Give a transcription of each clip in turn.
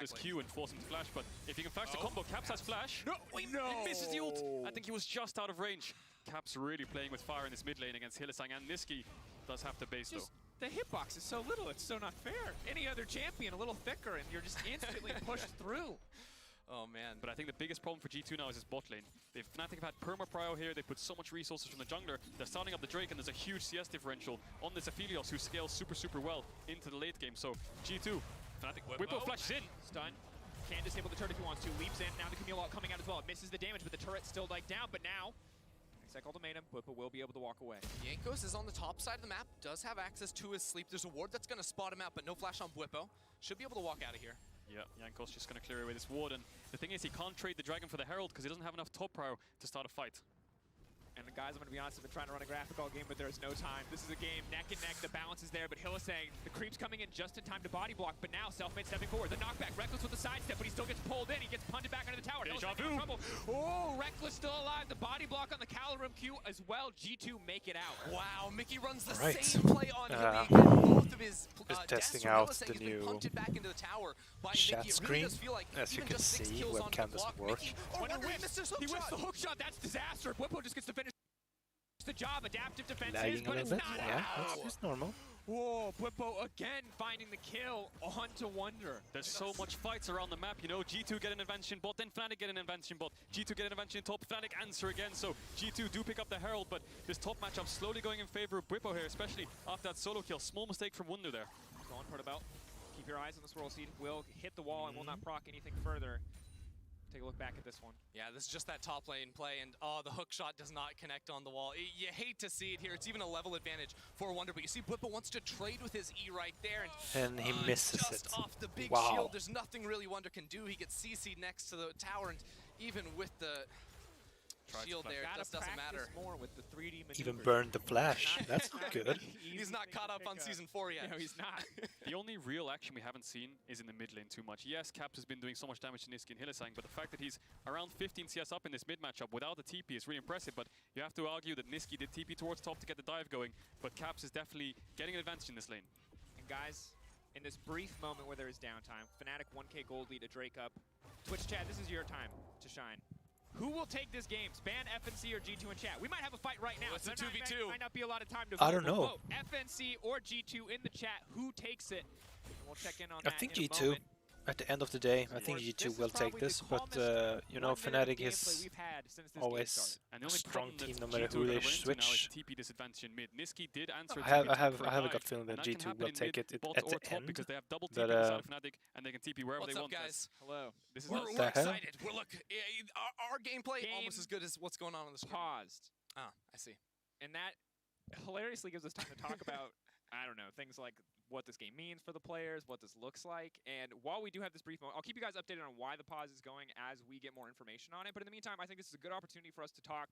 this Q and force him to flash, but if he can flash the combo, Caps has flash. No, He misses the ult. I think he was just out of range. Caps really playing with fire in this mid lane against Hylissang, and Niski does have to base though. The hitbox is so little, it's so not fair. Any other champion a little thicker and you're just instantly pushed through. Oh man. But I think the biggest problem for G2 now is his bot lane. Fnatic have had perma prio here, they put so much resources from the jungler, they're starting up the Drake, and there's a huge CS differential on this Aphelios who scales super well into the late game. So G2, Fnatic, Whippo flashes in. Stun. Can disable the turret if he wants to. Leaps in. Now the Camille ult coming out as well. It misses the damage, but the turret's still like down. But now, Exec ultimatum, Whippo will be able to walk away. Jankos is on the top side of the map, does have access to his sleep. There's a ward that's going to spot him out, but no flash on Whippo. Should be able to walk out of here. Yeah, Jankos just going to clear away this ward, and the thing is he can't trade the Dragon for the Herald because he doesn't have enough top prio to start a fight. And the guys, I'm going to be honest, have been trying to run a graphic all game, but there's no time. This is a game neck and neck. The balance is there, but Hylissang, the creep's coming in just in time to body block. But now, Selfmade stepping forward. The knockback, Reckless with the sidestep, but he still gets pulled in. He gets punted back under the tower. Deja Hylissang in trouble. Oh, Reckless still alive. The body block on the Calorum Q as well. G2 make it out. Wow, Mickey runs the Right. same play on Hilly again. Both of his Just testing from out Hylissang the has been new punted back into the tower by chat Mickey. It really screen. does feel like As you even can just 6 see, kills onto webcam the block, doesn't work. Mickey, oh, When wonder he he missed his hook He whips shot. the hook shot. That's disaster. Whippo just gets to finish the job. Adaptive defense is, Lagging a but little it's bit. not Yeah, out. that's just normal. Whoa, Whippo again finding the kill on to Wonder. There's so much fights around the map, you know. G2 get an advantage in bot, then Fnatic get an advantage in bot. G2 get an advantage in top, Fnatic answer again. So G2 do pick up the Herald, but this top matchup slowly going in favor of Whippo here, especially after that solo kill. Small mistake from Wonder there. Go on, Portabelt. Keep your eyes on the swirl seed. Will hit the wall and will not proc anything further. Take a look back at this one. Yeah, this is just that top lane play, and the hook shot does not connect on the wall. You hate to see it here. It's even a level advantage for Wonder, but you see Whippo wants to trade with his E right there, And he misses just it. off the big Wow. shield. There's nothing really Wonder can do. He gets CC'd next to the tower, and even with the shield there, it just doesn't matter. More with the 3D maneuvers. Even burned the flash. That's not good. He's not caught up on Season 4 yet. No, he's not. The only real action we haven't seen is in the mid lane too much. Yes, Caps has been doing so much damage to Niski and Hylissang, but the fact that he's around 15 CS up in this mid matchup without the TP is really impressive, but you have to argue that Niski did TP towards top to get the dive going, but Caps is definitely getting an advantage in this lane. And guys, in this brief moment where there is downtime, Fnatic 1K gold lead to Drake up. Twitch chat, this is your time to shine. Who will take this game? Span, FNC, or G2 in chat? We might have a fight right now. It's a so 2v2. Might not be a lot of time to vote. I don't know. Vote FNC or G2 in the chat. Who takes it? And we'll check in on I that think in a G2. moment. At the end of the day, I think This G2 is will take probably the this, but calmest you know, 1 minute of Fnatic gameplay is we've had since this game always started. And the a only strong problem team that no matter G2 who are they gonna run into now is switch. TP disadvantage in mid. Niski did answer I have TP a dive, gut feeling that and can G2 happen will in take mid, it bot at or the top end. because they have double TP But, inside of Fnatic, and they can TP wherever What's they up, want. guys? Hello. This is We're not the hell? excited. Our gameplay Game almost as good as what's going on the screen. Paused. Ah, I see. And that hilariously gives us time to talk about, I don't know, things like what this game means for the players, what this looks like. And while we do have this brief moment, I'll keep you guys updated on why the pause is going as we get more information on it. But in the meantime, I think this is a good opportunity for us to talk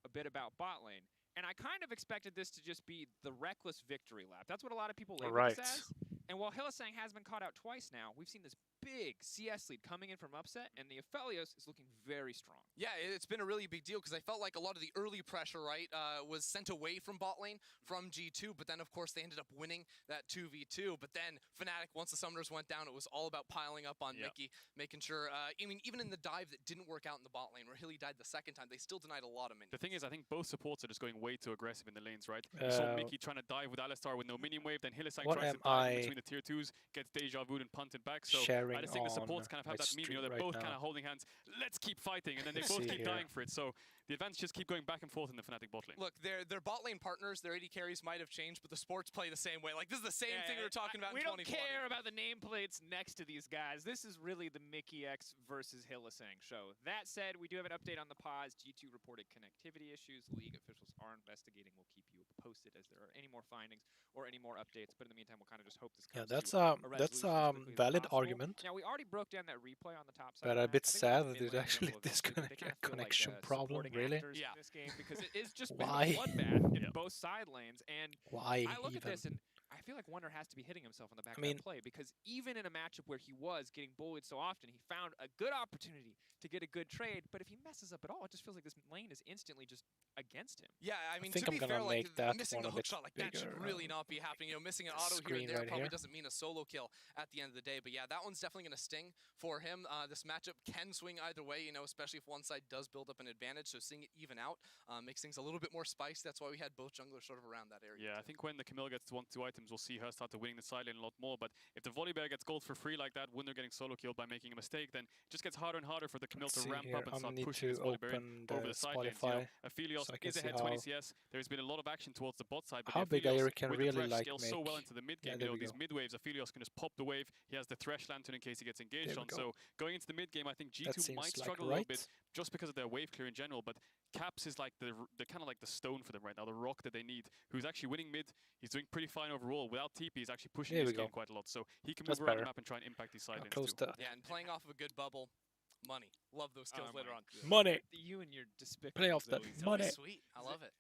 a bit about bot lane. And I kind of expected this to just be the reckless victory lap. That's what a lot of people label this as. And while Hylissang has been caught out twice now, we've seen this big CS lead coming in from upset, and the Aphelios is looking very strong. Yeah, it's been a really big deal because I felt like a lot of the early pressure, right, was sent away from bot lane from G2, but then, of course, they ended up winning that 2v2. But then Fnatic, once the Summoners went down, it was all about piling up on Mickey, making sure, I mean, even in the dive that didn't work out in the bot lane, where Hilly died the second time, they still denied a lot of minions. The thing is, I think both supports are just going way too aggressive in the lanes, right? You saw Mickey trying to dive with Alistar with no minion wave, then Hylissang tries to dive between the tier 2s, gets Deja Vu and punted back. So I just think the supports kind of have that meme, you know, they're both kind of holding hands, let's keep fighting, and then they both keep dying for it. So the events just keep going back and forth in the Fnatic bot lane. Look, their bot lane partners, their AD carries might have changed, but the sports play the same way. Like, this is the same thing we were talking about in 2020. We don't care about the nameplates next to these guys. This is really the Mickey X versus Hylissang show. That said, we do have an update on the pause. G2 reported connectivity issues. League officials are investigating. We'll keep you posted as there are any more findings or any more updates. But in the meantime, we'll kind of just hope this comes that's to a valid argument. Now, we already broke down that replay on the top side. But a bit sad that there's actually this connection problem, really. Yeah. This game because it is just Why? been a bloodbath in both side lanes. And Why I look at even? this and feel like Wonder has to be hitting himself on the back of that play, because even in a matchup where he was getting bullied so often, he found a good opportunity to get a good trade. But if he messes up at all, it just feels like this lane is instantly just against him. Yeah, I mean, I think to I'm be gonna fair, like, make that missing the hook shot like that should really not be happening. You know, missing an auto here and there probably doesn't mean a solo kill at the end of the day. But yeah, that one's definitely going to sting for him. This matchup can swing either way, you know, especially if one side does build up an advantage. So seeing it even out makes things a little bit more spicy. That's why we had both junglers sort of around that area. Yeah, I think when the Camille gets 1-2 items, we'll see her start to winning the side lane a lot more. But if the Volley Bear gets gold for free like that when they're getting solo killed by making a mistake, then it just gets harder and harder for the Camille to ramp up and start pushing his Volley Bear in over the side lanes. You know, Aphelios is ahead 20 CS. There's been a lot of action towards the bot side, but how big Air can with really the Thresh like scales make so well into the mid game. You know, these mid waves, Aphelios can just pop the wave. He has the Thresh Lantern in case he gets engaged on. So going into the mid game, I think G2 might struggle a little bit just because of their wave clear in general. But Caps is like the kind of like the stone for them right now, the rock that they need. Who's actually winning mid. He's doing pretty fine overall. Without TP, he's actually pushing this game quite a lot. So he can move around the map and try and impact these side lanes too. Yeah, and playing off of a good bubble. Money. Love those skills later on. Money. You and your despicable play off that money. Sweet. I love it.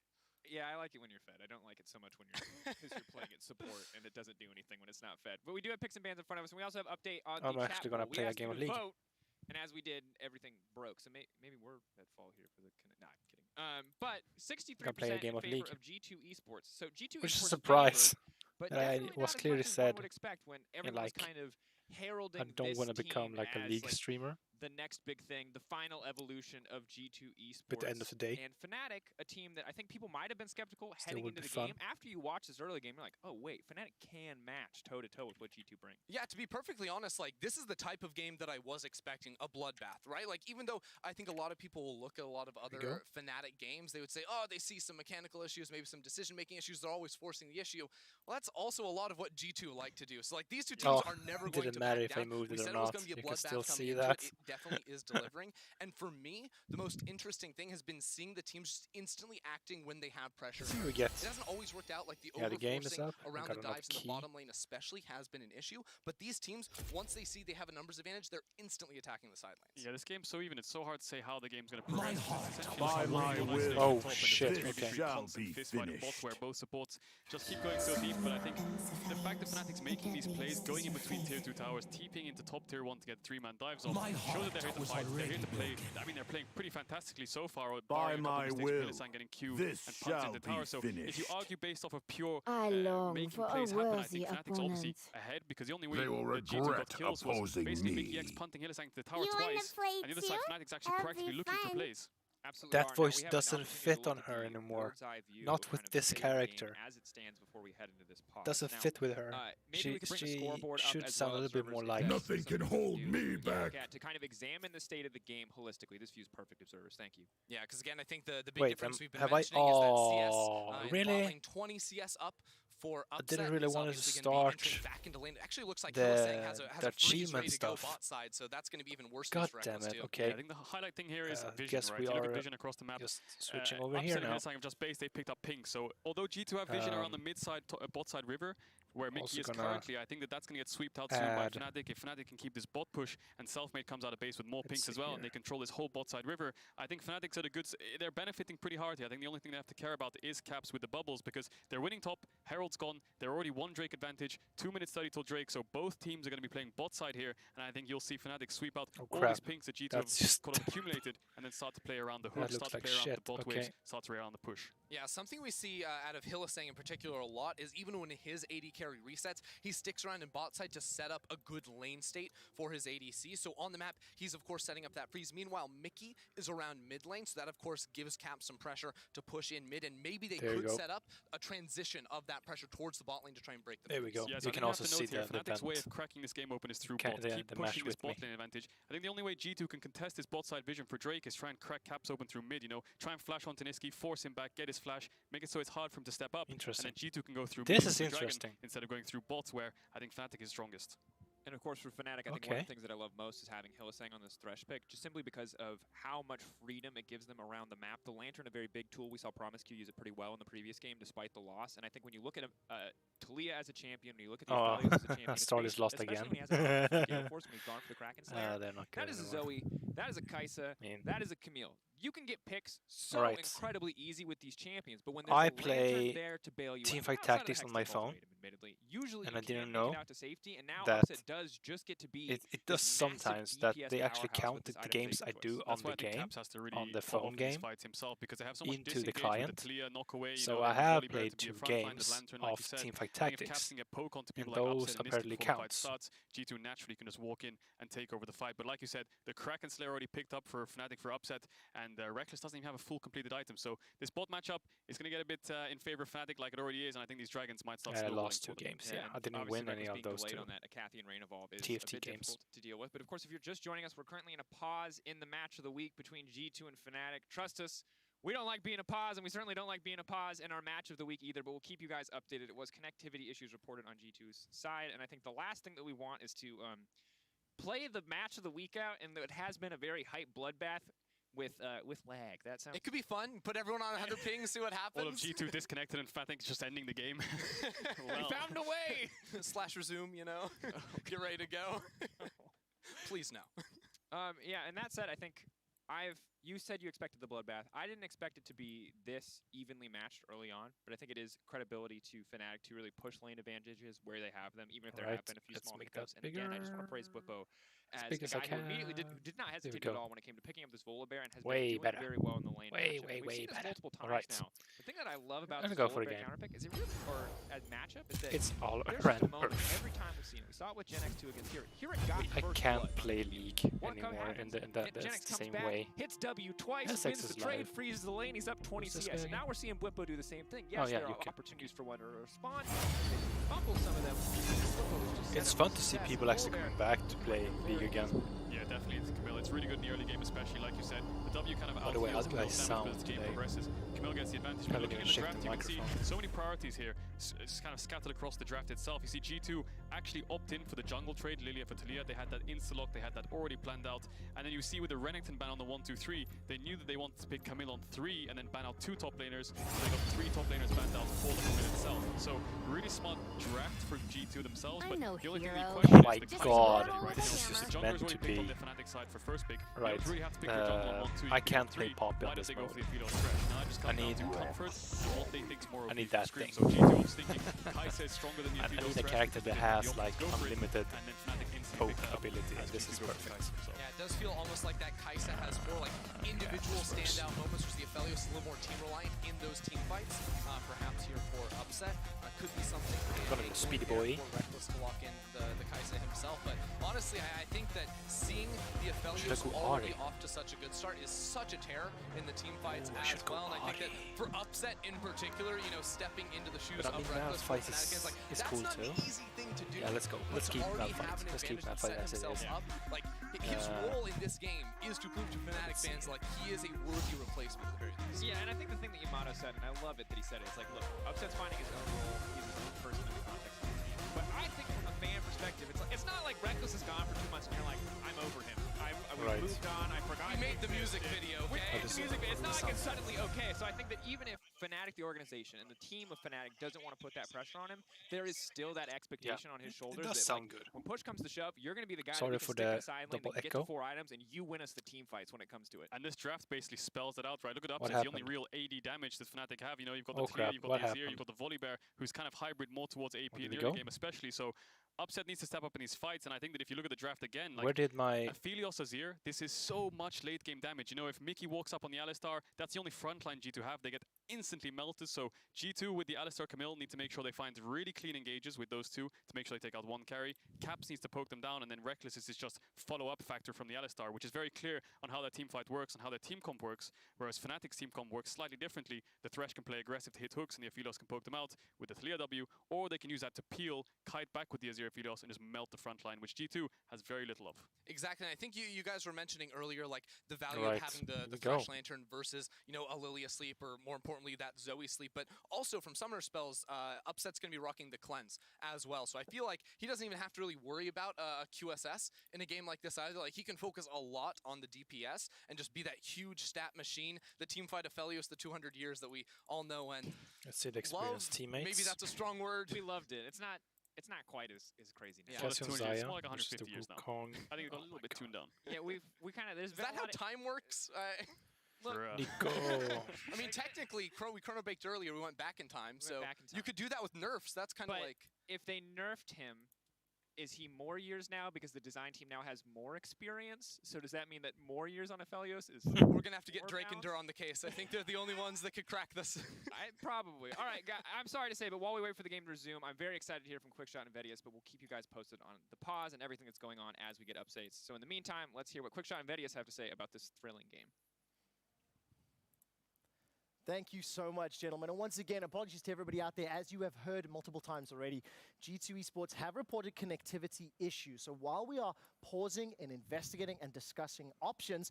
Yeah, I like it when you're fed. I don't like it so much when you're because you're playing it support and it doesn't do anything when it's not fed. But we do have picks and bans in front of us, and we also have update on the chat. Actually gonna play a game of League. Vote, and as we did, everything broke. So maybe we're at fault here for the. Nah, I'm kidding. But 63% in favor of G2 esports. So G2 which is a esports surprise. But I was clearly said. Would expect when everyone was kind of heralding I don't want to become like a League streamer. The next big thing, the final evolution of G2 esports. At the end of the day. And Fnatic, a team that I think people might have been skeptical heading into the game. After you watch this early game, you're like, oh wait, Fnatic can match toe-to-toe with what G2 brings. Yeah, to be perfectly honest, like, this is the type of game that I was expecting, a bloodbath, right? Like, even though I think a lot of people will look at a lot of other Fnatic games, they would say, oh, they see some mechanical issues, maybe some decision-making issues, they're always forcing the issue. Well, that's also a lot of what G2 like to do. So, like, these two teams are never going to back down. We said it was going to be a bloodbath coming into it. It definitely is delivering. And for me, the most interesting thing has been seeing the teams just instantly acting when they have pressure. It hasn't always worked out, like the over-forcing around the dives in the bottom lane especially has been an issue. But these teams, once they see they have a numbers advantage, they're instantly attacking the side lanes. Yeah, this game's so even, it's so hard to say how the game's going to progress. By my will, oh shit, okay. Shall be finished. Bot where both supports just keep going so deep, but I think the fact that Fnatic's making these plays, going in between tier 2 towers, TPing into top tier 1 to get 3-man dives off, shows that they're here to fight, they're here to play. I mean, they're playing pretty fantastically so far. By my will, getting Q and punts into the tower. So if you argue based off of pure making for plays happen, I think opponent. Fnatic's obviously ahead, because the only way they will that G2 got kills was basically me. Mickey X punting Hylissang to the tower twice, and the other side Fnatic's actually practically looking for plays. Absolutely. That voice doesn't fit on her anymore. Not with this character. As it stands before we head into this pod. Doesn't fit with her. She should sound a little bit more like. Nothing can hold me back. To kind of examine the state of the game holistically. This view's perfect observers. Thank you. Yeah, because again, I think the big difference we've been mentioning is that CS really? 20 CS up for upset. I didn't really want to start back into lane. It actually looks like Hylissang has a freeze ready to go stuff. bot side, so that's going to be even worse. God damn it! Okay. Yeah, I think the highlight thing here is vision, guess right? we If you look are at vision across the map. Just switching over here now. Hylissang have just based, they picked up pink. So although G2 have vision around the mid side, bot side river, where Mickey is currently, I think that's going to get sweeped out soon by Fnatic. If Fnatic can keep this bot push and Selfmade comes out of base with more pinks as well, and they control this whole bot side river, I think Fnatic's at a good. They're benefiting pretty hard here. I think the only thing they have to care about is Caps with the bubbles, because they're winning top. Herald's gone. They're already 1 Drake advantage. 2 minutes 30 till Drake. So both teams are going to be playing bot side here, and I think you'll see Fnatic sweep out all these pinks that G2 have accumulated, and then start to play around the hook, start to play around the bot waves, start to play around the push. Yeah, something we see out of Hylissang in particular a lot is even when his AD carry resets, he sticks around in bot side to set up a good lane state for his ADC. So on the map, he's of course setting up that freeze. Meanwhile, Mickey is around mid lane, so that of course gives Cap some pressure to push in mid, and maybe they could set up a transition of that pressure towards the bot lane to try and break the There we go. Yeah, so you can also see the Fnatic's way of cracking this game open is through bot. Keep pushing this bot lane advantage. I think the only way G2 can contest this bot side vision for Drake is try and crack Caps open through mid, you know, try and flash onto Niski, force him back, get his flash, make it so it's hard for him to step up. Interesting. And then G2 can go through this mid is interesting. instead of going through bots, where I think Fnatic is strongest. And of course, for Fnatic, I think one of the things that I love most is having Hylissang on this Thresh pick, just simply because of how much freedom it gives them around the map. The Lantern, a very big tool. We saw Promisq use it pretty well in the previous game, despite the loss. And I think when you look at Talia as a champion, when you look at the Aphelios as a champion, Start is lost again. When he has a Gale Force, when he's gone for the Kraken Slayer, they're not that is a Zoe, that is a Kai'Sa, that is a Camille. you can get picks so incredibly easy with these champions, but when there's I a play there to bail you Teamfight Tactics on my phone, usually and you I didn't can't know make it out to safety, and now that Upset does just get to be it does sometimes that they actually counted the games I do on the game, on the phone game, into the client. So I have played 2 games of Teamfight Tactics, and those apparently counts. G2 naturally can just walk in and take over the fight. But like you said, the Kraken Slayer already picked up for Fnatic for Upset, and Reckless doesn't even have a full completed item. So this bot matchup is going to get a bit in favor of Fnatic like it already is, and I think these Dragons might start I lost 2 games, yeah. I didn't win any of those 2 on that Cathy and Rain evolve is TFT a bit games difficult to deal with. But of course, if you're just joining us, we're currently in a pause in the match of the week between G2 and Fnatic. Trust us, we don't like being a pause, and we certainly don't like being a pause in our match of the week either, but we'll keep you guys updated. It was connectivity issues reported on G2's side, and I think the last thing that we want is to play the match of the week out, and it has been a very hype bloodbath with lag. That sounds. It could be fun. Put everyone on 100 ping, see what happens. All of G2 disconnected, and Fnatic's just ending the game. We found a way. / resume, you know. Get ready to go. Please no. Yeah, and that said, I think you said you expected the bloodbath. I didn't expect it to be this evenly matched early on, but I think it is credibility to Fnatic to really push lane advantages where they have them, even if there have been a few small hiccups. And again, I just want to praise Blippo as a guy who immediately did not hesitate at all when it came to picking up this Volibear and has been doing very well in the lane. We've seen this multiple times now. The thing that I love about this Volibear counterpick is it really, or as matchup, is that it's all there's a moment every time we've seen it. We saw it with Gen X2 against Here. Here it got I first can't blood. play League anymore in the same way. Hits W twice, wins the trade, freezes the lane, he's up 20 CS. And now we're seeing Blippo do the same thing. Yes, there are opportunities for one to respond. Fumble some of them. It's fun to see people actually coming back to play League again. Yeah, definitely. It's really good in the early game, especially like you said. The W kind of by the way, how do I sound as the game progresses. Camille gets the advantage. But looking at the draft, you can see so many priorities here. It's kind of scattered across the draft itself. You see G2 actually opt in for the jungle trade, Lilia for Talia. They had that insta-lock, they had that already planned out. And then you see with the Renekton ban on the 1-2-3, they knew that they wanted to pick Camille on 3 and then ban out 2 top laners. So they got 3 top laners banned out for the Camille itself. So really smart draft for G2 themselves. But the only thing you question is the god, this is just meant to be. On the Fnatic side for first pick. Right. Really have to pick your jungle on 1-2. I can't play Poppy on this mode. I need that thing. So G2 is thinking Kai'Sa is stronger than the I need a character that has like unlimited poke ability, and this is perfect. Yeah, it does feel almost like that Kai'Sa has more like individual standout moments, whereas the Aphelios is a little more team reliant in those team fights. Perhaps here for Upset could be something. Gonna be Speedy Boy. Reckless to lock in the Kai'Sa himself, but honestly, I think that seeing the Aphelios already off to such a good start is such a terror in the team fights as well. And I think that for Upset in particular, you know, stepping into the shoes of Reckless for Fnatic is like that's cool not too. an easy thing to do. Yeah, let's go. Let's keep that fight. Let's keep that fight as it is. Like his role in this game is to prove to Fnatic fans like he is a worthy replacement at the very least. Yeah, and I think the thing that Yamato said, and I love it that he said it, it's like, look, Upset's finding his own role. He's his own person in the context of the team. But I think from a fan perspective, it's not like Reckless is gone for 2 months and you're like, I'm over him. We moved on. I forgot. We made the music video. Okay? It's not like it's suddenly okay. So I think that even if Fnatic, the organization, and the team of Fnatic doesn't want to put that pressure on him, there is still that expectation on his shoulders. It does sound good. When push comes to shove, you're going to be the guy Sorry that for can the stick in the side lane and get the 4 items, and you win us the team fights when it comes to it. And this draft basically spells it out, right? Look at Upset, the only real AD damage that Fnatic have. You know, you've got the Talia, you've got the Azir, you've got the Volibear, who's kind of hybrid more towards AP in the early game, especially. So Upset needs to step up in these fights, and I think that if you look at the draft again, like Aphelios Azir, this is so much late game damage. You know, if Mickey walks up on the Alistar, that's the only frontline G2 have. They get instantly melted. So G2 with the Alistar Camille need to make sure they find really clean engages with those 2 to make sure they take out 1 carry. Caps needs to poke them down, and then Reckless is just follow-up factor from the Alistar, which is very clear on how that team fight works and how their team comp works. Whereas Fnatic's team comp works slightly differently. The Thresh can play aggressive to hit hooks, and the Aphelios can poke them out with the Talia W, or they can use that to peel, kite back with the Azir Aphelios, and just melt the front line, which G2 has very little of. Exactly, and I think you guys were mentioning earlier, like, the value of having the Thresh Lantern versus, you know, a Lilia sleep, or more importantly, that Zoe sleep, but also from Summoner Spells, Upset's going to be rocking the Cleanse as well, so I feel like he doesn't even have to really worry about a QSS in a game like this either. Like, he can focus a lot on the DPS and just be that huge stat machine, the teamfight Aphelios, the 200 years that we all know and experienced teammates. Maybe that's a strong word. We loved it. It's not quite as crazy now. Yeah, it's more like 150 years now. I think it got a little bit tuned down. Yeah, we kind of... Is that how time works? Nico. I mean, technically, we chrono baked earlier. We went back in time, so you could do that with nerfs. That's kind of like. If they nerfed him, is he more years now because the design team now has more experience? So does that mean that more years on Aphelios is We're going to have to get Drake and Dur on the case. I think they're the only ones that could crack this. Probably. All right, guys, I'm sorry to say, but while we wait for the game to resume, I'm very excited to hear from Quickshot and Vedius, but we'll keep you guys posted on the pause and everything that's going on as we get updates. So in the meantime, let's hear what Quickshot and Vedius have to say about this thrilling game. Thank you so much, gentlemen. And once again, apologies to everybody out there. As you have heard multiple times already, G2 Esports have reported connectivity issues. So while we are pausing and investigating and discussing options,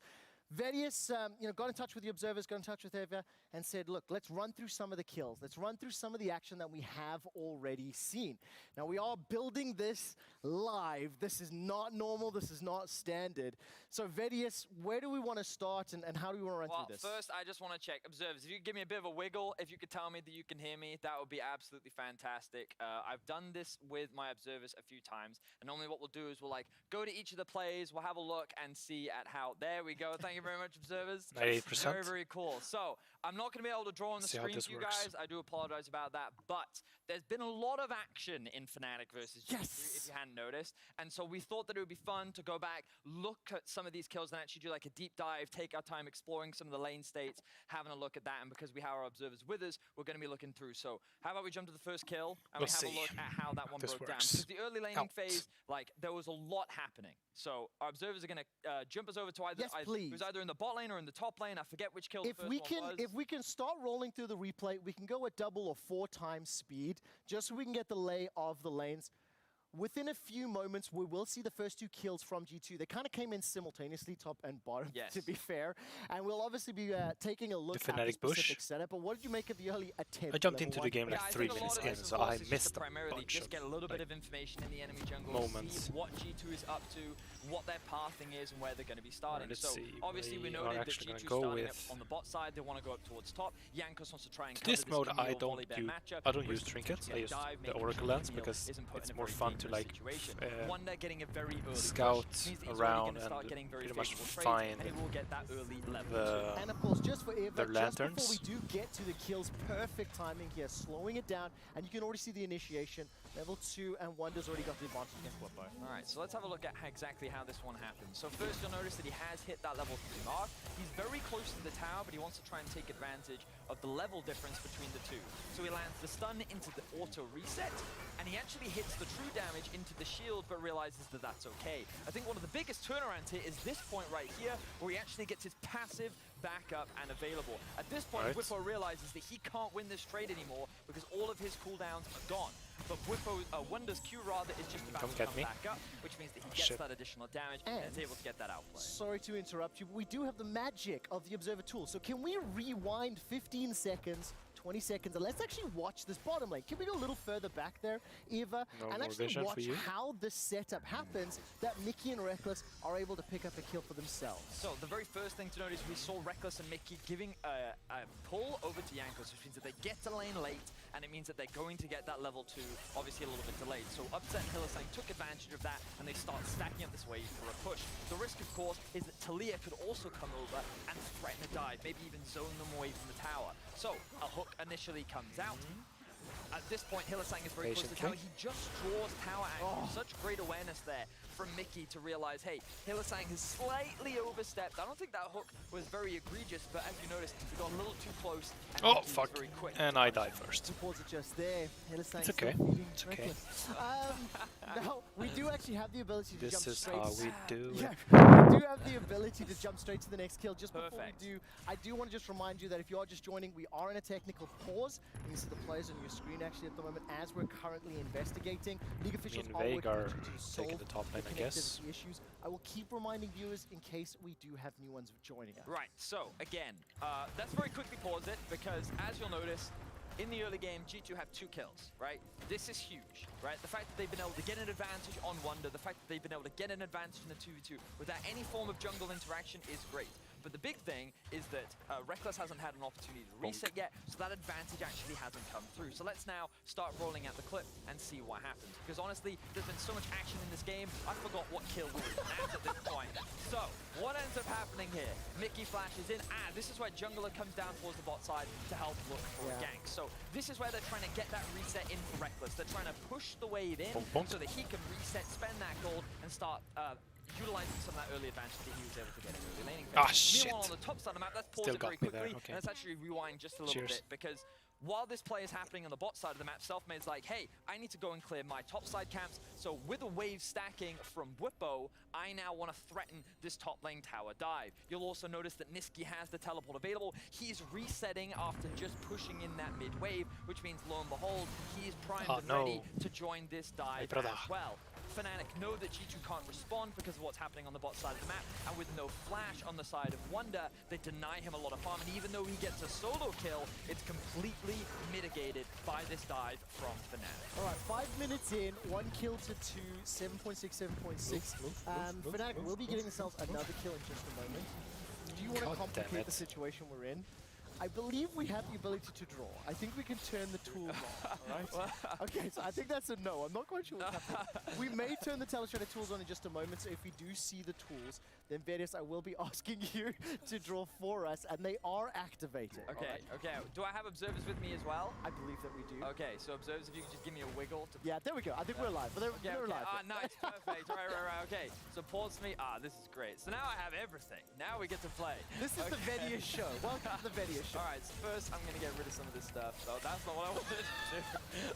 Vedius, got in touch with the observers, got in touch with Eva, and said, look, let's run through some of the kills. Let's run through some of the action that we have already seen. Now, we are building this live. This is not normal. This is not standard. So, Vedius, where do we want to start, and how do we want to run through this? Well, first, I just want to check. Observers, if you could give me a bit of a wiggle, if you could tell me that you can hear me, that would be absolutely fantastic. I've done this with my observers a few times, and normally what we'll do is we'll go to each of the plays, we'll have a look and see at how... There we go. Thank you very much, observers. 98%. Very, very cool. So, I'm not going to be able to draw on the screen for you guys. I do apologize about that, but there's been a lot of action in Fnatic versus G2, if you hadn't noticed. And so we thought that it would be fun to go back, look at some of these kills and actually do like a deep dive, take our time exploring some of the lane states, having a look at that. And because we have our observers with us, we're going to be looking through. So how about we jump to the first kill and we have a look at how that one broke down. Because the early laning phase, there was a lot happening. So our observers are going to jump us over to either, it was either in the bot lane or in the top lane. I forget which kill the first one was. If we can start rolling through the replay, we can go at double or 4 times speed, just so we can get the lay of the lanes. Within a few moments, we will see the first 2 kills from G2. They kind of came in simultaneously, top and bottom, to be fair. And we'll obviously be taking a look at the specific setup. But what did you make of the early attempt? I jumped into the game like 3 minutes in, so I missed a bunch just get a little bit of information in the enemy jungle, see what G2 is up to, what their pathing is, and where they're going to be starting. So obviously we noted that G2 starting up on the bot side. They want to go up towards top. Jankos wants to try and cover this mode. I don't use trinkets. I use the Oracle lens because it's more fun to scout around and pretty much find and of course, just for Eva, lanterns. Just before we do get to the kills, perfect timing here, slowing it down, and you can already see the initiation. Level 2 and Wonder's already got the advantage against Whippo. Alright, so let's have a look at exactly how this one happens. So first you'll notice that he has hit that level 3 mark. He's very close to the tower, but he wants to try and take advantage of the level difference between the two. So he lands the stun into the auto reset, and he actually hits the true damage into the shield, but realizes that that's okay. I think one of the biggest turnarounds here is this point right here, where he actually gets his passive back up and available. At this point, Whippo realizes that he can't win this trade anymore because all of his cooldowns are gone. But Wonder's Q rather is just about to come back up, which means that he gets that additional damage and is able to get that outplay. Sorry to interrupt you, but we do have the magic of the Observer tool. So can we rewind 15 seconds, 20 seconds, and let's actually watch this bottom lane. Can we go a little further back there, Eva, and actually watch how the setup happens that Mickey and Reckless are able to pick up a kill for themselves? So the very first thing to note is we saw Reckless and Mickey giving a pull over to Jankos, which means that they get to lane late, and it means that they're going to get that level 2, obviously a little bit delayed. So Upset and Hylissang took advantage of that, and they start stacking up this wave for a push. The risk, of course, is that Talia could also come over and threaten a dive, maybe even zone them away from the tower. So a hook initially comes out. At this point, Hylissang is very close to the tower. He just draws tower angle. Such great awareness there from Mickey to realize, hey, Hylissang has slightly overstepped. I don't think that hook was very egregious, but as you noticed, we got a little too close. And fuck. Very quick. And I died first. Pause it just there. It's okay. It's okay. Now, we do actually have the ability to jump straight. This is how we do it. Yeah, we do have the ability to jump straight to the next kill. Just before we do, I do want to just remind you that if you are just joining, we are in a technical pause. And you see the players on your screen actually at the moment as we're currently investigating. League officials are working to solve the top lane, I guess. Issues. I will keep reminding viewers in case we do have new ones joining us. Right, so again, let's very quickly pause it because as you'll notice, in the early game, G2 have 2 kills, right? This is huge, right? The fact that they've been able to get an advantage on Wonder, the fact that they've been able to get an advantage in the 2v2 without any form of jungle interaction is great. But the big thing is that Reckless hasn't had an opportunity to reset yet, so that advantage actually hasn't come through. So let's now start rolling out the clip and see what happens. Because honestly, there's been so much action in this game, I forgot what kill we were at this point. So, what ends ends up happening here? Mickey flashes in. This is where Jungler comes down towards the bot side to help look for a gank. So this is where they're trying to get that reset in for Reckless. They're trying to push the wave in so that he can reset, spend that gold, and start utilizing some of that early advantage that he was able to get in early laning phase. Ah, shit. Meanwhile, on the top side of the map, let's pause it very quickly. Okay. And let's actually rewind just a little bit, because while this play is happening on the bot side of the map, Selfmade's like, hey, I need to go and clear my top side camps. So with a wave stacking from Whippo, I now want to threaten this top lane tower dive. You'll also notice that Niski has the teleport available. He's resetting after just pushing in that mid wave, which means lo and behold, he's primed and ready to join this dive as well. Fnatic know that G2 can't respond because of what's happening on the bot side of the map, and with no flash on the side of Wonder, they deny him a lot of farm, and even though he gets a solo kill, it's completely mitigated by this dive from Fnatic. Alright, 5 minutes in, 1 kill to 2, 7.6, 7.6. Fnatic will be getting themselves another kill in just a moment. Do you want to complicate the situation we're in? I believe we have the ability to draw. I think we can turn the tools on, alright? Okay, so I think that's a no. I'm not quite sure what's happening. We may turn the Telestrator tools on in just a moment, so if we do see the tools, then Various, I will be asking you to draw for us, and they are activated. Okay, okay. Do I have observers with me as well? I believe that we do. Okay, so observers, if you could just give me a wiggle. Yeah, there we go. I think we're live. They're live. Nice, perfect. right. Okay, so pause me. This is great. So now I have everything. Now we get to play. This is the Various show. Welcome to the Various show. Alright, so first I'm going to get rid of some of this stuff. So that's not what I wanted to do.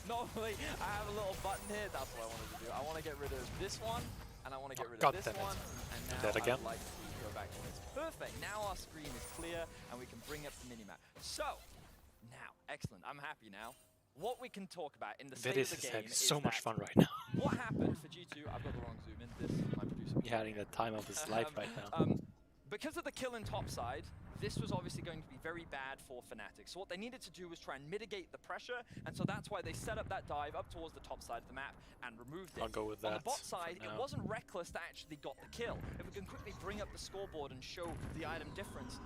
Normally, I have a little button here. That's what I wanted to do. I want to get rid of this one, and I want to get rid of this one. And now I'd like to go back to this. Perfect. Now our screen is clear, and we can bring up the minimap. So, now, excellent. I'm happy now. What we can talk about in the state of the game is so much fun right now. What happened for G2? I've got the wrong zoom in. This is my producer. You're having the time of his life right now. Because of the kill in topside, this was obviously going to be very bad for Fnatic. So what they needed to do was try and mitigate the pressure, and so that's why they set up that dive up towards the top side of the map and removed it. I'll go with that. On the bot side, it wasn't Reckless that actually got the kill. If we can quickly bring up the scoreboard and show the item difference,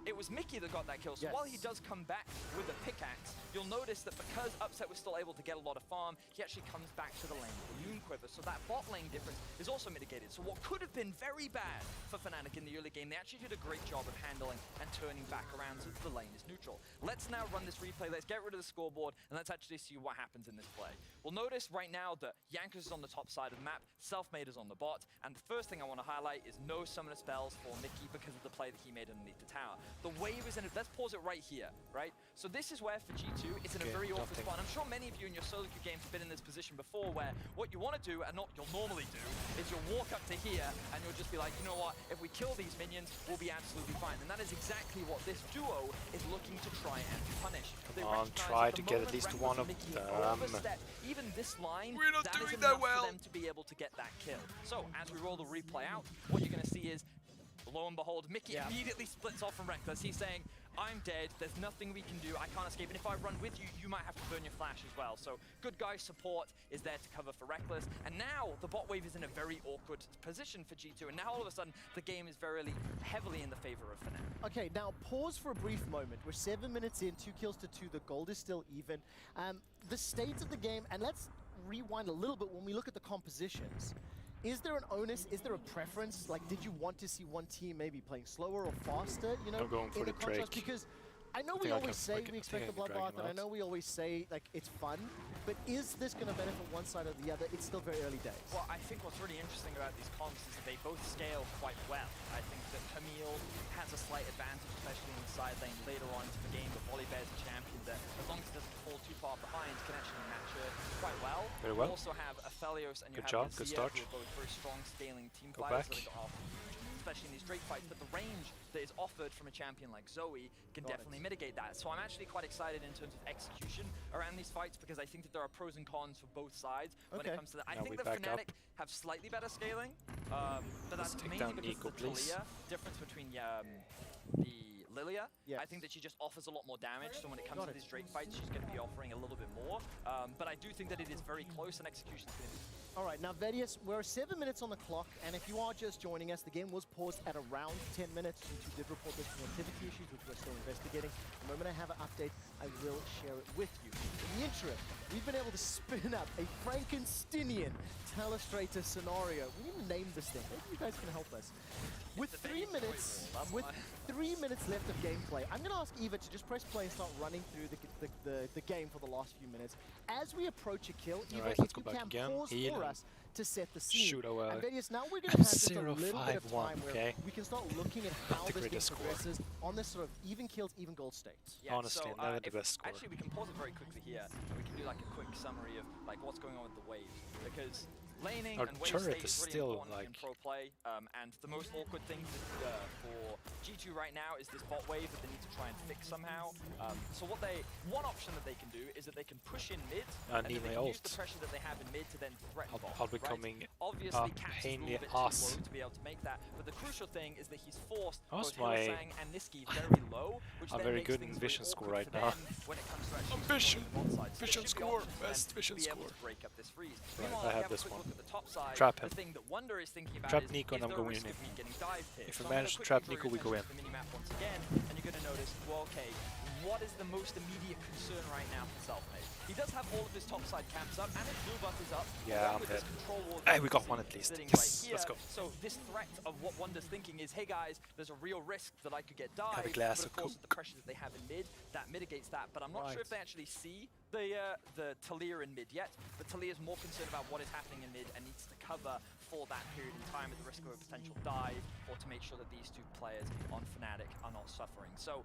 it was Mickey that got that kill. So while he does come back with a pickaxe, you'll notice that because Upset was still able to get a lot of farm, he actually comes back to the lane with the Moon Quiver. So that bot lane difference is also mitigated. So what could have been very bad for Fnatic in the early game, they actually did a great job of handling and turning back around so that the lane is neutral. Let's now run this replay. Let's get rid of the scoreboard, and let's actually see what happens in this play. We'll notice right now that Jankos is on the top side of the map, Selfmade is on the bot, and the first thing I want to highlight is no summoner spells for Mickey because of the play that he made underneath the tower. The wave is in it. Let's pause it right here, right? So this is where for G2, it's in a very awkward spot. I'm sure many of you in your solo queue games have been in this position before where what you want to do, and not you'll normally do, is you'll walk up to here and you'll just be like, you know what, if we kill these minions, we'll be absolutely fine. And that is exactly what this duo is looking to try and punish. Come on, try to get at least one of them. Even this line, we're not doing that well for them to be able to get that kill. So as we roll the replay out, what you're going to see is, lo and behold, Mickey immediately splits off from Reckless. He's saying, I'm dead, there's nothing we can do, I can't escape, and if I run with you, you might have to burn your flash as well. So good guy support is there to cover for Reckless, and now the bot wave is in a very awkward position for G2, and now all of a sudden the game is very heavily in the favor of Fnatic. Okay, now pause for a brief moment. We're 7 minutes in, 2 kills to 2, the gold is still even. The state of the game, and let's rewind a little bit when we look at the compositions. Is there an onus? Is there a preference? Like, did you want to see one team maybe playing slower or faster? You know, I'm going for the Drake. Because I know we always say we expect the bloodbath, and I know we always say like it's fun. But is this going to benefit one side or the other? It's still very early days. Well, I think what's really interesting about these comps is that they both scale quite well. I think that Camille has a slight advantage, especially in the side lane later on into the game. But Volibear's a champion that, as long as it doesn't fall too far behind, can actually match her quite well. Very well. You also have Aphelios and you have good Lucia, start. who are both very strong scaling team Go fighters back. that are off, especially in these Drake fights, but the range that is offered from a champion like Zoe can definitely mitigate that. So I'm actually quite excited in terms of execution around these fights, because I think that there are pros and cons for both sides when it comes to that. I think the Fnatic have slightly better scaling, but that's mainly because of the Talia difference between the Lilia. I think that she just offers a lot more damage, so when it comes to these Drake fights, she's going to be offering a little bit more. But I do think that it is very close, and execution is going to be All right, now Vedius, we're 7 minutes on the clock, and if you are just joining us, the game was paused at around 10 minutes. G2 did report those connectivity issues, which we're still investigating. The moment I have an update, I will share it with you. In the interim, we've been able to spin up a Frankensteinian Telestrator scenario. We need to name this thing. Maybe you guys can help us. With 3 minutes, left of gameplay, I'm going to ask Eva to just press play and start running through the game for the last few minutes. As we approach a kill, Eva, if you can pause for us to set the scene. Shoot our and Vedius, now we're going to have just a little bit of time where we can start looking at how this game progresses on this sort of even kills, even gold states. Yeah, honestly, so, never the best score. Actually, we can pause it very quickly here, and we can do like a quick summary of like what's going on with the wave, because laning and wave state is really important in pro play, and the most awkward thing for G2 right now is this bot wave that they need to try and fix somehow. So one option that they can do is that they can push in mid, and then they can use the pressure that they have in mid to then threaten bot. I'll be coming Obviously, Caps is a little bit too low to be able to make that, but the crucial thing is that he's forced both Hillsang and Niski very low, which then makes good things vision very score awkward right for now. them when it comes to actually Vision score, best vision be score. able to break up this freeze. Right, Meanwhile, I have if you this have a quick one. look at the top side, Trap him. the thing that Wonder is thinking about Trap is Nico and I'm there a going risk in. of me getting dived here? If So I I'm manage to gonna trap quickly Nico, we draw go your in. attention to the minimap once again, and you're going to notice, well, okay, what is the most immediate concern right now for Selfmade? He does have all of his topside camps up, and his blue buff is up. Yeah, I'm with dead. this control wall Hey, we got one at least. sitting Yes, right here. let's go. So this threat of what Wonder's thinking is, hey guys, there's a real risk that I could get dived, Have a glass but of of course Coke. with the pressure that they have in mid, that mitigates that. But I'm not sure if they actually see the Talir in mid yet, but Talir's more concerned about what is happening in mid and needs to cover for that period in time at the risk of a potential dive, or to make sure that these two players on Fnatic are not suffering. So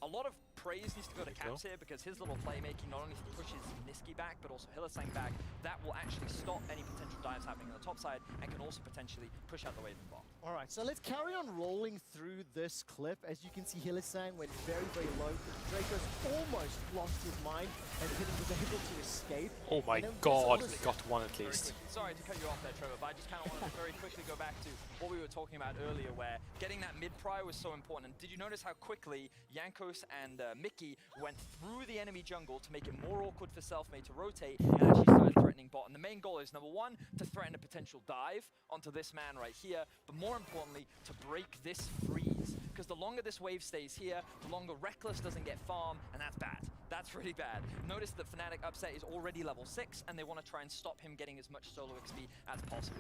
a lot of praise needs to go to Caps here, because his little playmaking not only pushes Niski back, but also Hillsang back. That will actually stop any potential dives happening on the top side, and can also potentially push out the wave and bot. All right, so let's carry on rolling through this clip. As you can see, Hillsang went very, very low. Draco's almost lost his mind, and was able to escape. Oh my god, we got one at least. Sorry to cut you off there, Trevor, but I just kind of wanted to very quickly go back to what we were talking about earlier, where getting that mid-pry was so important. And did you notice how quickly Jankos and Mickey went through the enemy jungle to make it more awkward for Selfmade to rotate, and actually started threatening bot? And the main goal is, number one, to threaten a potential dive onto this man right here, but more importantly, to break this freeze. Because the longer this wave stays here, the longer Reckless doesn't get farm, and that's bad. That's really bad. Notice that Fnatic Upset is already level 6, and they want to try and stop him getting as much solo XP as possible.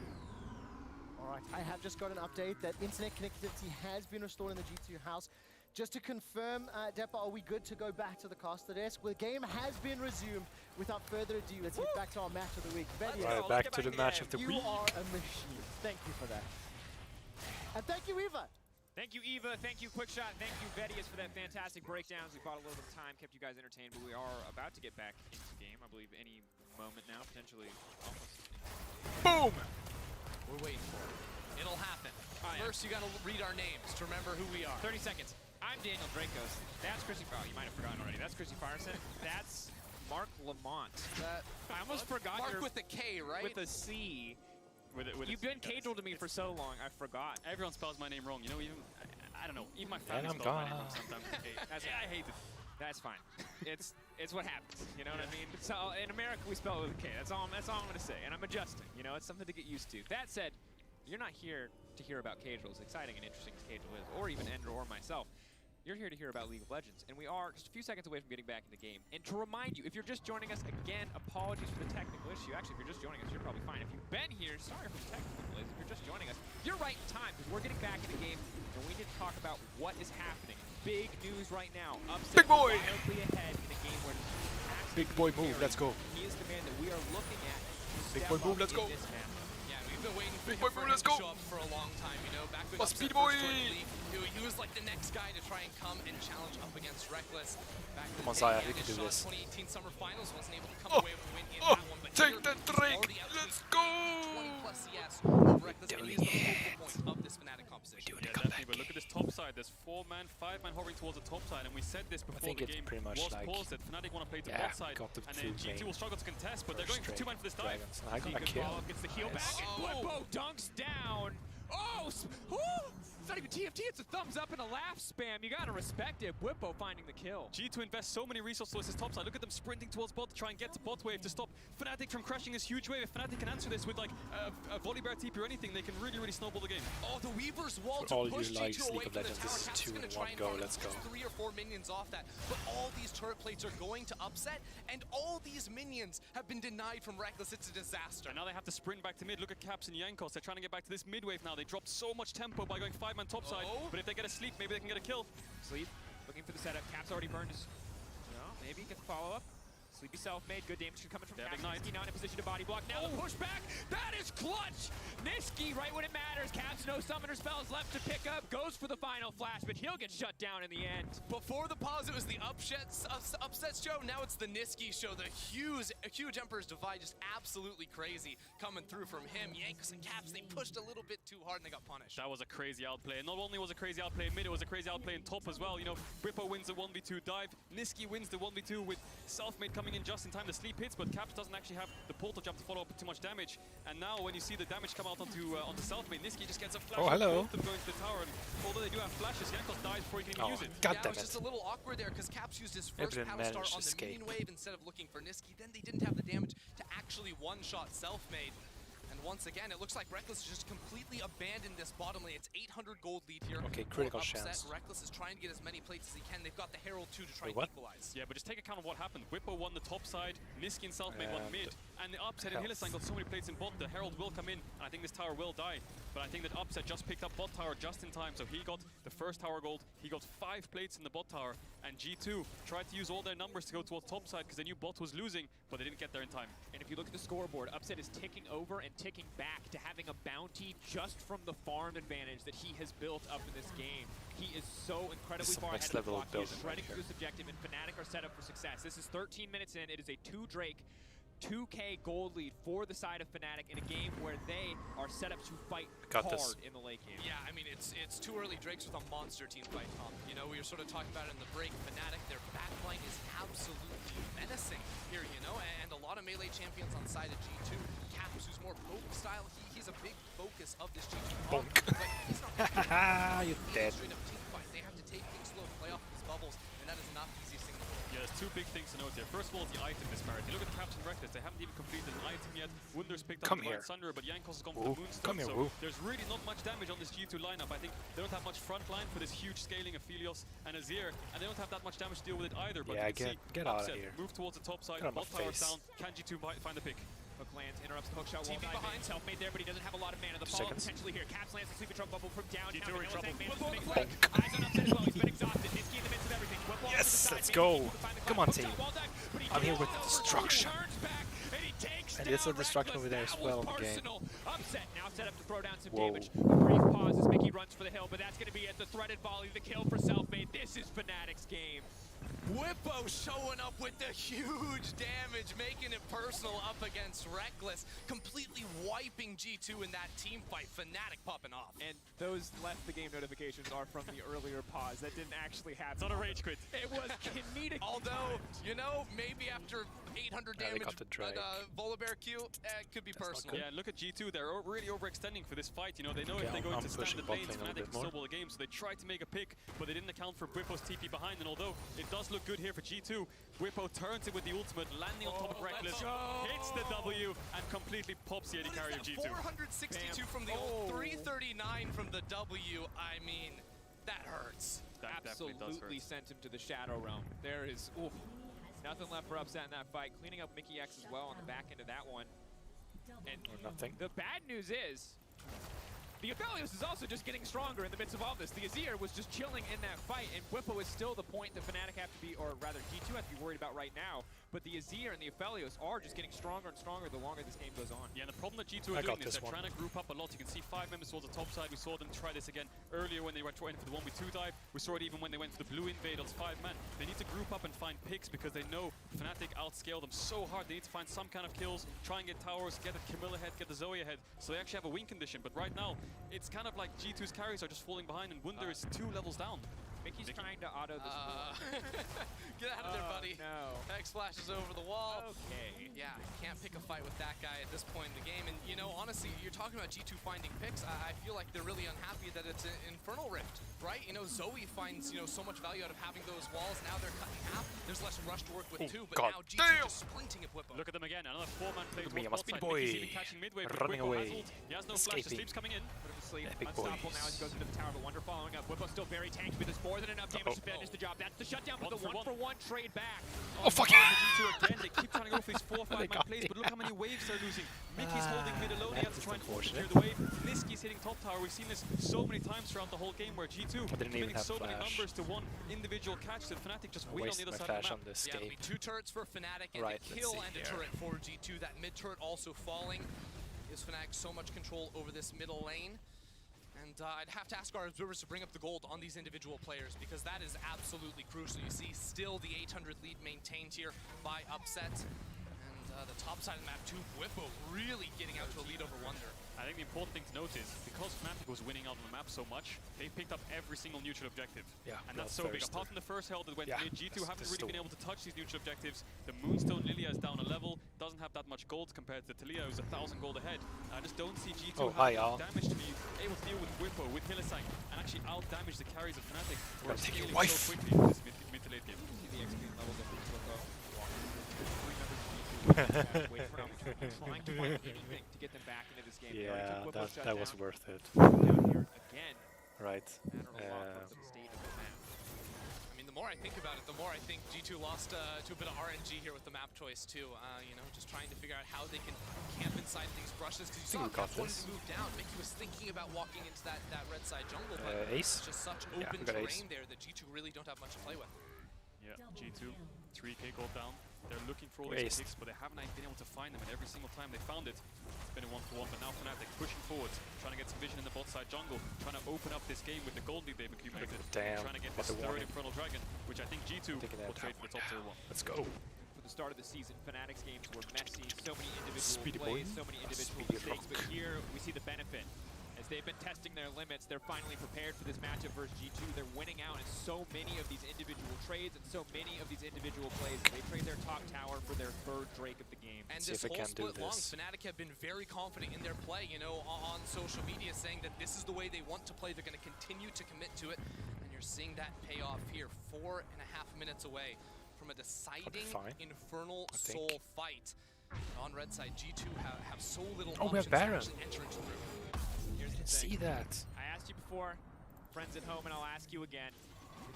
All right, I have just got an update that internet connectivity has been restored in the G2 house. Just to confirm, Depa, are we good to go back to the caster desk? Well, the game has been resumed. Without further ado, let's get back to our match of the week. Right, back to the match of the week. You are a machine. Thank you for that. And thank you, Eva. Thank you, Eva. Thank you, Quickshot. Thank you, Vedius, for that fantastic breakdowns. We bought a little bit of time, kept you guys entertained, but we are about to get back into the game. I believe any moment now, potentially almost. Boom! We're waiting for it. It'll happen. First, you gotta read our names to remember who we are. 30 seconds. I'm Daniel Dracos. That's Chrissy Fire. You might have forgotten already. That's Chrissy Fireson. That's Mark Lamont. I almost forgot. Mark with a K, right? With a C. You've been casual to me for so long, I forgot. Everyone spells my name wrong. You know, even I don't know. Even my family spells my name wrong sometimes. I hate it. That's fine. It's what happens. You know what I mean? So in America, we spell it with a K. That's all I'm gonna say, and I'm adjusting. You know, it's something to get used to. That said, you're not here to hear about Casual, as exciting and interesting as Casual is, or even Ender or myself. You're here to hear about League of Legends, and we are just a few seconds away from getting back in the game. And to remind you, if you're just joining us, again, apologies for the technical issue. Actually, if you're just joining us, you're probably fine. If you've been here, sorry for the technical delays. If you're just joining us, you're right in time, because we're getting back in the game, and we need to talk about what is happening. Big news right now. Upset Big boy! wildly ahead in a game where Big boy move, let's go. He is the man that we are looking at. Big boy move, let's go. Yeah, we've been waiting for Big him, boy move, let's go. to show up for a long time, you know, back when Speed boy! He was like the next guy to try and come and challenge up against Reckless. Back Come on, Zaya, we can do this. 2018 Summer Finals wasn't able to come away with a win in that one, but take the drink, let's go! 20+ CS of Reckless, and he's the focal point of this Fnatic composition. Yeah, definitely, but look at this top side. There's 4-man, 5-man hovering towards the top side, and we said this before the game was paused, that Fnatic want to play to bot side, and then G2 will struggle to contest, but they're going for 2-man for this dive. I got a kill. Gets the heal back, and Blippo dunks down. Oh! Fnatic the TFT, it's a thumbs up and a laugh spam. You gotta respect it. Bwipo finding the kill. G2 invest so many resources towards his top side. Look at them sprinting towards bot to try and get to bot wave to stop Fnatic from crushing his huge wave. If Fnatic can answer this with like a volley bear TP or anything, they can really snowball the game. Oh, the Weaver's wall to push G2 away from the tower. This is Cap's 2 gonna in try 1 and go. farm Let's go. 3 or 4 minions off that. But all these turret plates are going to upset, and all these minions have been denied from Reckless. It's a disaster. And now they have to sprint back to mid. Look at Caps and Jankos. They're trying to get back to this mid wave now. They dropped so much tempo by going 5-man topside. But if they get a sleep, maybe they can get a kill. Sleep, looking for the setup. Caps already burned his... No, maybe get the follow-up. Sleepy self-made, good damage coming from Caps. Niski now in a position to body block. Now the pushback, that is clutch! Niski, right when it matters. Caps no summoner spells left to pick up. Goes for the final flash, but he'll get shut down in the end. Before the pause, it was the upsets show. Now it's the Niski show. The huge Emperor's Divide, just absolutely crazy coming through from him. Jankos and Caps, they pushed a little bit too hard and they got punished. That was a crazy outplay. And not only was it a crazy outplay in mid, it was a crazy outplay in top as well. You know, Bwipo wins the 1v2 dive. Niski wins the 1v2 with self-made coming in just in time. The sleep hits, but Caps doesn't actually have the portal jump to follow up with too much damage. And now when you see the damage come out onto self-made, Niski just gets a flash. Oh, hello. Both of them going to the tower. And although they do have flashes, Jankos dies before he can even use it. God yeah, damn it was just a little awkward there because Caps used his first power star on the minion wave instead of looking for Niski. Then they didn't have the damage to actually one-shot self-made. And once again, it looks like Reckless just completely abandoned this bottom lane. It's 800 gold lead here. Okay, critical chance. Reckless is trying to get as many plates as he can. They've got the Herald too to try and equalize. Yeah, but just take account of what happened. Bwipo won the top side, Niski and self-made won mid, and the upset and Hylissang got so many plates in bot. The Herald will come in, and I think this tower will die. But I think that upset just picked up bot tower just in time, so he got the first tower gold. He got 5 plates in the bot tower, and G2 tried to use all their numbers to go towards top side because they knew bot was losing, but they didn't get there in time. And if you look at the scoreboard, upset is ticking over and ticking back to having a bounty just from the farm advantage that he has built up in this game. He is so incredibly far ahead of the clock. He is shredding through this objective, and Fnatic are set up for success. This is 13 minutes in. It is a 2 Drake, 2K gold lead for the side of Fnatic in a game where they are set up to fight hard in the late game. Yeah, I mean, it's too early. Drake's with a monster team fight, Tom. You know, we were sort of talking about it in the break. Fnatic, their backline is absolutely menacing here, you know, and a lot of melee champions on the side of G2. Caps, who's more poke style, he's a big focus of this G2. Bonk. But he's not you're dead. Straight up team fight. They have to take things slow, play off these bubbles, and that is not the easiest thing in the world. Yeah, there's 2 big things to note here. First of all, the item disparity. Look at Caps and Reckless. They haven't even completed an item yet. Wunder's picked up the Sunder, but Jankos has gone for the Moonstone. So there's really not much damage on this G2 lineup. I think they don't have much front line for this huge scaling of Phelios and Azir, and they don't have that much damage to deal with it either. But yeah, you can get out of here. Move towards the top side, bot tower's down. Can G2 find the pick? Hook lands, interrupts the hookshot wall. TP behind. Self-made there, but he doesn't have a lot of mana. The follow potentially here. Caps lands the sleeping trouble from downtown. G2 in trouble. Eyes on upset as well. He's been exhausted. Niski in the midst of everything. Yes, let's go. Come on, team. I'm here with destruction. And it's a destruction over there as well in the game. Upset now set up to throw down some damage. A brief pause as Mickey runs for the hill, but that's going to be at the threaded volley. The kill for self-made. This is Fnatic's game. Bwipo showing up with the huge damage, making it personal up against Reckless, completely wiping G2 in that team fight. Fnatic popping off. And those left the game notifications are from the earlier pause. That didn't actually happen. It's not a rage quit. It was comedic. Although, you know, maybe after 800 damage, but Volibear Q, it could be personal. Yeah, look at G2. They're really overextending for this fight. You know, they know if they go into standard lanes, Fnatic can snowball the game, so they tried to make a pick, but they didn't account for Bwipo's TP behind. And although it does look good here for G2, Bwipo turns it with the ultimate, landing on top of Reckless, hits the W, and completely pops the AD carry of G2. 462 from the ult, 339 from the W. I mean, that hurts. That absolutely sent him to the Shadow Realm. There is nothing left for upset in that fight. Cleaning up Mickey X as well on the back end of that one. And nothing. The bad news is, the Aphelios is also just getting stronger in the midst of all this. The Azir was just chilling in that fight, and Bwipo is still the point that Fnatic have to be, or rather G2 have to be worried about right now. But the Azir and the Aphelios are just getting stronger and stronger the longer this game goes on. Yeah, and the problem that G2 are doing is they're trying to group up a lot. You can see 5 members towards the top side. We saw them try this again earlier when they were trying for the 1v2 dive. We saw it even when they went for the blue invade on 5-man. They need to group up and find picks because they know Fnatic outscale them so hard. They need to find some kind of kills, try and get towers, get the Camilla ahead, get the Zoe ahead. So they actually have a win condition. But right now, it's kind of like G2's carries are just falling behind and Wunder is 2 levels down. Mickey's trying to auto this. Get out of there, buddy. No. X-Flash is smashes over the wall. Okay. Yeah, can't pick a fight with that guy at this point in the game. And, you know, honestly, you're talking about G2 finding picks. I feel like they're really unhappy that it's an Infernal Rift, right? You know, Zoe finds, you know, so much value out of having those walls. Now they're cut in half. There's less rush to work with too, but now G2 just sprinting at Whippo. Look at them again. Another 4-man play Look at me, I'm a towards speedy bot side. boy. He's even catching midway. Running away. He has no flash. The sleep's coming in. Bit of a sleep. Epic Unstoppable boys. now as he goes into the tower, but Wonder following up. Whippo's still very tanky, but there's more than enough damage to finish the job. That's the shutdown, but the one-for-one trade back. Oh, fuck yeah! G2 again. They keep trying to go for these 4 or 5-man plays, but look how many waves they're losing. Mickey's holding mid alone. He has to try and clear the wave. Niski's hitting top tower. We've seen this so many times throughout the whole game where G2 committing so many numbers to one individual catch that Fnatic just wait on the other side of the map. Yeah, it'll be 2 turrets for Fnatic and a kill and a turret for G2. That mid turret also falling. Gives Fnatic so much control over this middle lane. And I'd have to ask our observers to bring up the gold on these individual players because that is absolutely crucial. You see still the 800 lead maintained here by Upset. And the top side of the map too, Whippo really getting out to a lead over Wonder. I think the important thing to note is, because Fnatic was winning out on the map so much, they picked up every single neutral objective. Yeah, and that's so big. Apart from the first hell that went mid, G2 haven't really been able to touch these neutral objectives. The Moonstone Lilia is down a level, doesn't have that much gold compared to Talia, who's 1,000 gold ahead. I just don't see G2 having enough damage to be able to deal with Whippo, with Hylissang, and actually out-damage the carries of Fnatic, who are scaling so quickly in this mid to late game. The XP level difference with wait for trying to find anything to get them back into this game. Yeah, that was worth it. Down here again. Right. I mean, the more I think about it, the more I think G2 lost to a bit of RNG here with the map choice too. You know, just trying to figure out how they can camp inside these brushes because you saw Cap wanted to move down. Mickey was thinking about walking into that red side jungle, but it's just such open terrain there that G2 really don't have much to play with. Yeah, G2, 3k gold down. They're looking for all these picks, but they haven't been able to find them, and every single time they found it, it's been a 1-for-1. But now Fnatic pushing forward, trying to get some vision in the bot side jungle, trying to open up this game with the gold lead they've accumulated, trying to get this third Infernal Dragon, which I think G2 will trade for the top tier 1. Let's go. For the start of the season, Fnatic's games were messy, so many individual plays, so many individual mistakes, but here we see the benefit. As they've been testing their limits, they're finally prepared for this matchup versus G2. They're winning out in so many of these individual trades and so many of these individual plays. They trade their top tower for their third Drake of the game. And this whole split long, Fnatic have been very confident in their play, you know, on social media, saying that this is the way they want to play. They're going to continue to commit to it. And you're seeing that pay off here, 4.5 minutes away from a deciding Infernal Soul fight. On red side, G2 have so little options to actually enter into the room. See that. I asked you before, friends at home, and I'll ask you again.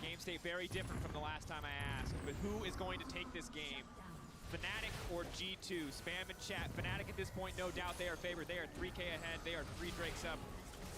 The game stayed very different from the last time I asked, but who is going to take this game? Fnatic or G2? Spam in chat. Fnatic at this point, no doubt they are favored. They are 3k ahead. They are 3 Drakes up.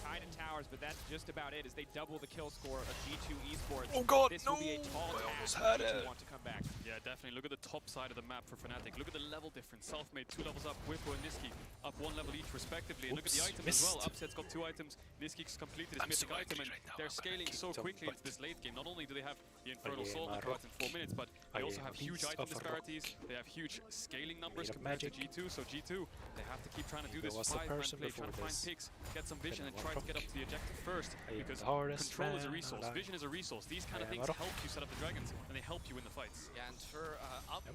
Tied in towers, but that's just about it as they double the kill score of G2 Esports. Oh god, this will be a tall task if G2 want to come back. Yeah, definitely. Look at the top side of the map for Fnatic. Look at the level difference. Selfmade 2 levels up, Whippo and Niski up 1 level each respectively. And look at the items as well. Upset's got 2 items. Niski's completed his mythic item, and they're scaling so quickly into this late game. Not only do they have the Infernal Soul that drops in 4 minutes, but they also have huge item disparities. They have huge scaling numbers compared to G2. So G2, they have to keep trying to do this 5-man play, trying to find picks, get some vision, and try to get up to the objective first, because control is a resource, vision is a resource. These kind of things help you set up the dragons, and they help you win the fights. Yeah, and for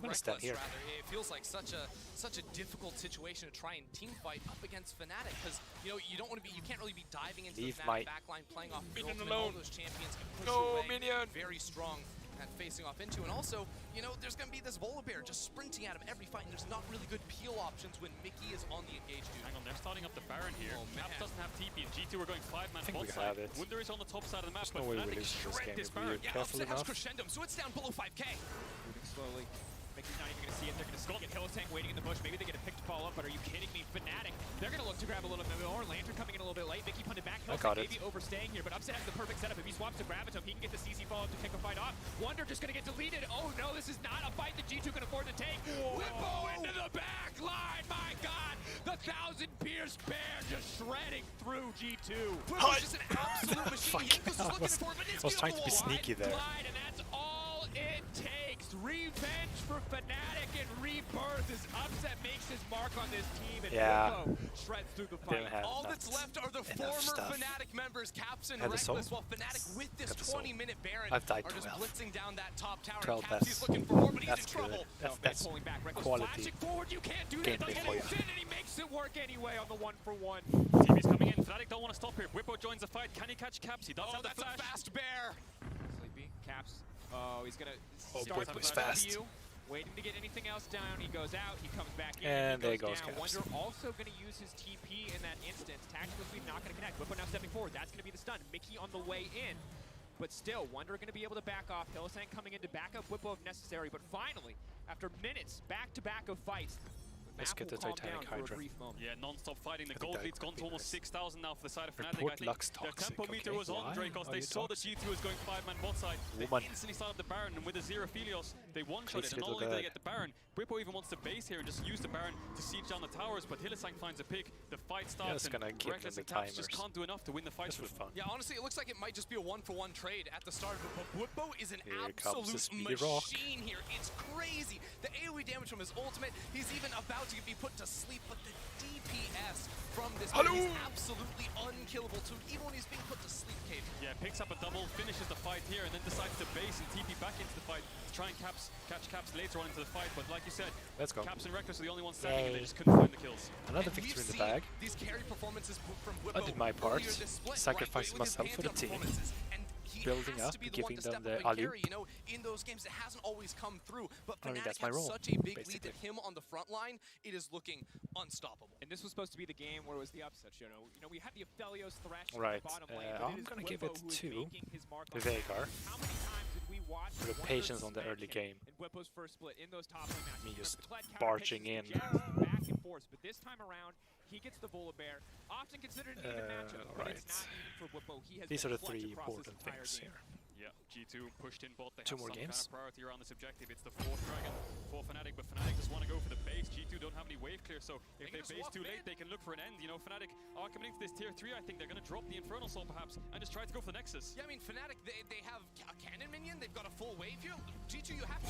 Reckless, rather, it feels like such a difficult situation to try and team fight up against Fnatic, because you know you don't want to be, you can't really be diving into the Fnatic backline, playing off minion alone. All those champions can push away. Minion. Very strong at facing off into, and also, you know, there's going to be this Volibear just sprinting at him every fight, and there's not really good peel options when Mickey is on the engaged dude. Hang on, they're starting up the Baron here. Cap doesn't have TP, and G2 are going 5-man bot side. Wunder is on the top side of the map, but Fnatic shred this Baron. Yeah, Upset has Crescendo, so it's down below 5k. Moving slowly. Mickey's not even going to see it. They're going to get Hylissang waiting in the bush. Maybe they get a pick to follow up, but are you kidding me? Fnatic, they're going to look to grab a little bit more. Lantern coming in a little bit late. Mickey punted back. Hylissang maybe overstaying here, but Upset has the perfect setup. If he swaps to Gravitum, he can get the CC follow-up to kick a fight off. Wonder just going to get deleted. Oh no, this is not a fight that G2 can afford to take. Whippo into the back line. My God, the 1,000 pierced bear just shredding through G2. Whippo's just an absolute machine. I was trying to be sneaky there. And that's all it takes. revenge for Fnatic and Rebirth as Upset makes his mark on this team and Willow shreds through the fight. All that's left are the former Fnatic members, Caps and Reckless, while Fnatic with this 20-minute Baron are just blitzing down that top tower. Caps, he's looking for more, but he's in trouble. That's pulling back. Reckless quality. flashing forward, you can't do that. And he makes it work anyway on the 1-for-1. Team is coming in. Fnatic don't want to stop here. Whippo joins the fight. Can he catch Caps? He does have the flash. That's a fast bear. Sleepy. Caps. Oh, he's gonna start with fast. Waiting to get anything else down. He goes out. He comes back in. And there goes down. Caps. Wonder also going to use his TP in that instance. Tactical speed not going to connect. Whippo now stepping forward. That's going to be the stun. Mickey on the way in. But still, Wonder going to be able to back off. Hylissang coming in to back up Whippo if necessary. But finally, after minutes back-to-back of fights, let's get the Titanic Hydra. Yeah, non-stop fighting. The gold lead's gone to almost 6,000 now for the side of Fnatic. Report I think Lux their toxic. tempo meter was on Dracos. They saw that G2 was going 5-man bot side. They instantly started the Baron, and with the Zero Phelios, they one-shot it. And not only did they get the Baron, Whippo even wants to base here and just use the Baron to siege down the towers, but Hylissang finds a pick. The fight starts, and Reckless and Caps just can't do enough to win the fight. Fun. Yeah, honestly, it looks like it might just be a 1-for-1 trade at the start, but Whippo is an absolute machine here. It's crazy. The AoE damage from his ultimate, he's even about to be put to sleep, but the DPS from this man is absolutely unkillable too, even when he's being put to sleep, Cade. Yeah, picks up a double, finishes the fight here, and then decides to base and TP back into the fight to try and catch Caps later on into the fight. But like you said, Caps and Reckless are the only ones standing, and they just couldn't find the kills. Another victory in the bag. These carry performances from Whippo. I did my part, sacrificing myself for the team. Building up, giving them the alley. You know, in those games, it hasn't always come through, but Fnatic that's my role, such a big lead that him on the front line, it is looking unstoppable. And this was supposed to be the game where it was the upset, you know. We had the Aphelios thrashing right. the bottom lane, I'm gonna give it to the Viego for the patience on the early game. In Whippo's first split in those top lane matches, Me just barging in. Back and forth, but this time around, he gets the Volibear, often considered an even matchup, but it's not needed for Whippo. These are the three important things here. Yeah, G2 pushed in bot. They Two have more some games. kind of priority around this objective. It's the 4th Dragon for Fnatic, but Fnatic just want to go for the base. G2 don't have any wave clear, so if they base too late, they can look for an end. You know, Fnatic are coming into this tier 3. I think they're going to drop the Infernal Soul perhaps and just try to go for the Nexus. Yeah, I mean, Fnatic, they have a cannon minion. They've got a full wave here. G2, you have to.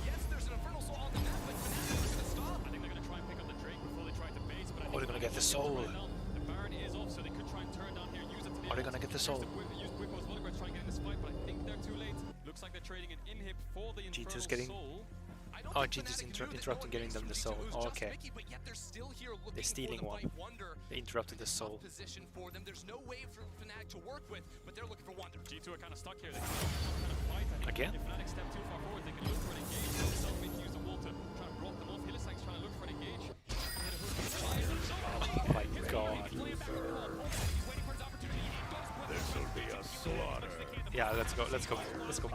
Yes, there's an Infernal Soul on the map, but Fnatic is going to stop. I think they're going to try and pick up the Drake before they try to base, but I think they're going to get the soul. The Baron is off, so they could try and turn down here, use it to the Are they going to get the soul? Use Whippo's Volibear to try and get in this fight, but I think they're too late. Looks like they're trading an inhib for the Infernal Soul. Oh, G2's interrupting getting them the soul. Oh, okay. They're stealing one. They interrupted the soul. There's no way for Fnatic to work with, but they're looking for Wonder. G2 are kind of stuck here. They can kind of fight. Again? If Fnatic step too far forward, they can look for an engage. They'll maybe use the wall to try and block them off. Hylissang's trying to look for an engage. Oh my god. This'll be a slaughter. Yeah, let's go blitz. Let's go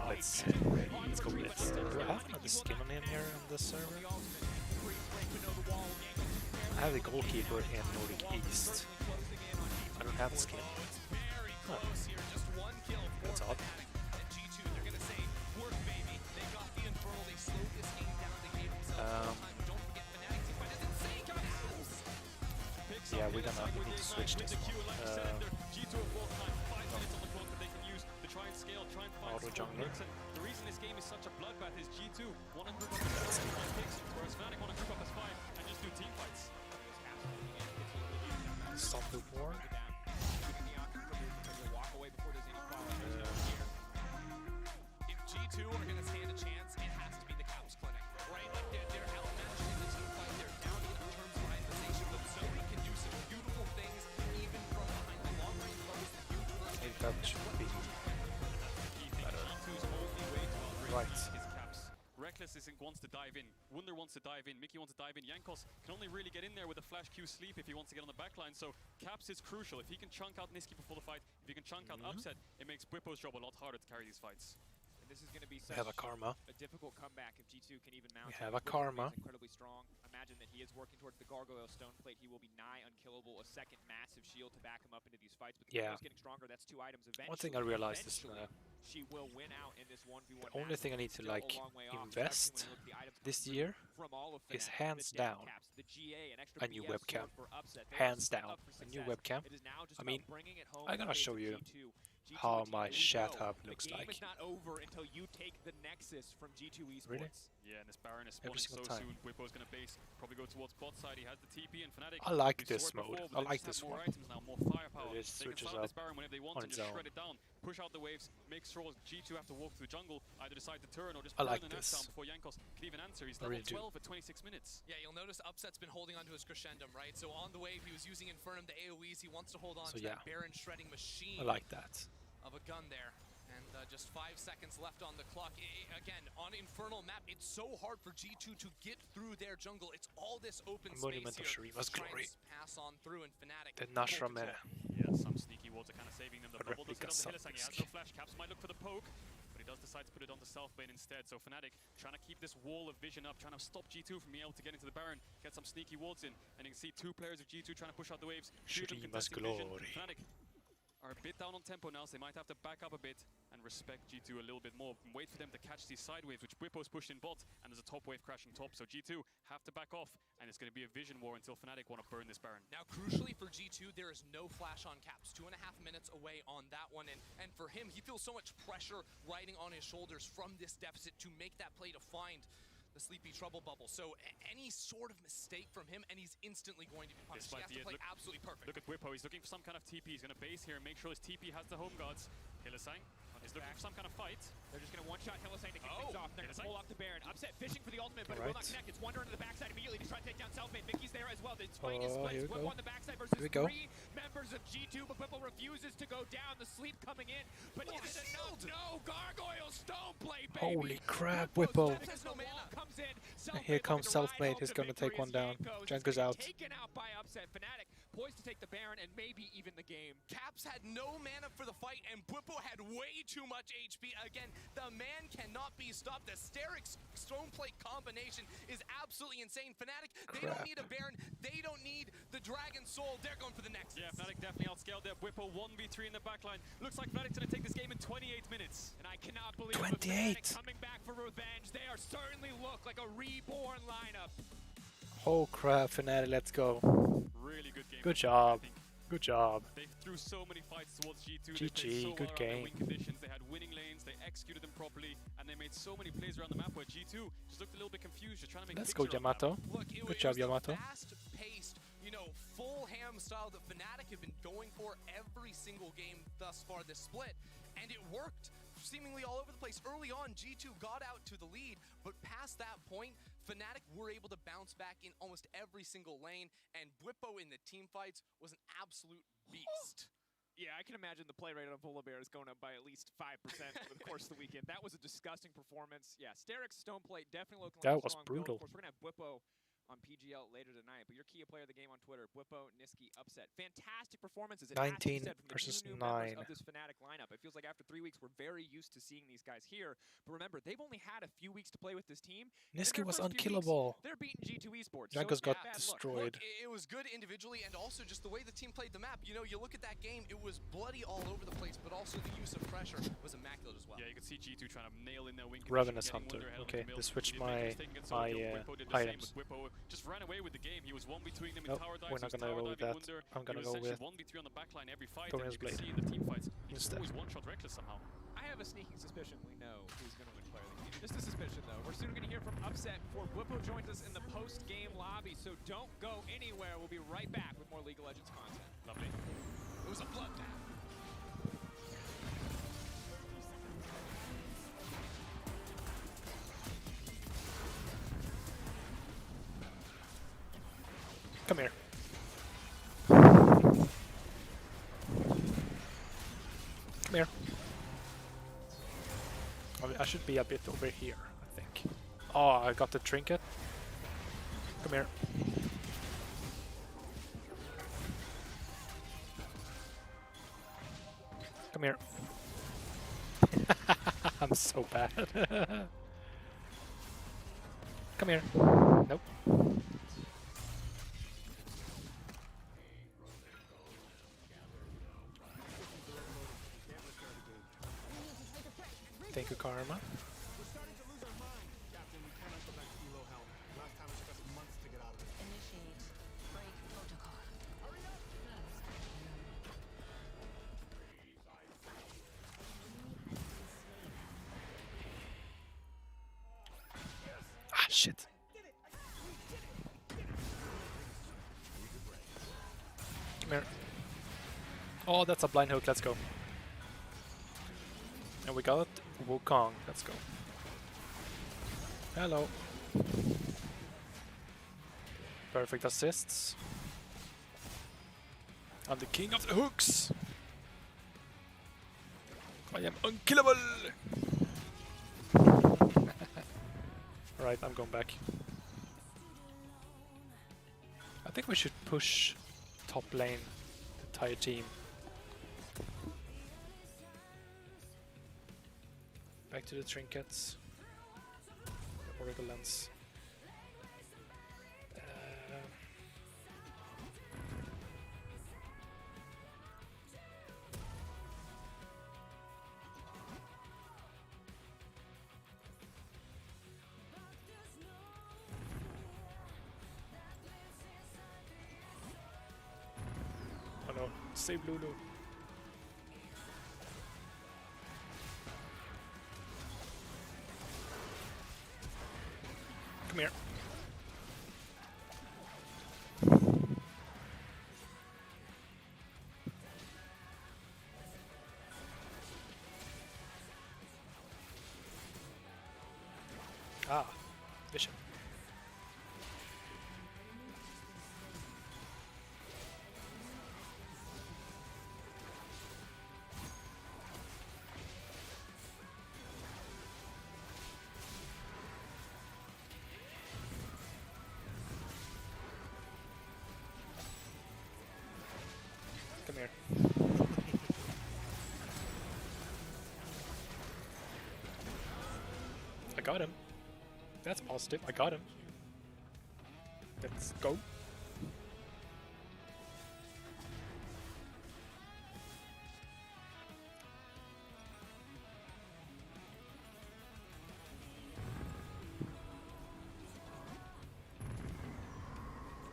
blitz. Do I have another skin on him here on the server? I have the goalkeeper in Nordic East. I don't have a skin. Huh. That's odd. Yeah, we need to switch this one. Auto jungler. The reason this game is such a bloodbath is G2 want to group up as 5 picks, whereas Fnatic want to group up as 5 and just do team fights. Stop the war. If G2 are going to stand a chance, it has to be the Caps Clinic, right? Like they're outmatched in the team fight. They're down in terms of itemization, but Zoe can do some beautiful things even from behind the long range throws. I think that should be better. Right. Reckless wants to dive in. Wunder wants to dive in. Mickey wants to dive in. Jankos can only really get in there with a flash Q sleep if he wants to get on the backline. So Caps is crucial. If he can chunk out Nisqy before the fight, if he can chunk out Upset, it makes Whippo's job a lot harder to carry these fights. And this is going to be such have a karma. A difficult comeback if G2 can even mount. We have a karma. Incredibly strong. Imagine that he is working towards the Gargoyle Stone Plate. He will be nigh unkillable. A second massive shield to back him up into these fights. But the is getting stronger. That's 2 items. Eventually, one thing I realized is she will win out in this 1v1. The only thing I need to like invest this year is hands down a new webcam. Hands down a new webcam. I mean, I'm gonna show you how my setup looks like. The game is not over until you take the Nexus from G2 Esports. Really? Yeah, and this Baron is spawning so soon. Whippo's gonna base, probably go towards bot side. He has the TP and Fnatic. I like this mode. I like this one. More items now, more firepower. It they can start this Baron whenever they want and just shred it down. Push out the waves, make sure G2 have to walk through the jungle, either decide to turn or just burn the nest down before Jankos can even answer. He's level 12 at 26 minutes. Yeah, you'll notice Upset's been holding onto his crescendum, right? So on the wave, he was using Infernum, the AoEs. He wants to hold on to that Baron shredding machine. I like that. Of a gun there. And just 5 seconds left on the clock. Again, on Infernal map, it's so hard for G2 to get through their jungle. It's all this open space here. Glory. Pass on through and Fnatic. The Nashra meta. Yeah, some sneaky wards are kind of saving them. The bubble does hit on the Hillesang. He has no flash. Caps might look for the poke, but he does decide to put it on the south lane instead. So Fnatic trying to keep this wall of vision up, trying to stop G2 from being able to get into the Baron, get some sneaky wards in, and you can see 2 players of G2 trying to push out the waves. Fnatic are a bit down on tempo now, so they might have to back up a bit and respect G2 a little bit more and wait for them to catch these side waves, which Whippo's pushed in bot, and there's a top wave crashing top, so G2 have to back off, and it's going to be a vision war until Fnatic want to burn this Baron. Now, crucially for G2, there is no flash on Caps. 2.5 minutes away on that one, and for him, he feels so much pressure riding on his shoulders from this deficit to make that play to find the sleepy trouble bubble. So any sort of mistake from him, and he's instantly going to be punished. He has to play absolutely perfect. Look at Whippo. He's looking for some kind of TP. He's going to base here and make sure his TP has the home guards. Hillesang is looking for some kind of fight. They're just going to one-shot Hillesang to kick things off. They're going to pull off the Baron. Upset fishing for the ultimate, but it will not connect. It's Wonder into the backside immediately to try to take down Selfmade. Mickey's there as well. The fighting is split. Whippo on the backside versus 3 members of G2, but Whippo refuses to go down. The sleep coming in, but is it enough? No, Gargoyle Stone Plate, baby. Holy crap, Whippo. Comes in. Here comes Selfmade. He's going to take one down. Janko's out. Taken out by Upset. Fnatic poised to take the Baron and maybe even the game. Caps had no mana for the fight, and Whippo had way too much HP. Again, the man cannot be stopped. The Sterix Stoneplate combination is absolutely insane. Fnatic, they don't need a Baron. They don't need the Dragon Soul. They're going for the next. Yeah, Fnatic definitely outscaled there. Whippo 1v3 in the backline. Looks like Fnatic's going to take this game in 28 minutes. And I cannot believe 28. Coming back for revenge. They are certainly look like a reborn lineup. Oh crap, Fnatic, let's go. Really good game. Good job. Good job. They threw so many fights towards G2. GG, good game. They had winning lanes, they executed them properly, and they made so many plays around the map where G2 just looked a little bit confused, just trying to make Let's go, Yamato. Look, good job, Yamato. Fast-paced, you know, full ham style that Fnatic have been going for every single game thus far this split, and it worked seemingly all over the place. Early on, G2 got out to the lead, but past that point, Fnatic were able to bounce back in almost every single lane, and Whippo in the team fights was an absolute beast. Yeah, I can imagine the play rate on Volibear is going up by at least 5% over the course of the weekend. That was a disgusting performance. Yeah, Sterix Stoneplate definitely looking like a strong build. Of course, we're going to have Whippo on PGL later tonight, but your key player of the game on Twitter, Whippo, Niski, Upset. Fantastic performances. 19 versus 9 of this Fnatic lineup. It feels like after 3 weeks, we're very used to seeing these guys here. But remember, they've only had a few weeks to play with this team. Niski was unkillable. They're beating G2 Esports. Jankos got destroyed. Look, it was good individually, and also just the way the team played the map. You know, you look at that game, it was bloody all over the place, but also the use of pressure was immaculate as well. Yeah, you can see G2 trying to nail in their wing. Ravenous Hunter. Okay, they switched my items. Whippo just ran away with the game. He was 1v2ing them in tower dives. We're not gonna go with that. I'm gonna go with 1v3 on the backline every fight. Torrent's and you can Blade. see in the team fights, he's always one-shot Reckless somehow. I have a sneaking suspicion we know who's gonna win player of the game. Just a suspicion though. We're soon gonna hear from Upset before Whippo joins us in the post-game lobby, so don't go anywhere. We'll be right back with more League of Legends content. Lovely. It was a bloodbath. Come here. Come here. I should be a bit over here, I think. Oh, I got the trinket. Come here. Come here. I'm so bad. Come here. Nope. Thank you, Karma. We're starting to lose our mind. Captain, we cannot go back to Elo Helm. Last time it took us months to get out of it. Initiate break protocol. Hurry up! Shit. Come here. Oh, that's a blind hook. Let's go. And we got Wukong. Let's go. Hello. Perfect assists. I'm the king of the hooks. I am unkillable. Right, I'm going back. I think we should push top lane, the entire team. Back to the trinkets. The Oracle Lens. Oh no, save Lulu. Come here. Ah, vision. Come here. I got him. That's positive. I got him. Let's go.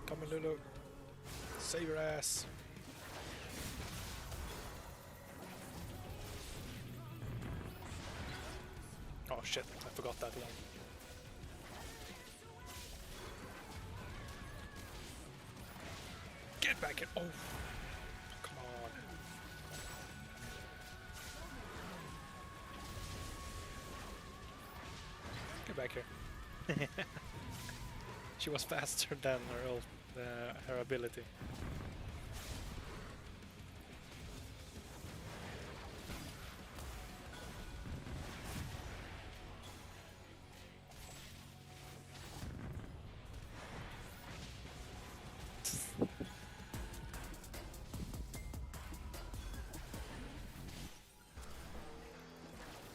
Come on, Lulu. Save your ass. Oh shit, I forgot that line. Get back here! Oh! Come on. Get back here. She was faster than her ability.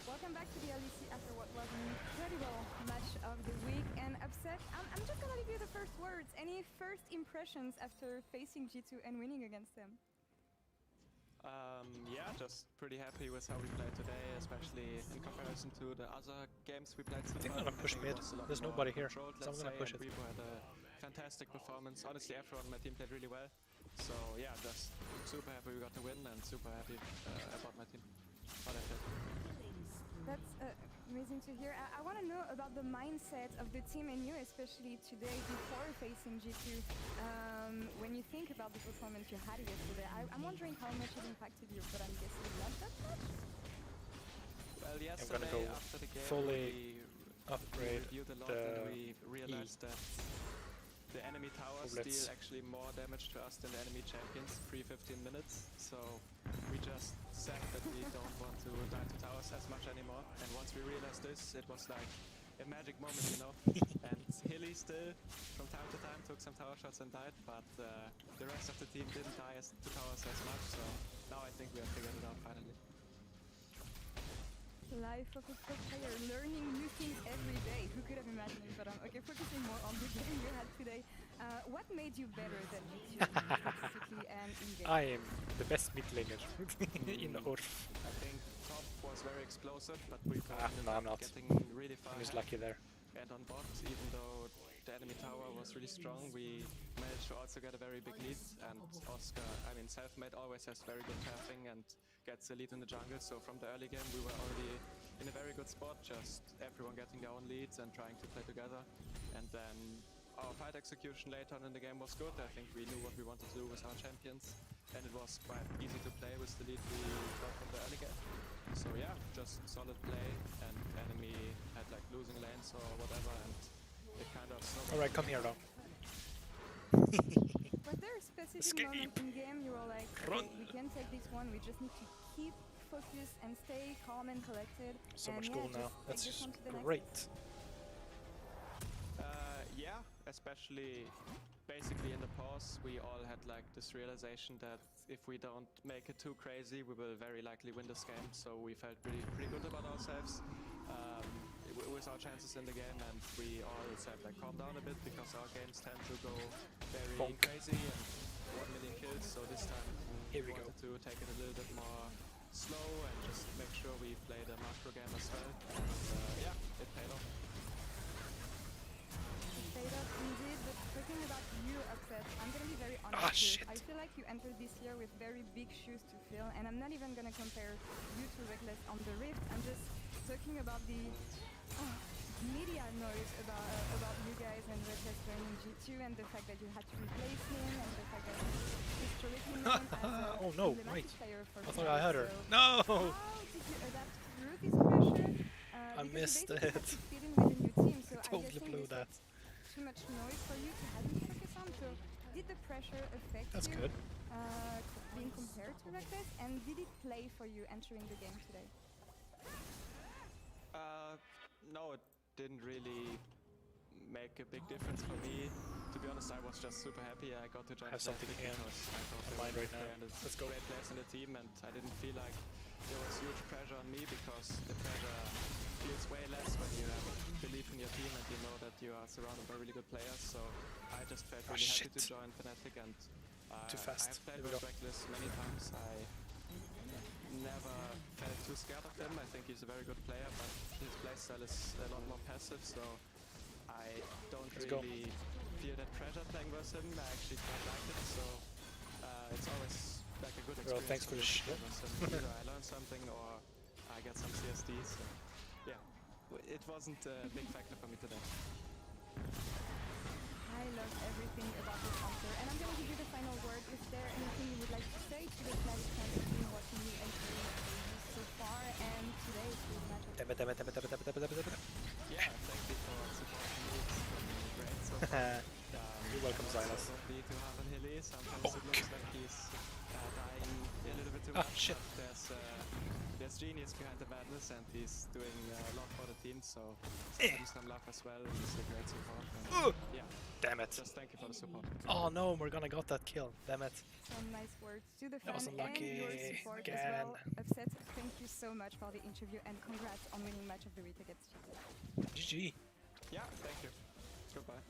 Welcome back to the LEC after what was an incredible match of the week. And Upset, I'm just gonna give you the first words. Any first impressions after facing G2 and winning against them? Yeah, just pretty happy with how we played today, especially in comparison to the other games we played so far. I think I'm gonna push mid. There's nobody here, so I'm gonna push it. Viego had a fantastic performance. Honestly, everyone on my team played really well. So yeah, just super happy we got the win and super happy about my team. How they played. That's amazing to hear. I want to know about the mindset of the team and you, especially today before facing G2. When you think about the performance you had yesterday, I'm wondering how much it impacted you, but I'm guessing not that much? Well, yesterday, I'm gonna go after the game, fully we upgrade reviewed a lot the and we realized that the enemy towers deal actually more damage to us than the enemy champions pre-15 minutes. So we just said that we don't want to die to towers as much anymore. And once we realized this, it was like a magic moment, you know. And Hilly still, from time to time, took some tower shots and died, but the rest of the team didn't die to towers as much. So now I think we have figured it out finally. Life of a pro player, learning new things every day. Who could have imagined it? But okay, focusing more on the game you had today. What made you better than YouTube, statistically and in-game? I am the best mid laner in ARURF. I think top was very explosive, but we No, I'm not. getting really far. I'm just lucky there. And on bot, even though the enemy tower was really strong, we managed to also get a very big lead, and Oscar, I mean Selfmade always has very good pathing and gets the lead in the jungle, so from the early game we were already in a very good spot, just everyone getting their own leads and trying to play together. And then our fight execution later on in the game was good. I think we knew what we wanted to do with our champions, and it was quite easy to play with the lead we got from the early game. So yeah, just solid play, and enemy had like losing lanes or whatever, and it kind of snowballed. Alright, come here though. Was there a specific moment in game you were like, okay, we can take this one, we just need to keep focused and stay calm and collected? So and much yeah, goal now. That's great. Yeah, especially basically in the pause, we all had like this realization that if we don't make it too crazy, we will very likely win this game. So we felt pretty good about ourselves with our chances in the game, and we all said like calm down a bit because our games tend to go very crazy and 1 million kills. So this time we wanted to take it a little bit more slow and just make sure we play the macro game as well. And yeah, it paid off. Indeed, but talking about you, Upset, I'm gonna be very honest here. I feel like you entered this year with very big shoes to fill, and I'm not even gonna compare you to Reckless on the Rift. I'm just talking about the media noise about you guys and Reckless joining G2, and the fact that you had to replace him, and the fact that he's historically known as oh no, wait. Player for I thought I had her. No! How did you adapt through this pressure? I missed it. Feeding with a new team, so Totally blew that. Too much noise for you to have you focus on. So did the pressure affect That's you good. Being compared to Reckless, and did it play for you entering the game today? No, it didn't really make a big difference for me. To be honest, I was just super happy I got to join. I have something in mind right now. Let's go. Great players in the team, and I didn't feel like there was huge pressure on me because the pressure feels way less when you have belief in your team and you know that you are surrounded by really good players. So I just felt really happy to join Fnatic, and too fast. I have played with Reckless many times. I never felt too scared of him. I think he's a very good player, but his playstyle is a lot more passive, so I don't really feel that pressure playing with him. I actually quite like it, so it's always like a good experience. Thanks for the shit. Either I learn something or I get some CSD, so yeah, it wasn't a big factor for me today. I love everything about this answer, and I'm going to give you the final word. Is there anything you would like to say to the Fnatic fans team watching you entering so far and today to the matchup? Yeah, thank you for supporting me. It's been great so far. You're welcome, Silas. Need to have a Hilly. Sometimes it looks like he's dying a little bit too much. Shit. There's genius behind the madness, and he's doing a lot for the team, so give some love as well. He's a great support. And yeah. Damn it. Just thank you for the support. Oh no, Morgana got that kill. Damn it. Some nice words to the fans and unlucky. your support as well. Upset, thank you so much for the interview, and congrats on winning match of the week against GG. Yeah, thank you. Goodbye.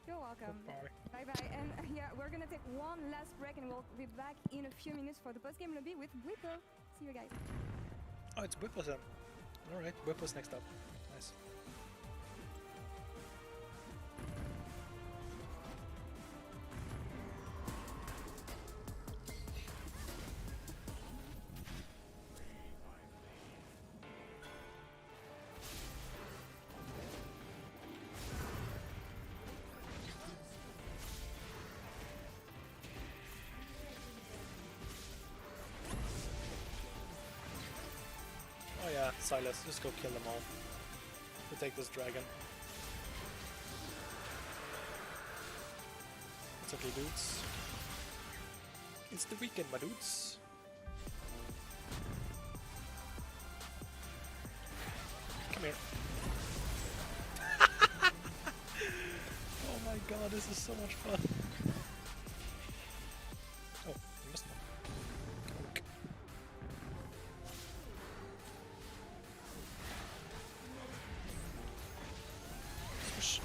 You're welcome. Goodbye. Bye-bye. And yeah, we're gonna take one last break, and we'll be back in a few minutes for the post-game lobby with Whippo. See you guys. Oh, it's Whippos then. Alright, Whippos next up. Nice. Oh yeah, Silas, just go kill them all. We'll take this dragon. It's okay, dudes. It's the weekend, my dudes. Come here. Oh my god, this is so much fun. Oh, I missed one.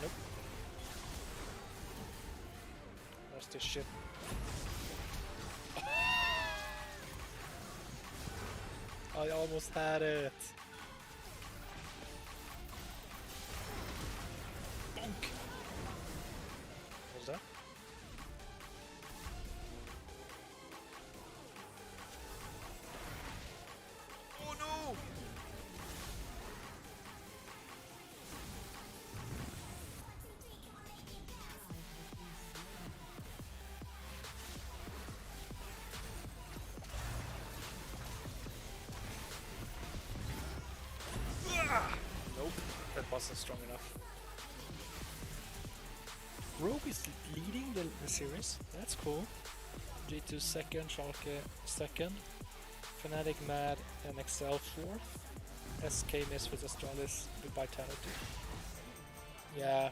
Nope. What's this shit? I almost had it. Bonk. moves up. Oh no! Nope, that wasn't strong enough. Rogue is leading the series, that's cool. G2 second, Schalke second, Fnatic, Mad, and XL fourth. SK Misfits, Astralis with Vitality. Yeah.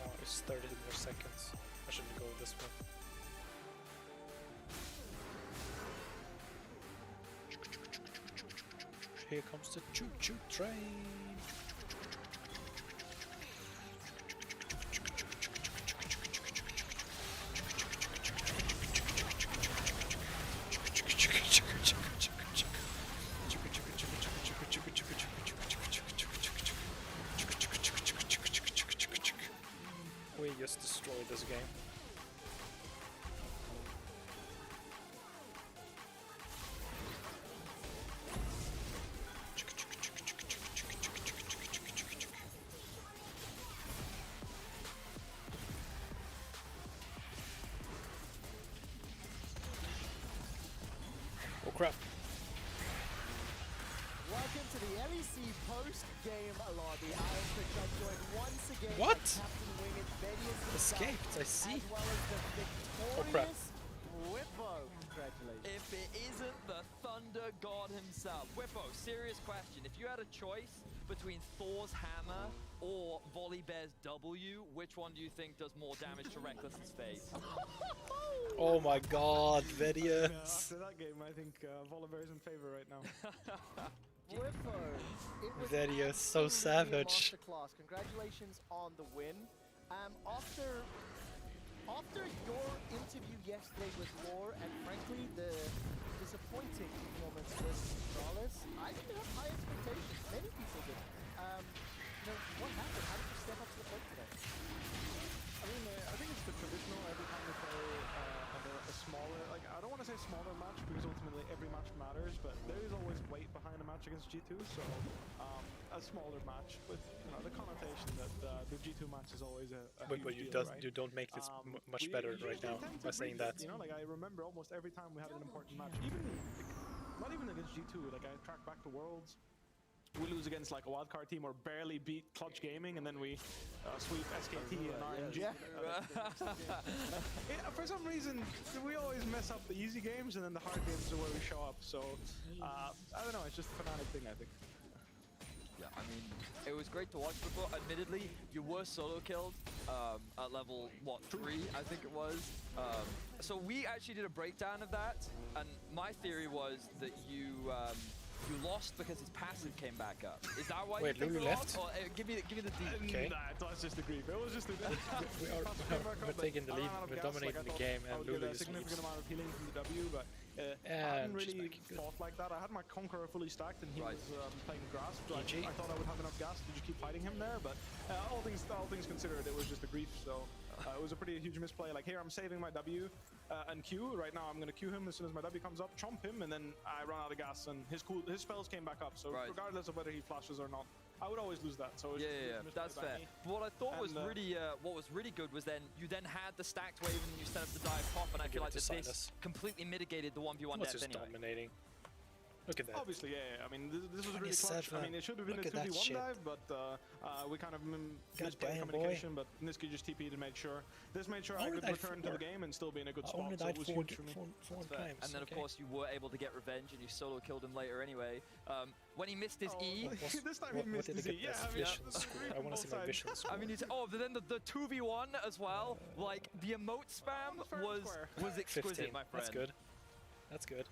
Oh, it's 30 more seconds. I shouldn't go this way. Here comes the choo-choo train. We just destroyed this game. Oh crap. Welcome to the LEC post-game lobby. ARURF joined once again What? by Captain Wing and Betty Escaped, I see. as well as the Oh crap. victorious Whippo. Congratulations. If it isn't the Thunder God himself. Whippo, serious question. If you had a choice between Thor's hammer or Volibear's W, which one do you think does more damage to Reckless's face? Oh my god, Vedius. After that game, I think Volibear's in favor right now. Whippo, it was Vedius, so absolutely a savage. masterclass. Congratulations on the win. After your interview yesterday with Lore and frankly the disappointing performance with Astralis, I didn't have high expectations. Many people did. What happened? How did you step up to the plate today? I mean, I think it's the traditional every time we play a smaller, like I don't want to say smaller match because ultimately every match matters, but there is always weight behind a match against G2, so a smaller match with the connotation that the G2 match is always a But huge you, deal, don't, right? you don't make this much better right now by saying that. Like I remember almost every time we had an important match, even not even against G2, like I track back to Worlds. We lose against like a wildcard team or barely beat Clutch Gaming, and then we sweep SKT and RNG. Yeah, for some reason, we always mess up the easy games, and then the hard games are where we show up. So, I don't know, it's just a Fnatic thing, I think. Yeah, I mean, it was great to watch before. Admittedly, you were solo killed at level, what, 3, I think it was. So we actually did a breakdown of that, and my theory was that you lost because his passive came back up. Is that why you think you lost? Or, give me the deep. Okay. Nah, it was just a grief. It was just a we're taking the lead, we're dominating the game, and Lulu a is significant amount of healing from the W, but I hadn't really fought like that. I had my Conqueror fully stacked, and he was playing Grasp. So I thought I would have enough gas to just keep fighting him there, but all things considered, it was just a grief. So it was a pretty huge misplay. Like here, I'm saving my W and Q. Right now, I'm going to Q him as soon as my W comes up, chomp him, and then I run out of gas, and his spells came back up. So regardless of whether he flashes or not, I would always lose that. So yeah, that's fair. But what I thought was really, what was really good was then you then had the stacked wave and you set up the dive pop, and I feel like that this completely mitigated the 1v1 death anyway. Dominating. Look at that. Obviously, yeah. I mean, this was really clutch. I mean, it should have been a 2v1 dive, but we kind of misplayed communication. But Niski just TP'd and made sure. This made sure I could return to the game and still be in a good spot. So it was huge for me. Four times. And then, of course, you were able to get revenge, and you solo killed him later anyway. When he missed his E, this time he missed his E. Yeah, I want to see my vision score. I mean, but then the 2v1 as well. Like the emote spam was exquisite, my friend. That's good. That's good.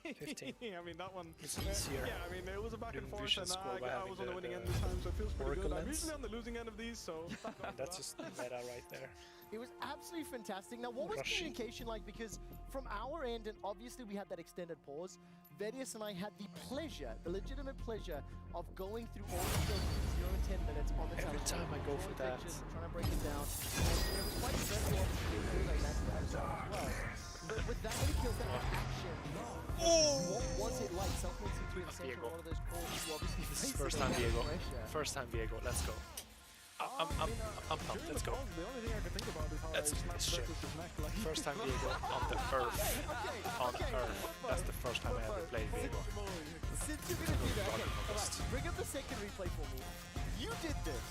15. I mean, that one... It's easier. Yeah, I mean, it was a back and forth, and I was on the winning end this time, so it feels pretty good. I'm usually on the losing end of these, so... And that's just meta right there. It was absolutely fantastic. Now, what was communication like? Because from our end, and obviously we had that extended pause, Vedius and I had the pleasure, the legitimate pleasure, of going through all of those 0 and 10 minutes on the Every time I go for that. Trying to break it down. And it was quite stressful, obviously, like that as well. But with that many kills, that much action, what was it like? Self-made seems to be in the center of one of those calls. You obviously this is first time Viego. First time Viego. Let's go. I'm pumped. Let's go. The only thing I can think about is how Let's do this shit. First time Viego on the Earth. On Earth. That's the first time I ever played Viego. Since you're gonna do that, okay, bring up the second replay for me. You did this.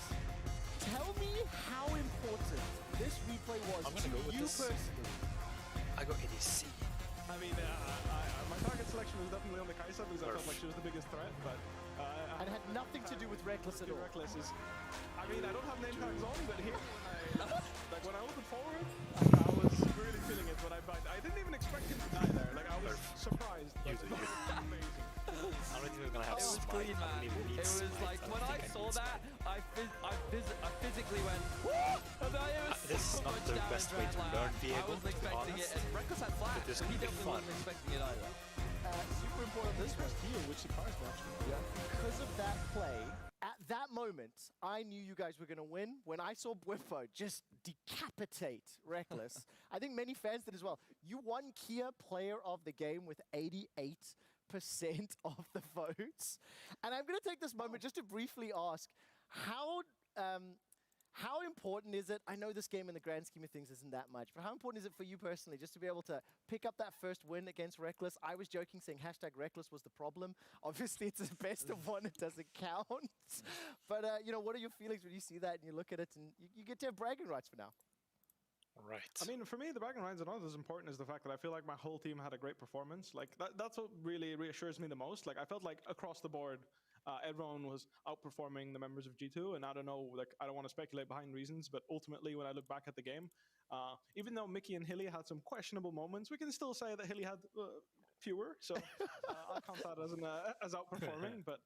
Tell me how important this replay was to you personally. I go ADC. I mean, my target selection was definitely on the Kai'Sa because I felt like she was the biggest threat, but... and it had nothing to do with Reckless at all. Reckless is... I mean, I don't have name tags on, but here, when I opened forward, I was really feeling it when I didn't even expect him to die there. Like, I was surprised. It was amazing. I don't think we're gonna have It was clean, man. It was like, when I saw that, I physically went, woo! This is not the best way to learn Viego, I wasn't expecting it, and Reckless had flash, but this he could be definitely fun. wasn't expecting it either. Super important. This was here, which surprised me, actually. Yeah. Because of that play, at that moment, I knew you guys were going to win. When I saw Bwipo just decapitate Reckless, I think many fans did as well. You won Kia Player of the Game with 88% of the votes. And I'm going to take this moment just to briefly ask, how important is it? I know this game in the grand scheme of things isn't that much, but how important is it for you personally just to be able to pick up that first win against Reckless? I was joking saying #Reckless was the problem. Obviously, it's a best of one. It doesn't count. But, you know, what are your feelings when you see that and you look at it and you get to have bragging rights for now? Right. I mean, for me, the bragging rights are not as important as the fact that I feel like my whole team had a great performance. Like, that's what really reassures me the most. Like, I felt like across the board, everyone was outperforming the members of G2, and I don't know, like, I don't want to speculate behind reasons, but ultimately, when I look back at the game, even though Mickey and Hilly had some questionable moments, we can still say that Hilly had fewer, so I'll count that as outperforming, but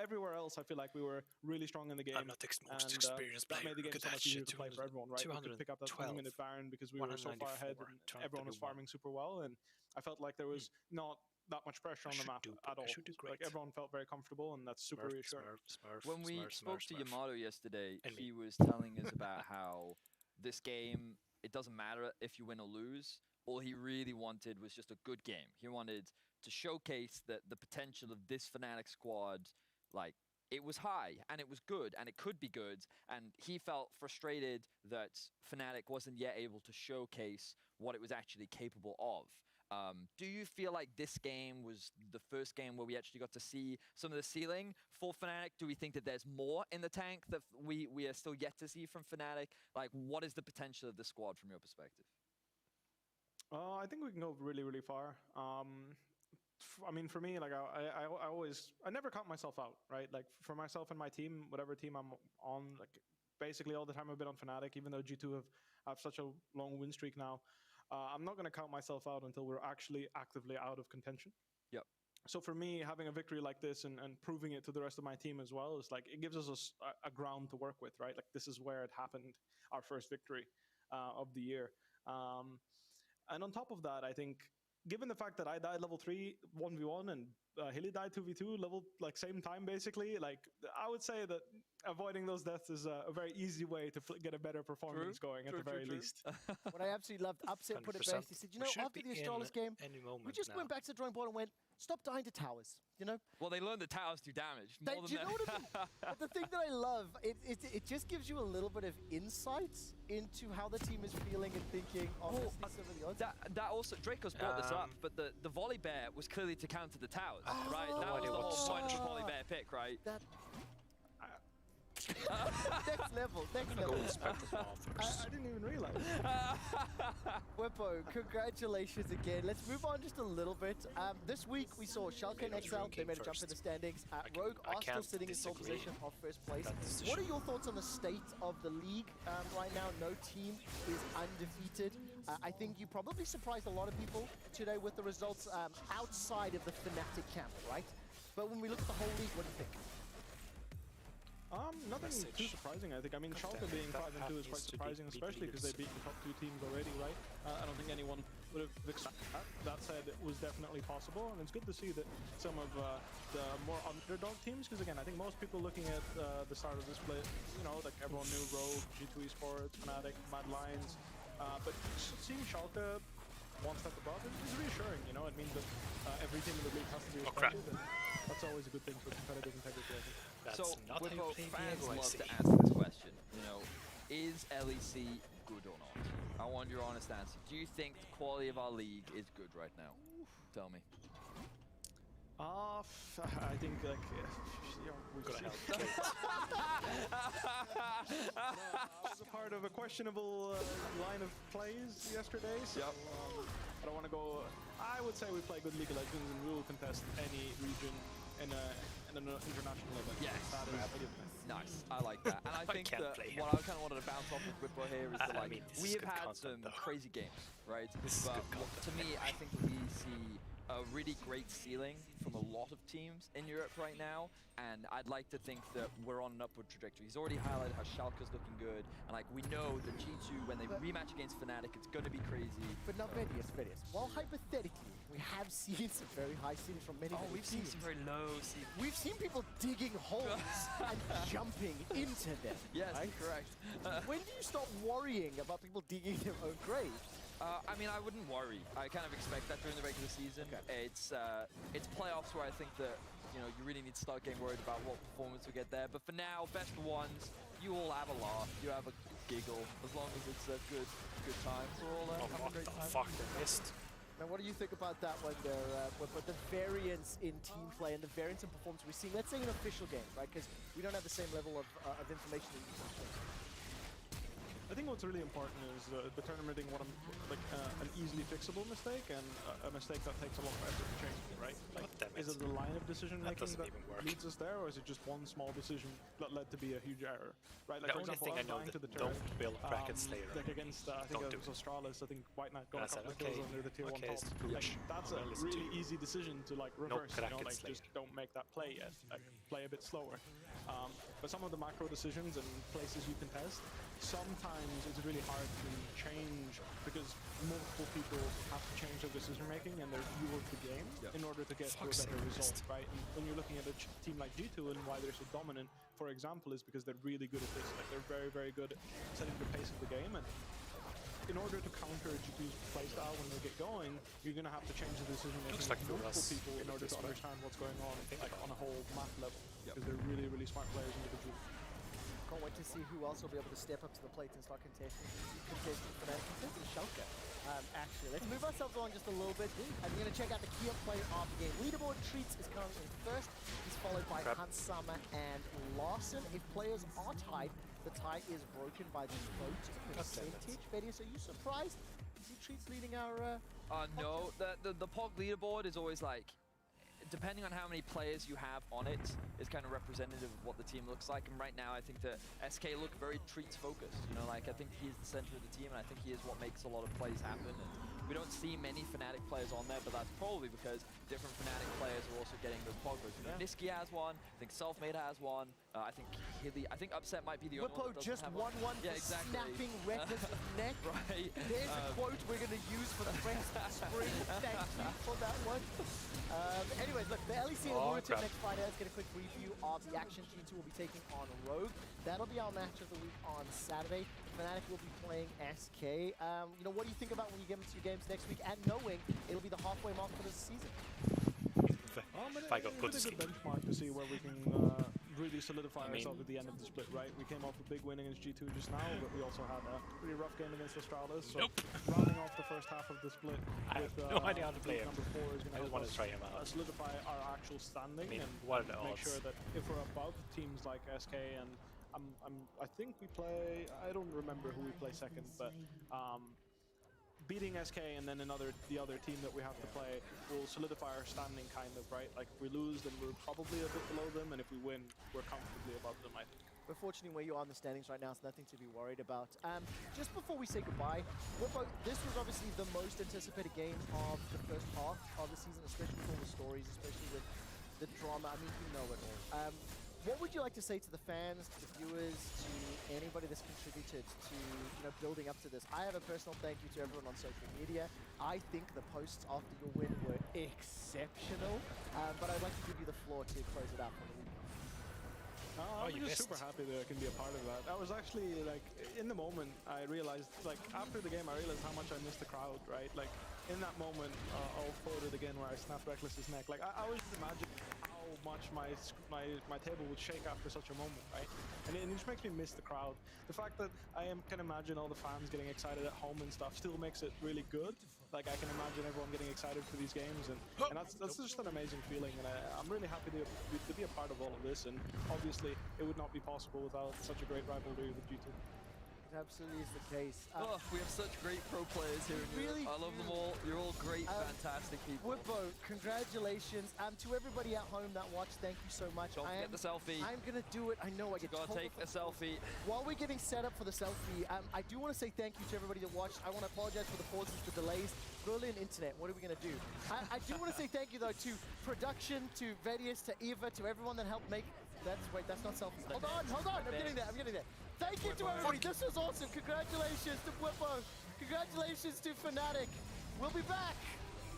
everywhere else, I feel like we were really strong in the game. I'm not the most experienced player. That made the game so much easier to play for everyone, right? We could pick up that 20-minute Baron because we were so far ahead, and everyone was farming super well, and I felt like there was not that much pressure on the map at all. Like, everyone felt very comfortable, and that's super reassuring. When we spoke to Yamato yesterday, he was telling us about how this game, it doesn't matter if you win or lose. All he really wanted was just a good game. He wanted to showcase that the potential of this Fnatic squad, like, it was high, and it was good, and it could be good, and he felt frustrated that Fnatic wasn't yet able to showcase what it was actually capable of. Do you feel like this game was the first game where we actually got to see some of the ceiling for Fnatic? Do we think that there's more in the tank that we are still yet to see from Fnatic? Like, what is the potential of the squad from your perspective? I think we can go really, really far. I mean, for me, like, I never count myself out, right? Like, for myself and my team, whatever team I'm on, like, basically all the time I've been on Fnatic, even though G2 have such a long win streak now, I'm not going to count myself out until we're actually actively out of contention. Yep. So for me, having a victory like this and proving it to the rest of my team as well is like, it gives us a ground to work with, right? Like, this is where it happened, our first victory of the year. And on top of that, I think, given the fact that I died level 3 1v1 and Hilly died 2v2 level, like, same time basically, like, I would say that avoiding those deaths is a very easy way to get a better performance going at the very least. What I absolutely loved, Upset put it best. He said, you know, after the Astralis game, we just went back to the drawing board and went, stop dying to towers, you know? Well, they learned the towers do damage. More than you know what I mean? But the thing that I love, it just gives you a little bit of insight into how the team is feeling and thinking, obviously, some of the odds. That also, Draco's brought this up, but the volley bear was clearly to counter the towers, right? That was the whole point of the volley bear pick, right? Next level. I didn't even realize. Whip, Whippo, congratulations again. Let's move on just a little bit. This week we saw Schalke and XL, they made a jump in the standings. Rogue are still sitting in sole position of first place. What are your thoughts on the state of the league right now? No team is undefeated. I think you probably surprised a lot of people today with the results outside of the Fnatic camp, right? But when we look at the whole league, what do you think? Nothing too surprising, I think. I mean, Schalke being 5-2 is quite surprising, especially because they've beaten top 2 teams already, right? I don't think anyone would have expected that. That said, it was definitely possible, and it's good to see that some of the more underdog teams, because again, I think most people looking at the start of the split, you know, like everyone knew Rogue, G2 Esports, Fnatic, Mad Lions, but seeing Schalke one step above is reassuring, you know? It means that every team in the league has to be respected, and that's always a good thing for competitive integrity, I think. So, Whippo, fans love to answer this question, you know, is LEC good or not? I want your honest answer. Do you think the quality of our league is good right now? Tell me. I think, like, you know, we got help. I was a part of a questionable line of plays yesterday, so I don't want to go. I would say we play good League of Legends and we will contest any region in an international event. Yes, that is a given. Nice. I like that. And I think that what I kind of wanted to bounce off with Whippo here is that, like, we have had some crazy games, right? But to me, I think we see a really great ceiling from a lot of teams in Europe right now, and I'd like to think that we're on an upward trajectory. He's already highlighted how Schalke's looking good, and like we know that G2, when they rematch against Fnatic, it's going to be crazy. But now, Vedius, while hypothetically we have seen some very high ceilings from many we've seen some very low ceilings. We've seen people digging holes and jumping into them. Yes, right? Correct. When do you stop worrying about people digging their own graves? I mean, I wouldn't worry. I kind of expect that during the regular season. Okay. It's playoffs where I think that, you know, you really need to start getting worried about what performance we get there. But for now, best of ones, you all have a laugh, you have a giggle, as long as it's a good time. So we're all having a great time. Fuck, they missed. Now, what do you think about that one there, with the variance in team play and the variance in performance we're seeing, let's say, in an official game, right? Because we don't have the same level of information that you can. I think what's really important is determining what an easily fixable mistake and a mistake that takes a lot of effort to change, right? Like, is it the line of decision making that leads us there, or is it just one small decision that led to be a huge error, right? Like, the for example, only thing I know that don't build brackets later. Like against, I think it was Australis, I think White Knight got a couple of kills under the tier 1 top. Like, that's a really easy decision to like reverse, you know, like just don't make that play yet, like play a bit slower. But some of the macro decisions and places you can test, sometimes it's really hard to change because multiple people have to change their decision making and their view of the game in order to get to a better result, right? And when you're looking at a team like G2 and why they're so dominant, for example, is because they're really good at this. Like, they're very, very good at setting the pace of the game, and in order to counter G2's playstyle when they get going, you're going to have to change the decision making of multiple people in order to understand what's going on, like on a whole map level, because they're really, really smart players individually. Can't wait to see who else will be able to step up to the plate and start contesting Schalke. Actually, let's move ourselves along just a little bit, and we're going to check out the key up play of the game. Leaderboard Treats is currently in first. He's followed by Hans Summer and Larson. If players are tied, the tie is broken by the vote percentage. Vedius, are you surprised to see Treats leading our... no, the POG leaderboard is always like, depending on how many players you have on it, is kind of representative of what the team looks like. And right now, I think that SK look very Treats focused. You know, like, I think he's the center of the team, and I think he is what makes a lot of plays happen. And we don't see many Fnatic players on there, but that's probably because different Fnatic players are also getting those POG votes. You know, Nisqy has one, I think Selfmade has one, I think Hilly, I think Upset might be the only one that doesn't have one. Whippo just 1-1 for snapping Reckless' neck. Right. There's a quote we're going to use for the French Spring. Thank you for that one. Anyways, look, the LEC ARURF next Friday. Let's get a quick preview of the action. G2 will be taking on Rogue. That'll be our match of the week on Saturday. Fnatic will be playing SK. You know, what do you think about when you get into your games next week, and knowing it'll be the halfway mark for this season? If I got good sleep. Benchmark to see where we can really solidify ourselves at the end of the split, right? We came off a big win against G2 just now, but we also had a pretty rough game against Australis. So rounding off the first half of the split with no idea how to play him. number 4 is going to help us try him out. Solidify our actual standing and make sure that if we're above teams like SK and I think we play, I don't remember who we play second, but beating SK and then the other team that we have to play will solidify our standing, kind of, right? Like, if we lose, then we're probably a bit below them, and if we win, we're comfortably above them, I think. But fortunately, where you are in the standings right now, it's nothing to be worried about. Just before we say goodbye, this was obviously the most anticipated game of the first half of the season, especially with all the stories, especially with the drama. I mean, you know it all. What would you like to say to the fans, to the viewers, to anybody that's contributed to building up to this? I have a personal thank you to everyone on social media. I think the posts after your win were exceptional, but I'd like to give you the floor to close it out for the week. I'm just super happy that I can be a part of that. I was actually, like, in the moment, I realized, like, after the game, I realized how much I missed the crowd, right? Like, in that moment, I'll quote it again where I snapped Reckless's neck. Like, I always imagined how much my table would shake after such a moment, right? And it just makes me miss the crowd. The fact that I can imagine all the fans getting excited at home and stuff still makes it really good. Like, I can imagine everyone getting excited for these games, and that's just an amazing feeling, and I'm really happy to be a part of all of this, and obviously it would not be possible without such a great rivalry with G2. It absolutely is the case. We have such great pro players here. Really, I love them all. You're all great, fantastic people. Whippo, congratulations. To everybody at home that watched, thank you so much. Don't forget the selfie. I'm going to do it. I know I get told. Gotta take the selfie. While we're getting set up for the selfie, I do want to say thank you to everybody that watched. I want to apologize for the pauses, the delays. Brilliant internet. What are we going to do? I do want to say thank you, though, to production, to Vedius, to Eva, to everyone that helped make... Wait, that's not selfies. Hold on. I'm getting there. Thank you to everybody. This was awesome. Congratulations to Whippo. Congratulations to Fnatic. We'll be back.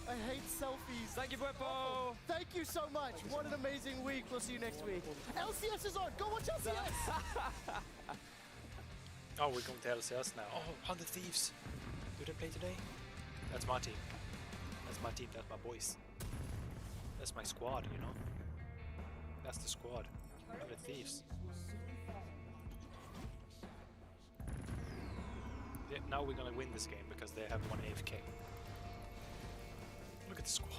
I hate selfies. Thank you, Whippo. Thank you so much. What an amazing week. We'll see you next week. LCS is on. Go watch LCS. Oh, we're going to LCS now. Oh, 100 Thieves. Do they play today? That's my team. That's my team. That's my boys. That's my squad, you know? That's the squad. 100 Thieves. Yeah, now we're gonna win this game because they have one AFK. Look at the squad.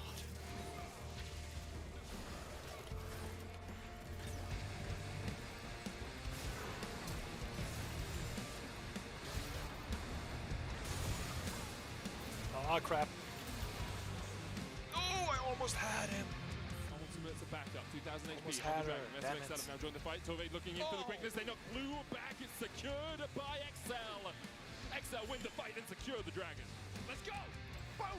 Oh crap. Oh, I almost had him. Ultimate's a backup, 2000 HP. Almost had her. Damn it. Now join the fight. Tove looking in for the quickness. They knock Blue back. It's secured by XL. XL win the fight and secure the dragon. Let's go! Boom!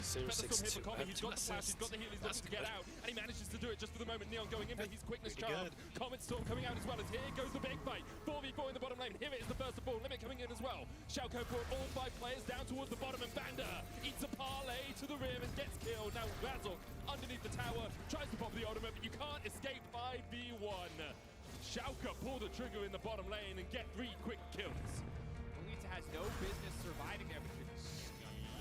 0-6-2. He's got the flash, he's got the heal, he's looking to get out, and he manages to do it just for the moment. Neon going in, but he's quickness charged. Comet Storm coming out as well, as here goes the big fight. 4v4 in the bottom lane. Here is the first of all. Limit coming in as well. Schalke brought all 5 players down towards the bottom, and Banda eats a parlay to the rear and gets killed. Now Razork underneath the tower tries to pop the ultimate, but you can't escape 5v1. Schalke pull the trigger in the bottom lane and get 3 quick kills. Elisa has no business surviving there, but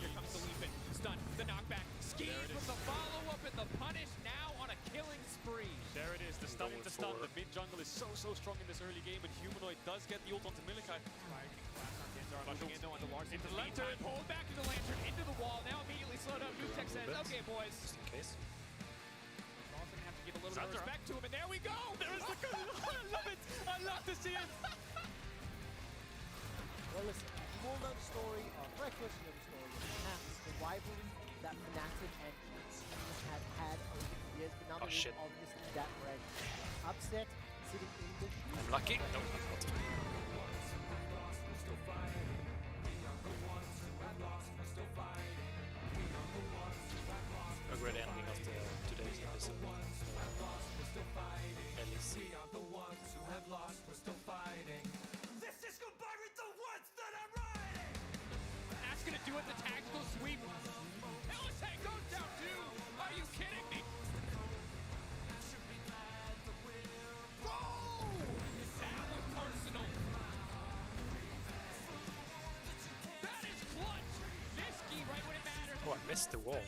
here comes the leap in. Stun, the knockback. Skis with the follow-up and the punish now on a killing spree. There it is, the stun into stun. The mid jungle is so strong in this early game, but Humanoid does get the ult onto Milikai. Pushing into the lantern, pulled back to the lantern, into the wall. Now immediately slowed up. Nutek says, okay, boys. Just in case. We're also going to have to give a little bit of respect to him, and there we go! There is the I love it! I love to see it! Well, listen, you all know the story of Reckless, you know the story of Caps, the rivalry that Fnatic and G2 have had over the years, but now there is obviously that red upset sitting in the... I'm lucky. No, I'm not. A great ending of today's episode. LEC. That's gonna do it, the tactical sweep. LSA goes down too! Are you kidding me? Whoa! That was personal. That is clutch! Nisqy right when it matters. Oh, I missed the wall.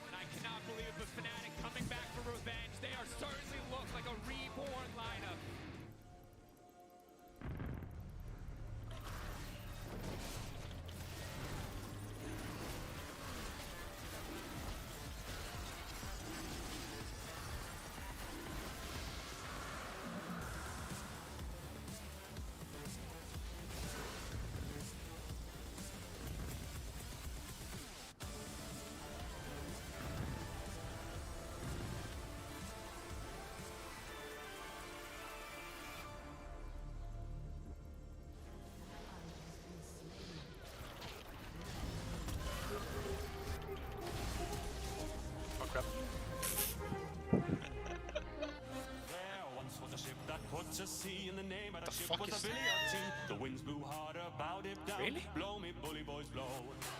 And I cannot believe the Fnatic coming back for revenge. They are certainly look like a reborn lineup. fuck is that? The winds blew hard about it down. Really? Blow me, bully boys, blow.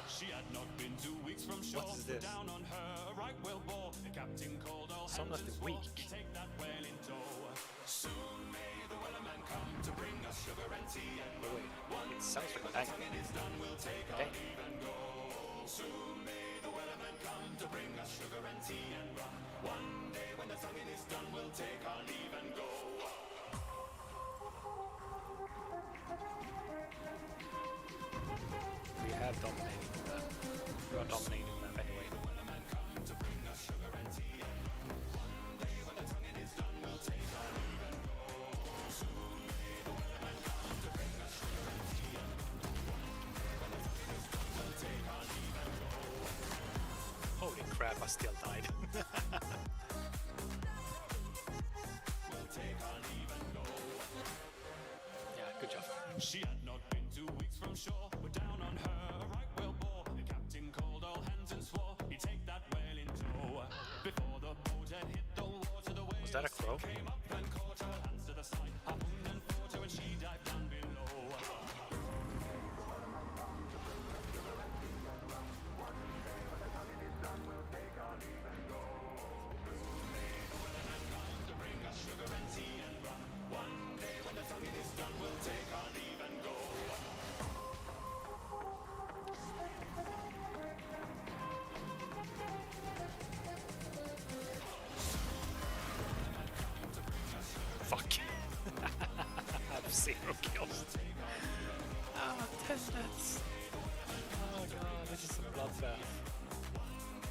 She had not been 2 weeks from shore. What is this? Down on her, right whale bore. The captain called all Some of the week. Take that whale in tow. Soon may the wellerman come to bring us sugar and tea and rum. It sounds like a When it's done, we'll take our leave and go. Soon may the wellerman come to bring us sugar and tea and rum. One day when the singing is done, we'll take our leave and go. We have dominated them. We are dominating them anyway. Holy crap, I still died. Yeah, good job. She had not been 2 weeks from shore. We're down on her, right whale bore. The captain called all hands and swore he'd take that whale in tow. Before the boat had hit the water, the whale Was that a crow? came up and caught her hands to the side. Harpooned and fought her and she dived down below. Fuck. I have 0 kills. Ah, 10 deaths. Oh god, this is a bloodbath.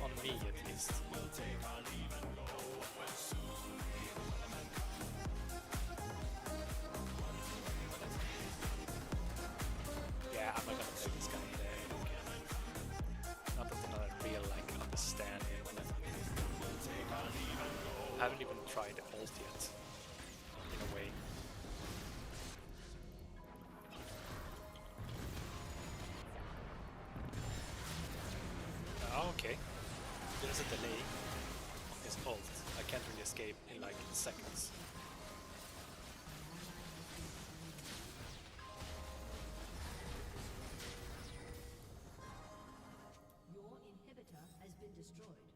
On me at least. Yeah, I'm not gonna play this guy today. Not that I real understand him. I haven't even tried the ult yet. In a way. Okay. There's a delay on his ult. I can't really escape in like seconds. Your inhibitor has been destroyed.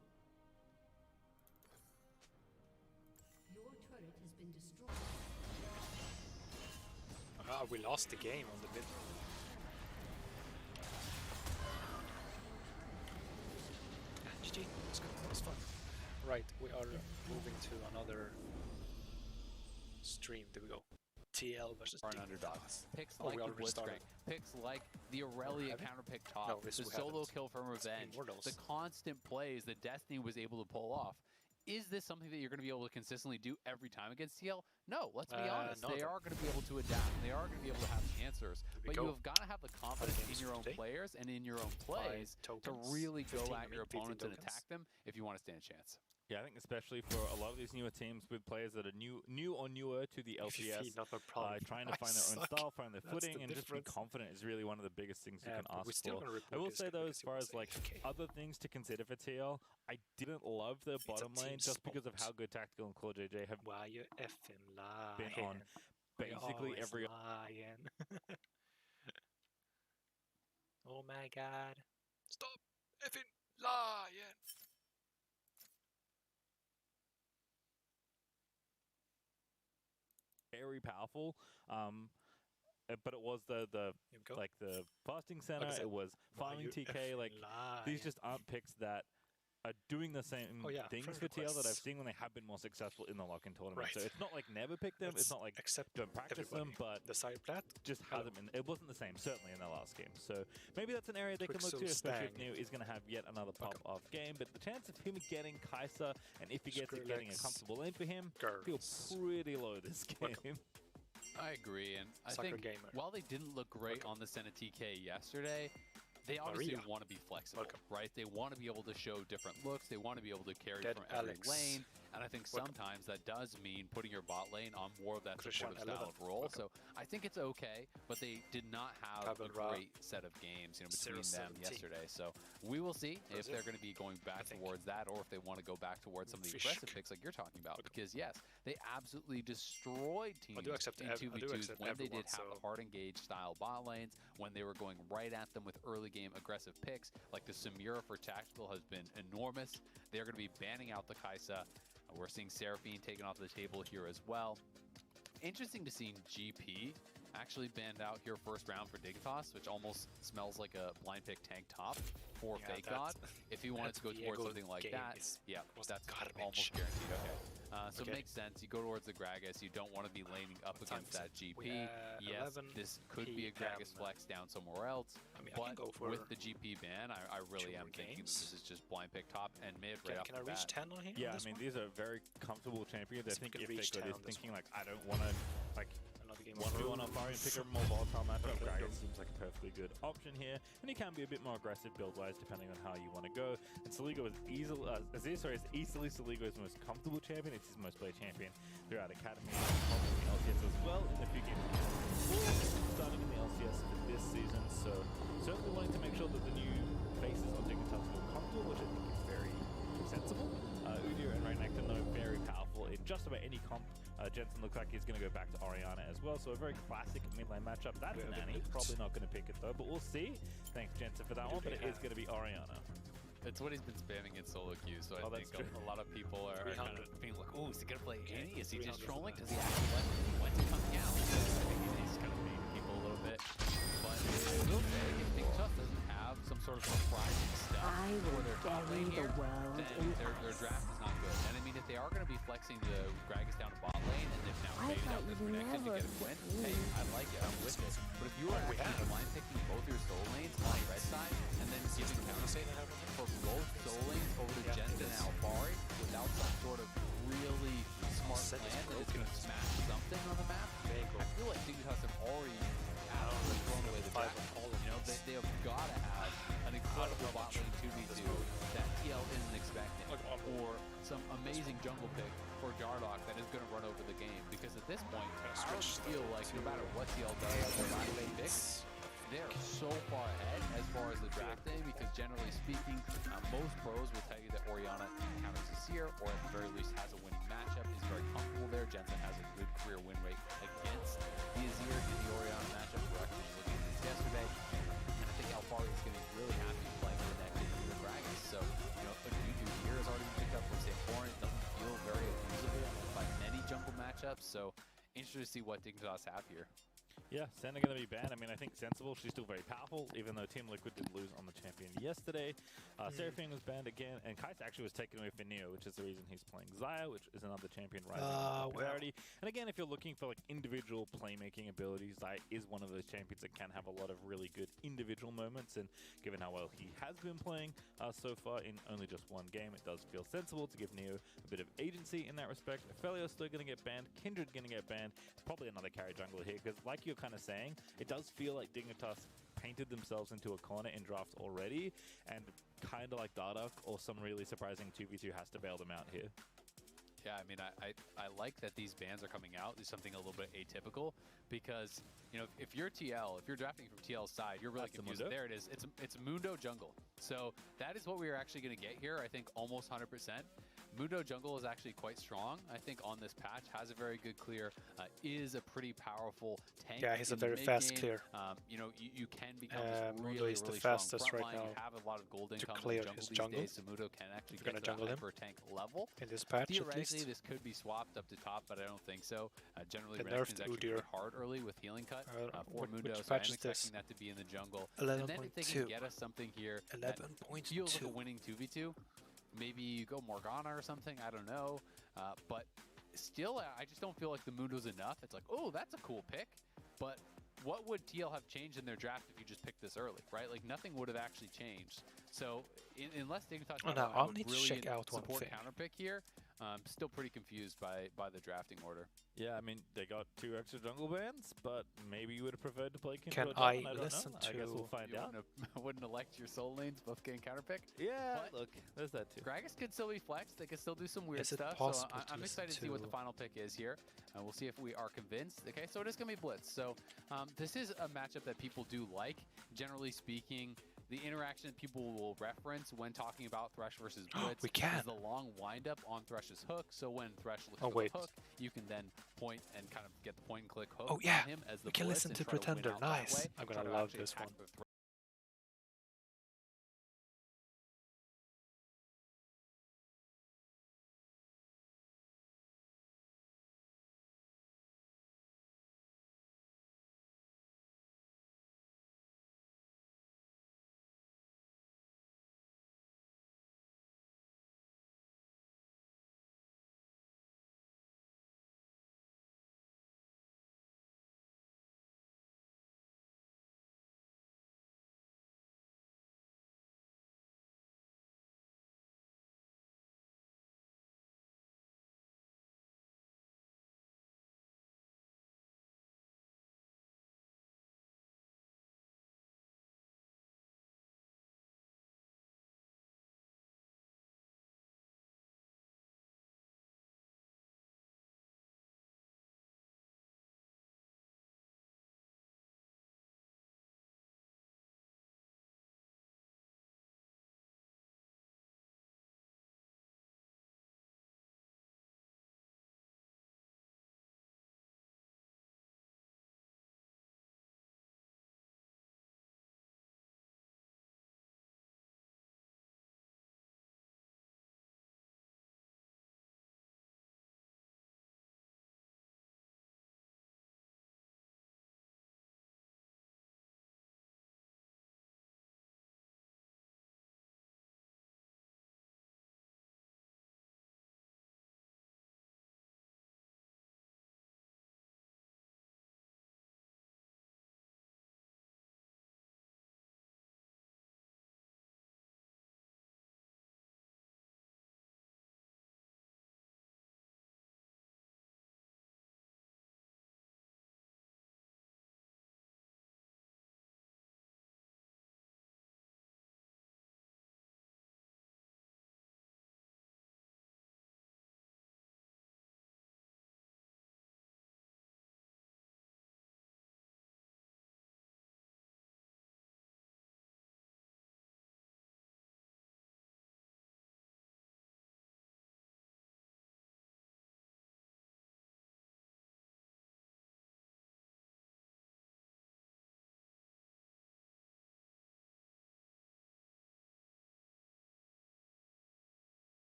Your turret has been destroyed. Ah, we lost the game on the mid. GG, let's go. That was fun. Right, we are moving to another stream. There we go. TL versus underdogs. Picks like the Blitzcrank. Picks like the Aurelia counterpick top. The solo kill from Revenge. The constant plays that Destiny was able to pull off. Is this something that you're going to be able to consistently do every time against TL? No, let's be honest. They are going to be able to adapt. They are going to be able to have answers. But you have got to have the confidence in your own players and in your own plays to really go at your opponents and attack them if you want to stand a chance. Yeah, I think especially for a lot of these newer teams with players that are new or newer to the LCS, trying to find their own style, find their footing, and just be confident is really one of the biggest things you can ask for. I will say though, as far as like other things to consider for TL, I didn't love their bottom lane just because of how good Tactical and Claw JJ have been on basically every. Oh my god! Stop effing lying! Very powerful, but it was the fasting center. It was farming TK. Like these just aren't picks that are doing the same things for TL that I've seen when they have been more successful in the lock-in tournament. So it's not like never pick them. It's not like don't practice them, but the side plat just hasn't been. It wasn't the same, certainly in their last game. So maybe that's an area they can look to, especially if Neo is going to have yet another pop-off game. But the chance of him getting Kai'Sa and if he gets it, getting a comfortable lane for him, feel pretty low this game. I agree, and I think while they didn't look great on the Senna TK yesterday, they obviously want to be flexible, right? They want to be able to show different looks. They want to be able to carry from every lane. And I think sometimes that does mean putting your bot lane on more of that supportive style of role. So I think it's okay, but they did not have a great set of games between them yesterday. So we will see if they're going to be going back towards that, or if they want to go back towards some of the aggressive picks like you're talking about. Because yes, they absolutely destroyed teams in 2v2s when they did have a hard engage style bot lanes, when they were going right at them with early game aggressive picks. Like the Samira for Tactical has been enormous. They're going to be banning out the Kai'Sa. We're seeing Seraphine taken off the table here as well. Interesting to see GP actually banned out here first round for Dignitas, which almost smells like a blind pick tank top for Fake God. If he wanted to go towards something like that, that's almost guaranteed. Okay. So it makes sense. You go towards the Gragas. You don't want to be laning up against that GP. Yes, this could be a Gragas flex down somewhere else, but with the GP ban, I really am thinking that this is just blind pick top and mid right off the bat. Can I reach 10 on him? Yeah, I mean, these are very comfortable champions. I think if Fake God is thinking, like, I don't want to, like, 1v1 on Fari and pick a more volatile matchup, Gragas seems like a perfectly good option here, and he can be a bit more aggressive build-wise depending on how you want to go. And Soligo is easily Soligo's most comfortable champion. It's his most played champion throughout Academy, in the LCS as well, in a few games before starting in the LCS for this season. So certainly wanting to make sure that the new faces on Dignitas feel comfortable, which I think is very sensible. Udyr and Renekton are very powerful in just about any comp. Jensen looks like he's going to go back to Orianna as well, so a very classic mid-lane matchup. That's Nani, probably not going to pick it though, but we'll see. Thanks Jensen for that one, but it is going to be Orianna. It's what he's been spamming in solo queue, so I think a lot of people are kind of being like, oh, is he going to play Annie? Is he just trolling? Does he actually like when's he coming out? I think he's kind of baiting people a little bit. But I will say, if Dignitas doesn't have some sort of surprising stuff for their top lane here, then their draft is not good. And I mean, if they are going to be flexing the Gragas down to bot lane, and they've now faded out the Renekton to get a win, hey, I like it, I'm with it. But if you are actually blind picking both your soul lanes on red side, and then giving counterfeit for both soul lanes over to Jensen and Alphari without some sort of really smart plan that is going to smash something on the map, I feel like Dignitas have already absolutely thrown away the draft. They have got to have an incredible bot lane 2v2 that TL isn't expecting, or some amazing jungle pick for Jardock that is going to run over the game. Because at this point, I feel like no matter what TL does, their last main picks, they're so far ahead as far as the draft day, because generally speaking, most pros will tell you that Orianna encounters Azir, or at the very least has a winning matchup, is very comfortable there. Jensen has a good career win rate against the Azir in the Orianna matchup. We're actually looking at this yesterday, and I think Alphari is going to be really happy playing connected to the Gragas. So, a Juju here has already been picked up from Santorin. It doesn't feel very abusable by many jungle matchups, so interested to see what Dignitas have here. Yeah, Senna going to be banned. I mean, I think sensible. She's still very powerful, even though Team Liquid did lose on the champion yesterday. Seraphine was banned again, and Kai'Sa actually was taken away for Neo, which is the reason he's playing Xayah, which is another champion rising in popularity. And again, if you're looking for like individual playmaking abilities, Xayah is one of those champions that can have a lot of really good individual moments. And given how well he has been playing so far in only just one game, it does feel sensible to give Neo a bit of agency in that respect. Felio's still going to get banned. Kindred going to get banned. Probably another carry jungler here, because like you're kind of saying, it does feel like Dignitas painted themselves into a corner in draft already, and kind of like Dardock or some really surprising 2v2 has to bail them out here. Yeah, I mean, I like that these bans are coming out. It's something a little bit atypical, because if you're TL, if you're drafting from TL's side, you're really confused. There it is. It's Mundo jungle. So that is what we are actually going to get here. I think almost 100%. Mundo jungle is actually quite strong, I think, on this patch. Has a very good clear, is a pretty powerful tank. Yeah, he's a very fast clear. You can become this really, is the really fastest strong right now. You have a lot of gold income clear in the his jungle these days, so Mundo can actually get to the hyper tank level. In this patch, theoretically, this could be swapped up to top, but I don't think so. Generally, Renekton's actually pretty hard early with healing cut for Mundo, so I'm expecting that to be in the jungle. And then if they can get us something here that feels like a winning 2v2, maybe you go Morgana or something, I don't know. But still, I just don't feel like the Mundo's enough. It's like, oh, that's a cool pick. But what would TL have changed in their draft if you just picked this early, right? Like, nothing would have actually changed. So, unless Dignitas have a brilliant support counter pick here, Still pretty confused by the drafting order. Yeah, I mean, they got 2 extra jungle bans, but maybe you would have preferred to play Kindle. Can I listen to... I guess we'll find out. Wouldn't elect your soul lanes both getting counterpick? Yeah, but look, there's that too. Gragas could still be flexed. They could still do some weird stuff. So I'm excited to see what the final pick is here. We'll see if we are convinced. Okay, so it is going to be Blitz. So this is a matchup that people do like. Generally speaking, the interaction that people will reference when talking about Thresh versus Blitz is the long windup on Thresh's hook. So when Thresh looks for the hook, you can then point and kind of get the point and click hook on him as the we can listen to Pretender. Nice. I'm going to love this one.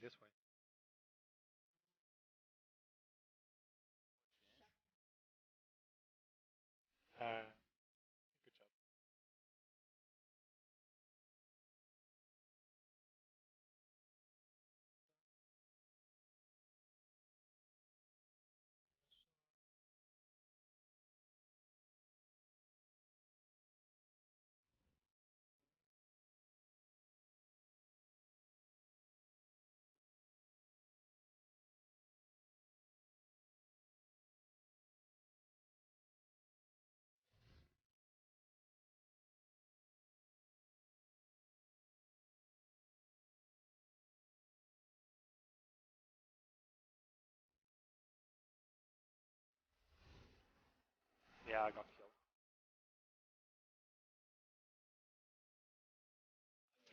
this way. Good job. Yeah, I got killed.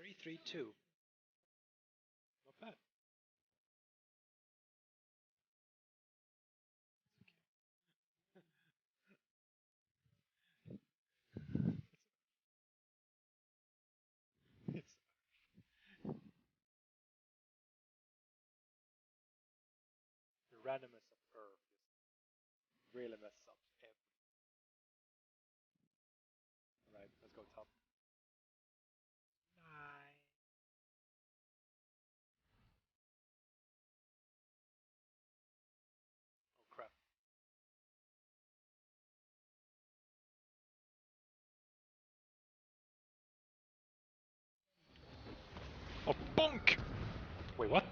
3-3-2. Not bad. The randomness of ARURF just really messes up everything. Alright, let's go top. Nice. Oh crap. Oh, bonk! Wait, what?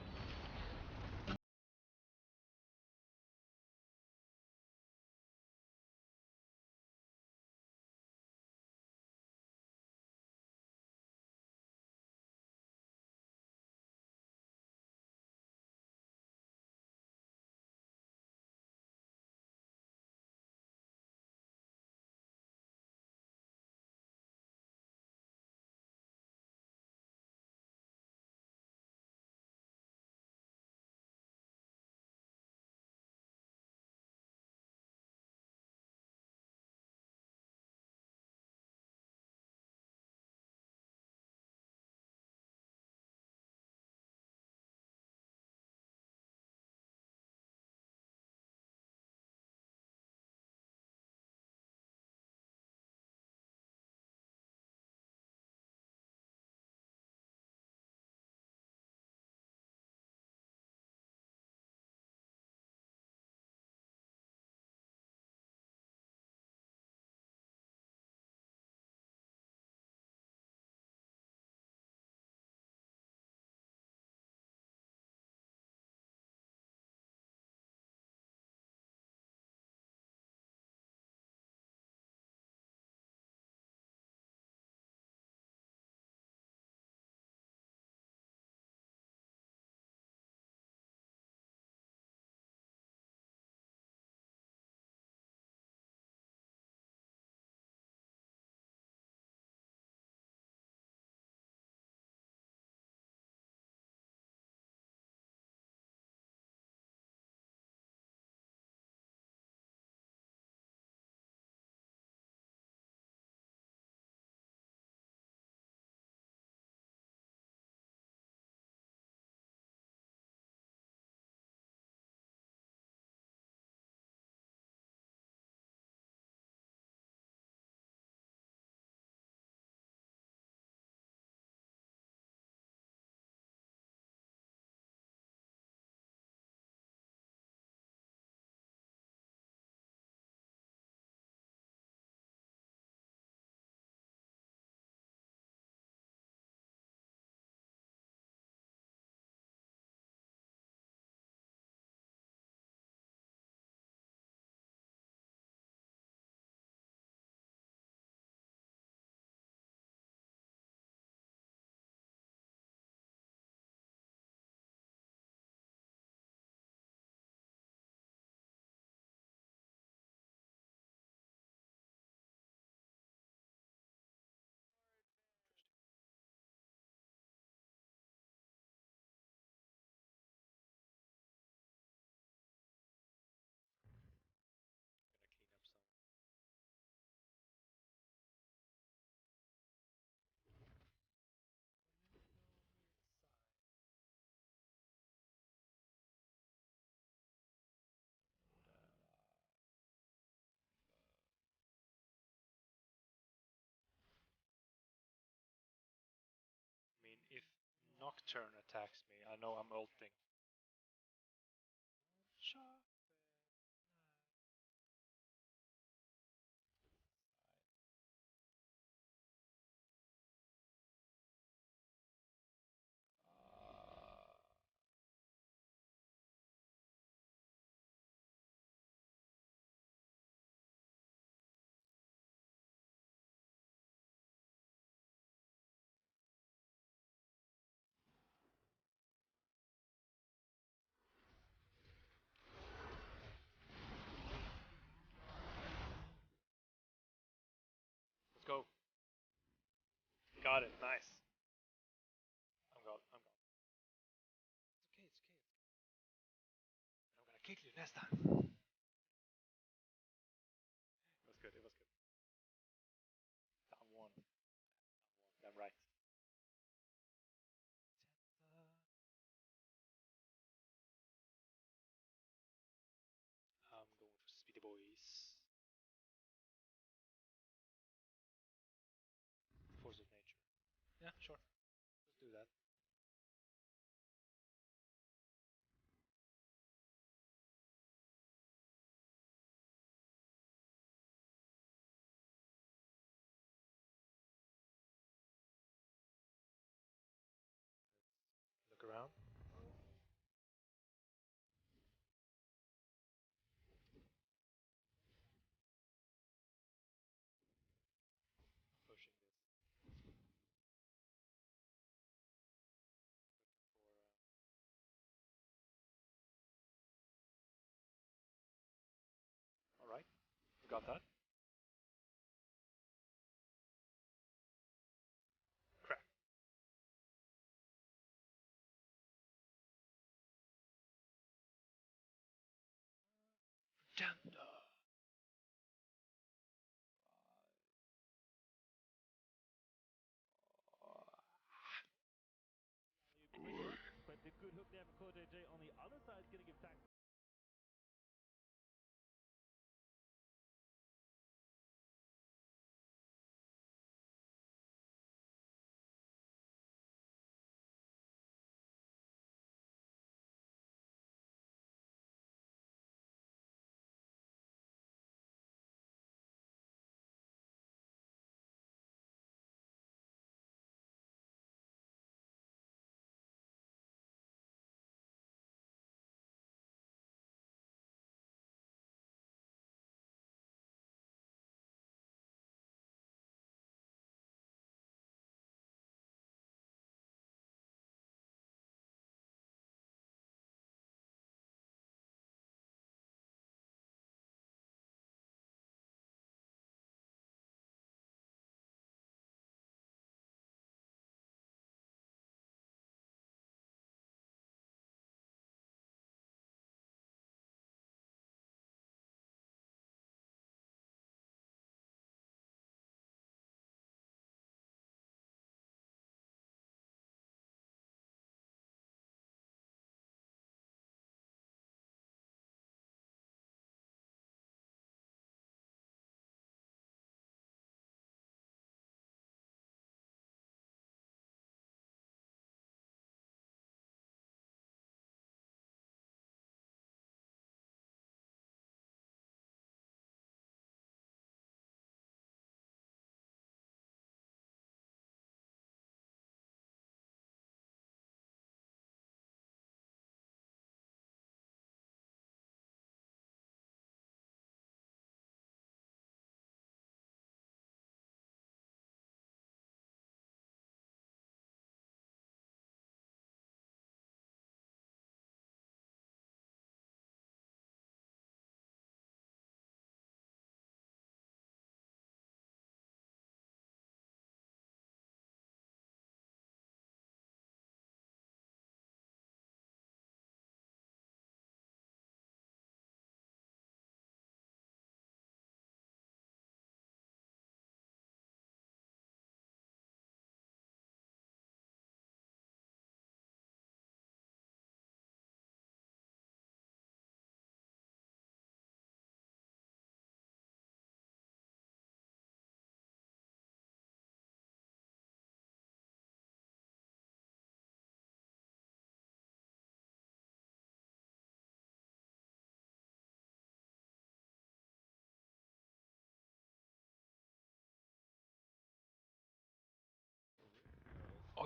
Nocturne attacks me, I know I'm ulting. Go. Got it, nice. I'm gone. It's okay. I'm gonna kill you next time. It was good. Down one. I'm right. I'm going for speedy boys. Force of nature. Yeah, sure. Let's do that. Look around. Pushing this. Alright, we got that. Crap. Agenda. But the good hook there for CodeJ on the other side is going to give tax.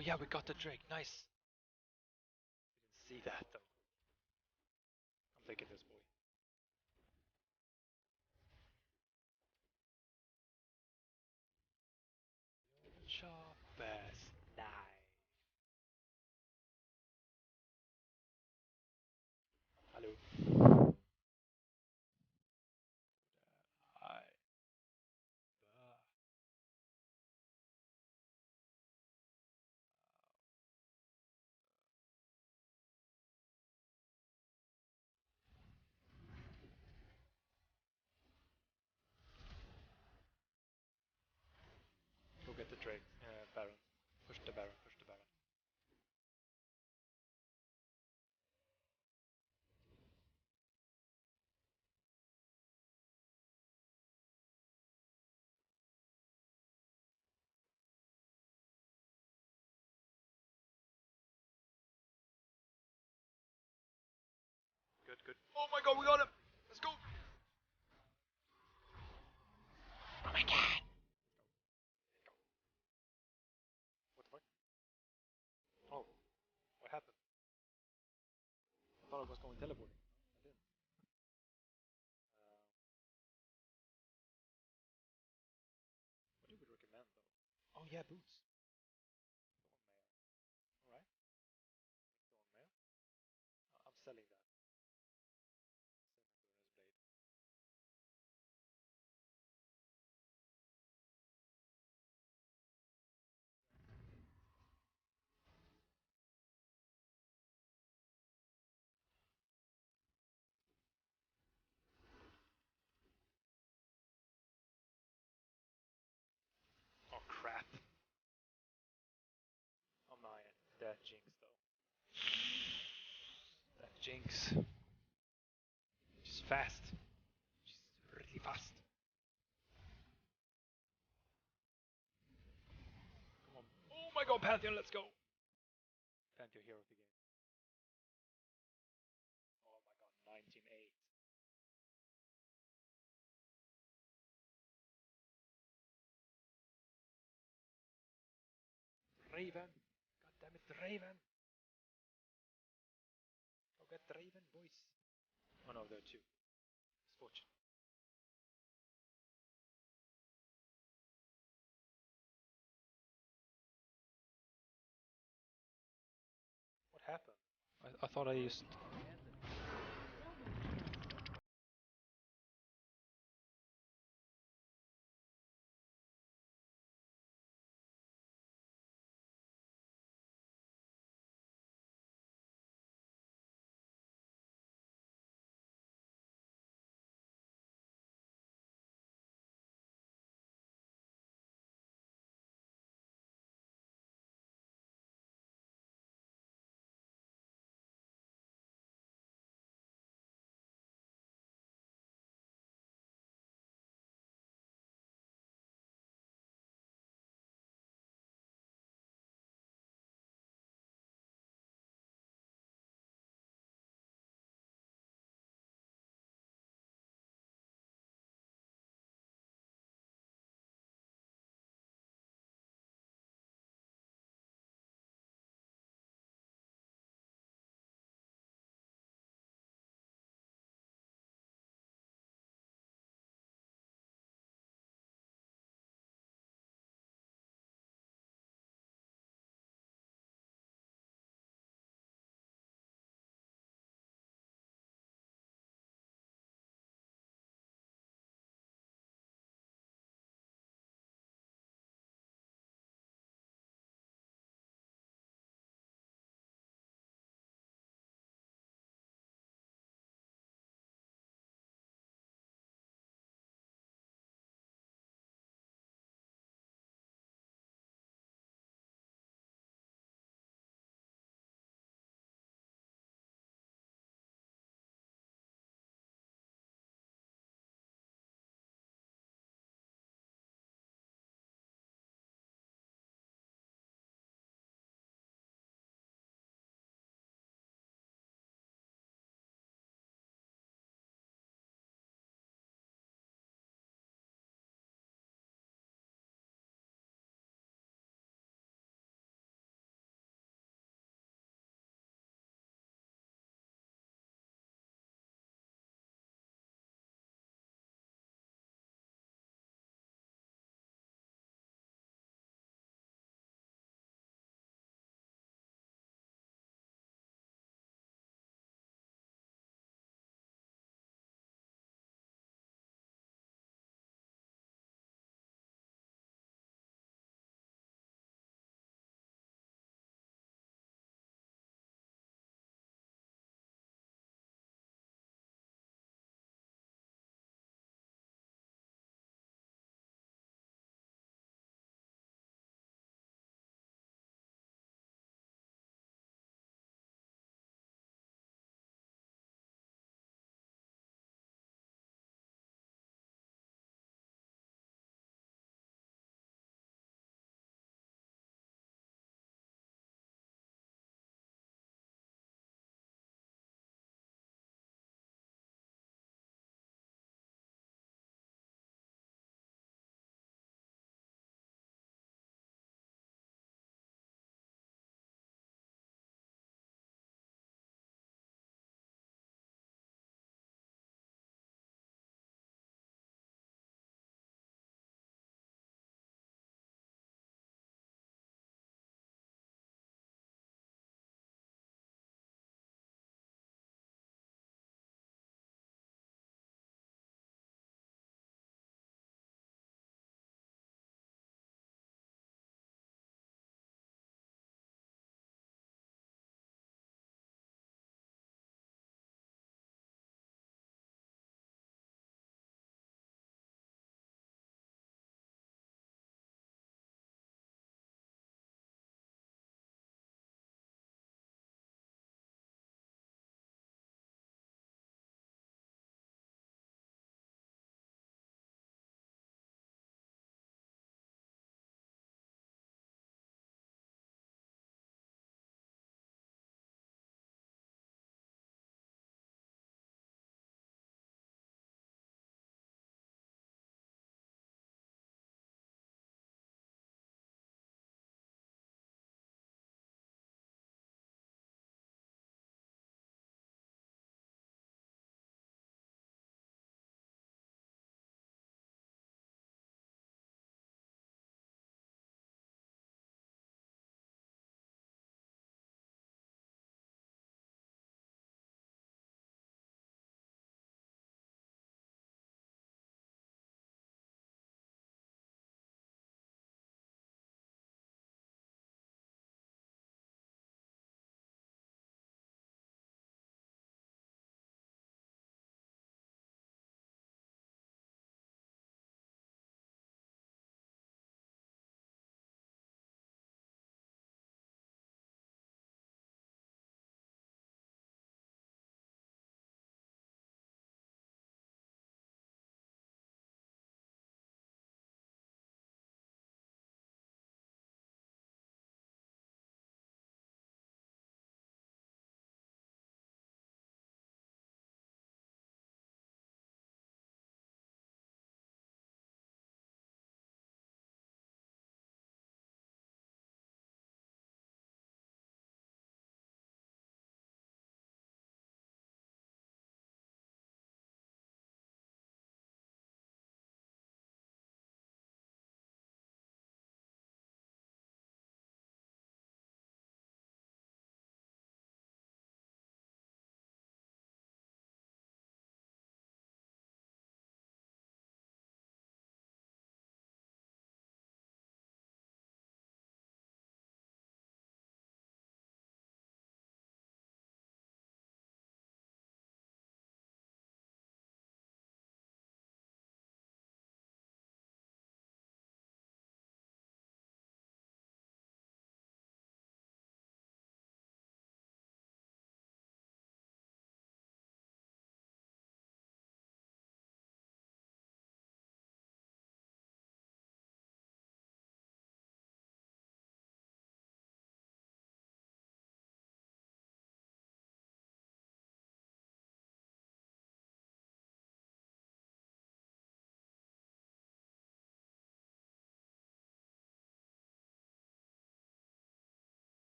Oh yeah, we got the Drake. Nice. Didn't see that though. I'm taking this boy. Sharp bass. Nice. Hello. Go get the Drake, Baron. Push the Baron, push the Baron. Good, good. Oh my god, we got him! Let's go! Oh my god! What the fuck? Oh, what happened? I thought I was going teleporting. I didn't. What do we recommend though? Oh yeah, boots. Thorn mail. Alright. Thorn mail. I'm selling that. Blade. Oh crap. Oh my, that Jinx though. That Jinx. She's fast. She's really fast. Come on. Oh my god, Pantheon, let's go! Pantheon hero of the game. Oh my god, 19-8. Raven! God damn it, Raven! Go get the Raven, boys! Oh no, there are two. Misfortune. What happened? I thought I used...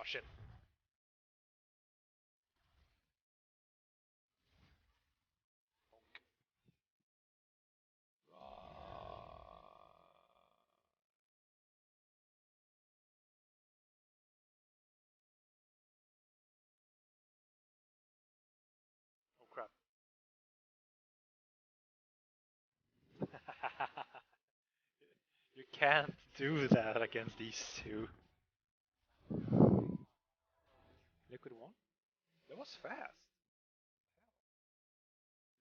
Oh shit. Oh crap. You can't do that against these two. Liquid won? That was fast.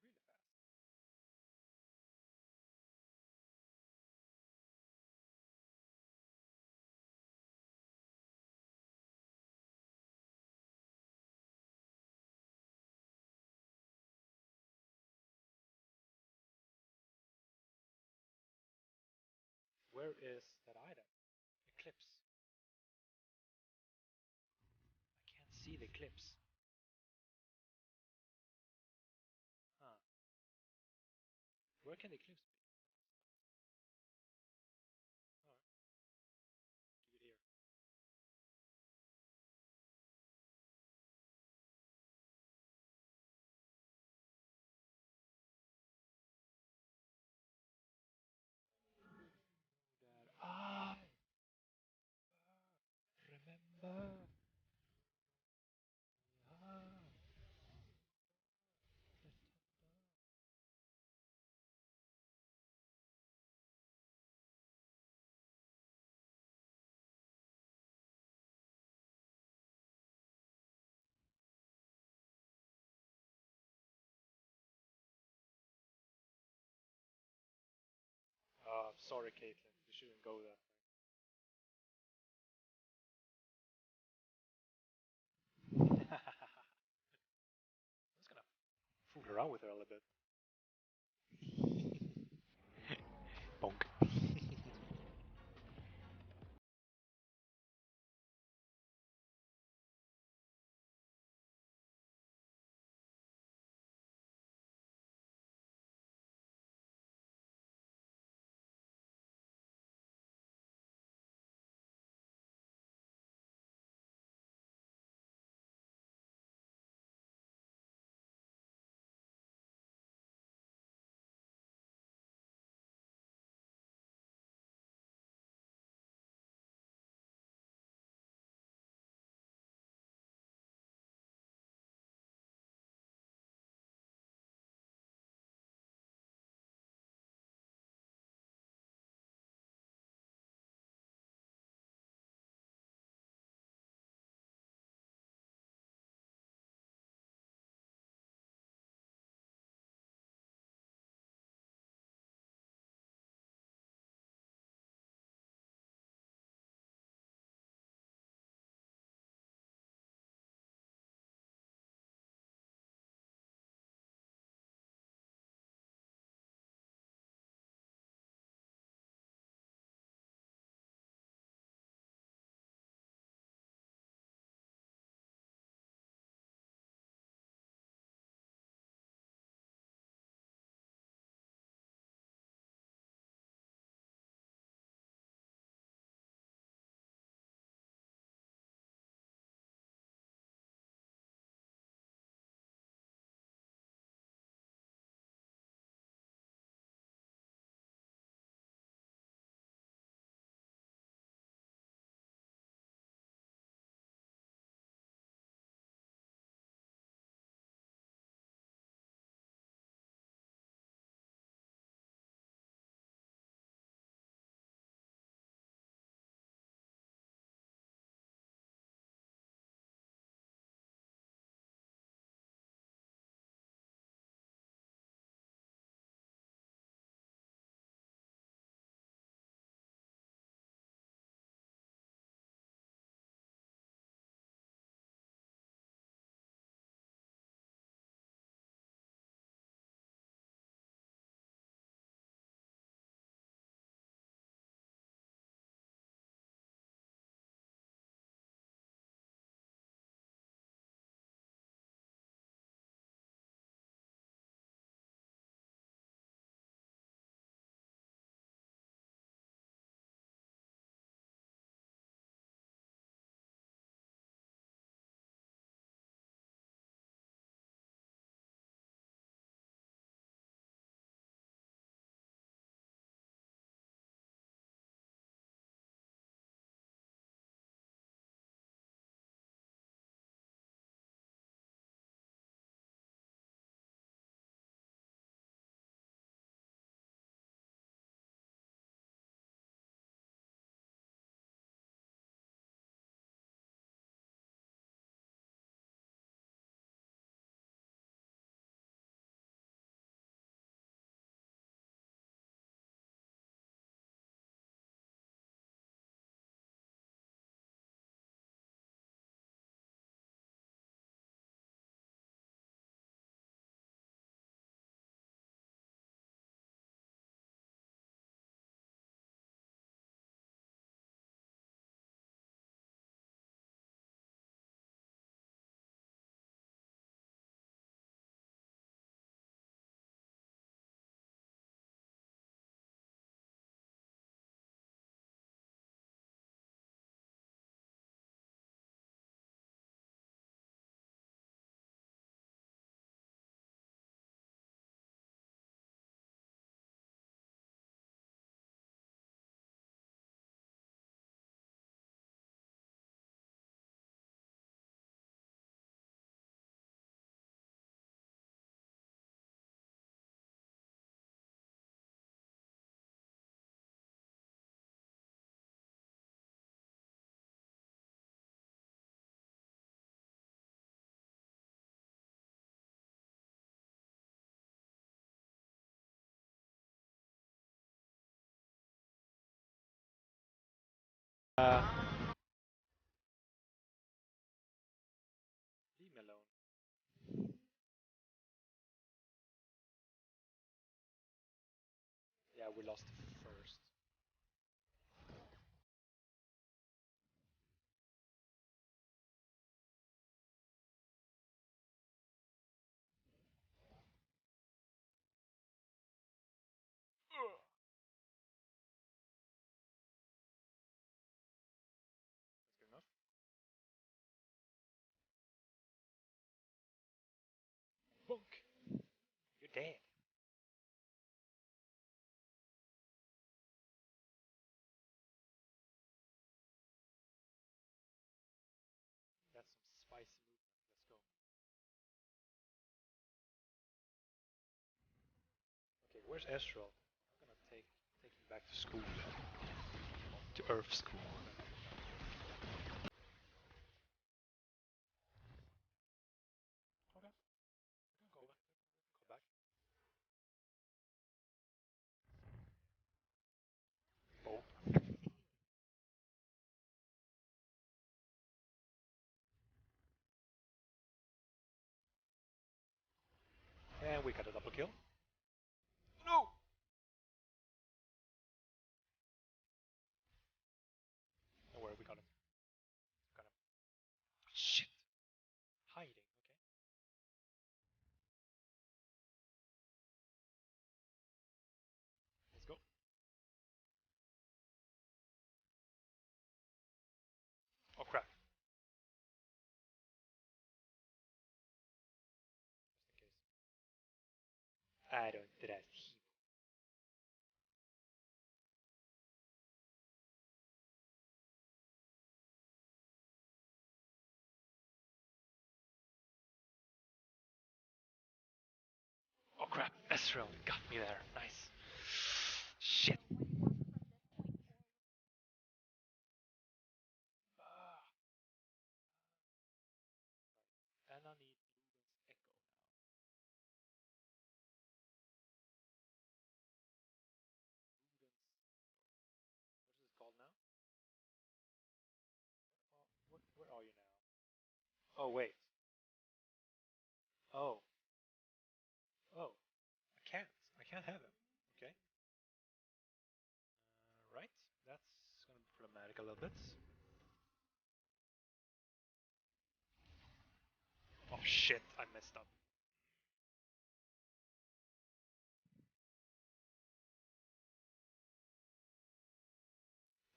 Really fast. Where is that item? Eclipse. I can't see the eclipse. Huh. Where can the eclipse be? Alright. Keep it here. That remember. Sorry, Caitlin. You shouldn't go there. I'm just gonna fool around with her a little bit. Bonk. Leave me alone. Yeah, we lost first. That's good enough. Bunk! You're dead. That's some spicy movement. Let's go. Okay, where's Estral? I'm gonna take him back to school. To Earth school. Okay. Go back. Go back. Oh. And we got a double kill. No! Don't worry, we got him. Got him. Shit! Hiding, okay. Let's go. Oh crap. Just in case. I don't trust him. Oh crap, Ezreal got me there. Nice. Shit. And I need Luden's Echo now. Luden's... What is it called now? Where are you now? Oh wait. Oh. Oh. I can't have him. Okay. Right. That's gonna be problematic a little bit. Oh shit, I messed up.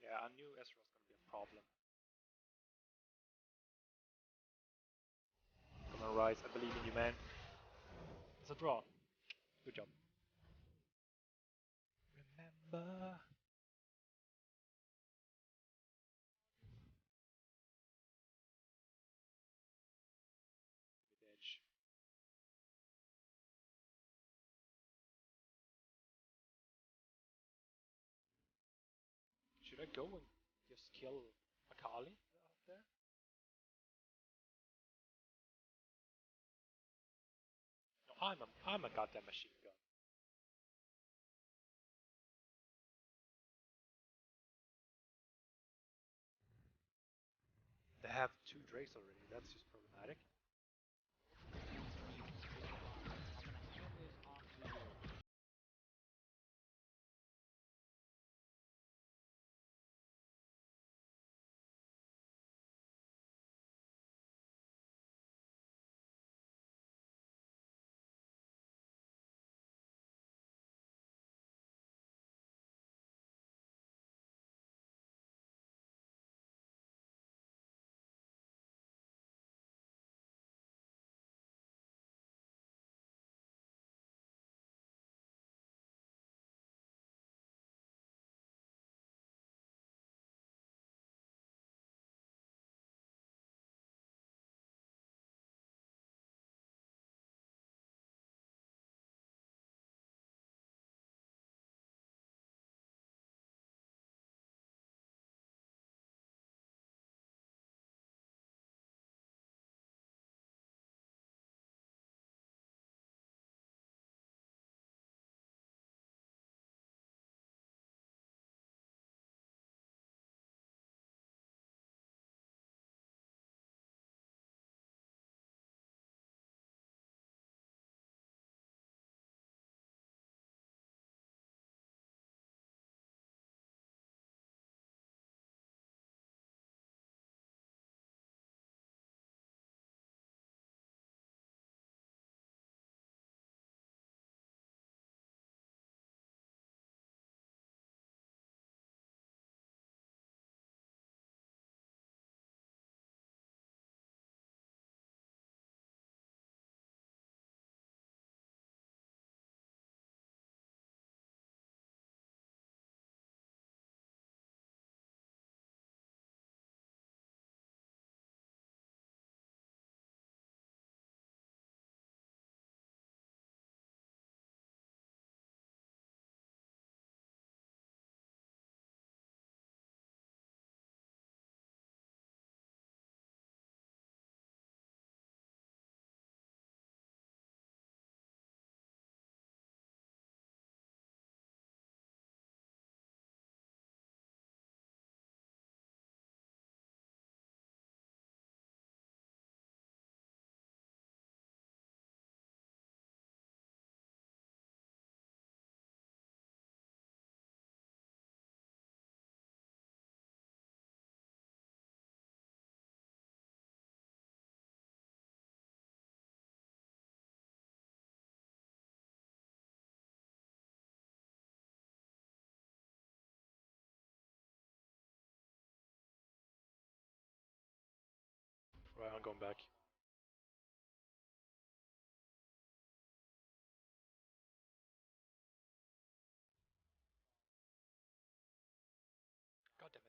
Yeah, I knew Ezra was gonna be a problem. Come on, Rise, I believe in you, man. It's a draw. Good job. Remember. With edge. Should I go and just kill Akali out there? No, I'm a goddamn machine gun. They have 2 Drakes already, that's just problematic. I'm going back. God damn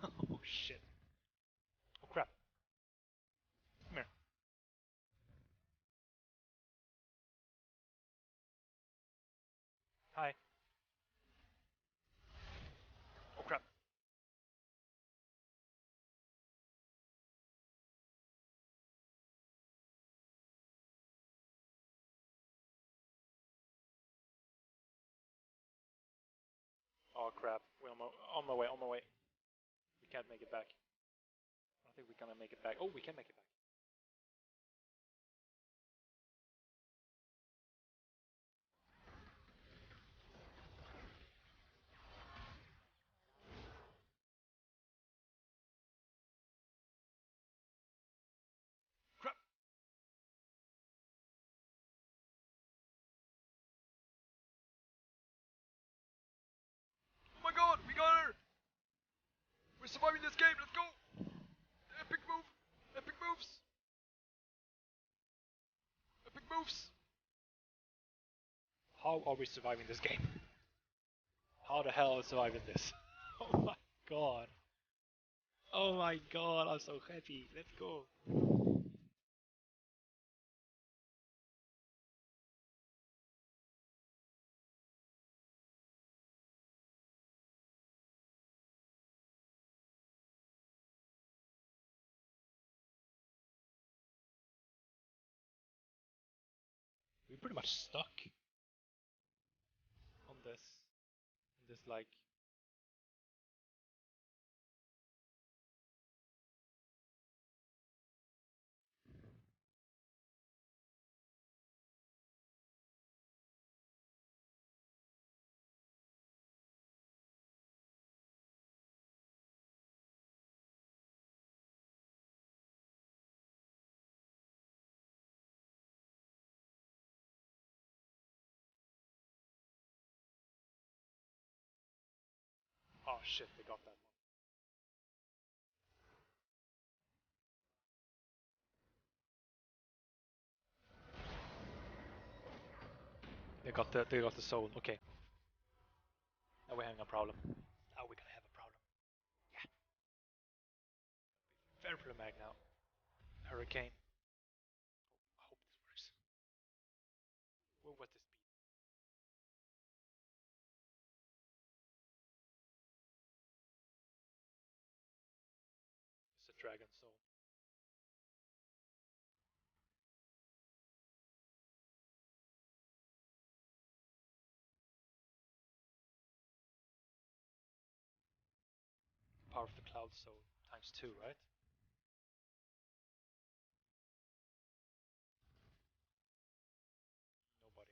it. Oh shit. Oh crap. Come here. Hi. Oh crap. Oh crap. We're on my way, on my way. We can't make it back. I don't think we're gonna make it back. Oh, we can make it back. Crap! Oh my god, we got her! We're surviving this game, let's go! Epic move! Epic moves! Epic moves! How are we surviving this game? How the hell are we surviving this? Oh my god. Oh my god, I'm so happy. Let's go. We're pretty much stuck on this. In this like... Oh shit, they got that one. They got the soul, okay. Now we're having a problem. Now we're gonna have a problem. Yeah. Very problematic now. Hurricane. I hope this works. What was this speed? It's a dragon soul. Power of the cloud soul times 2, right? Nobody.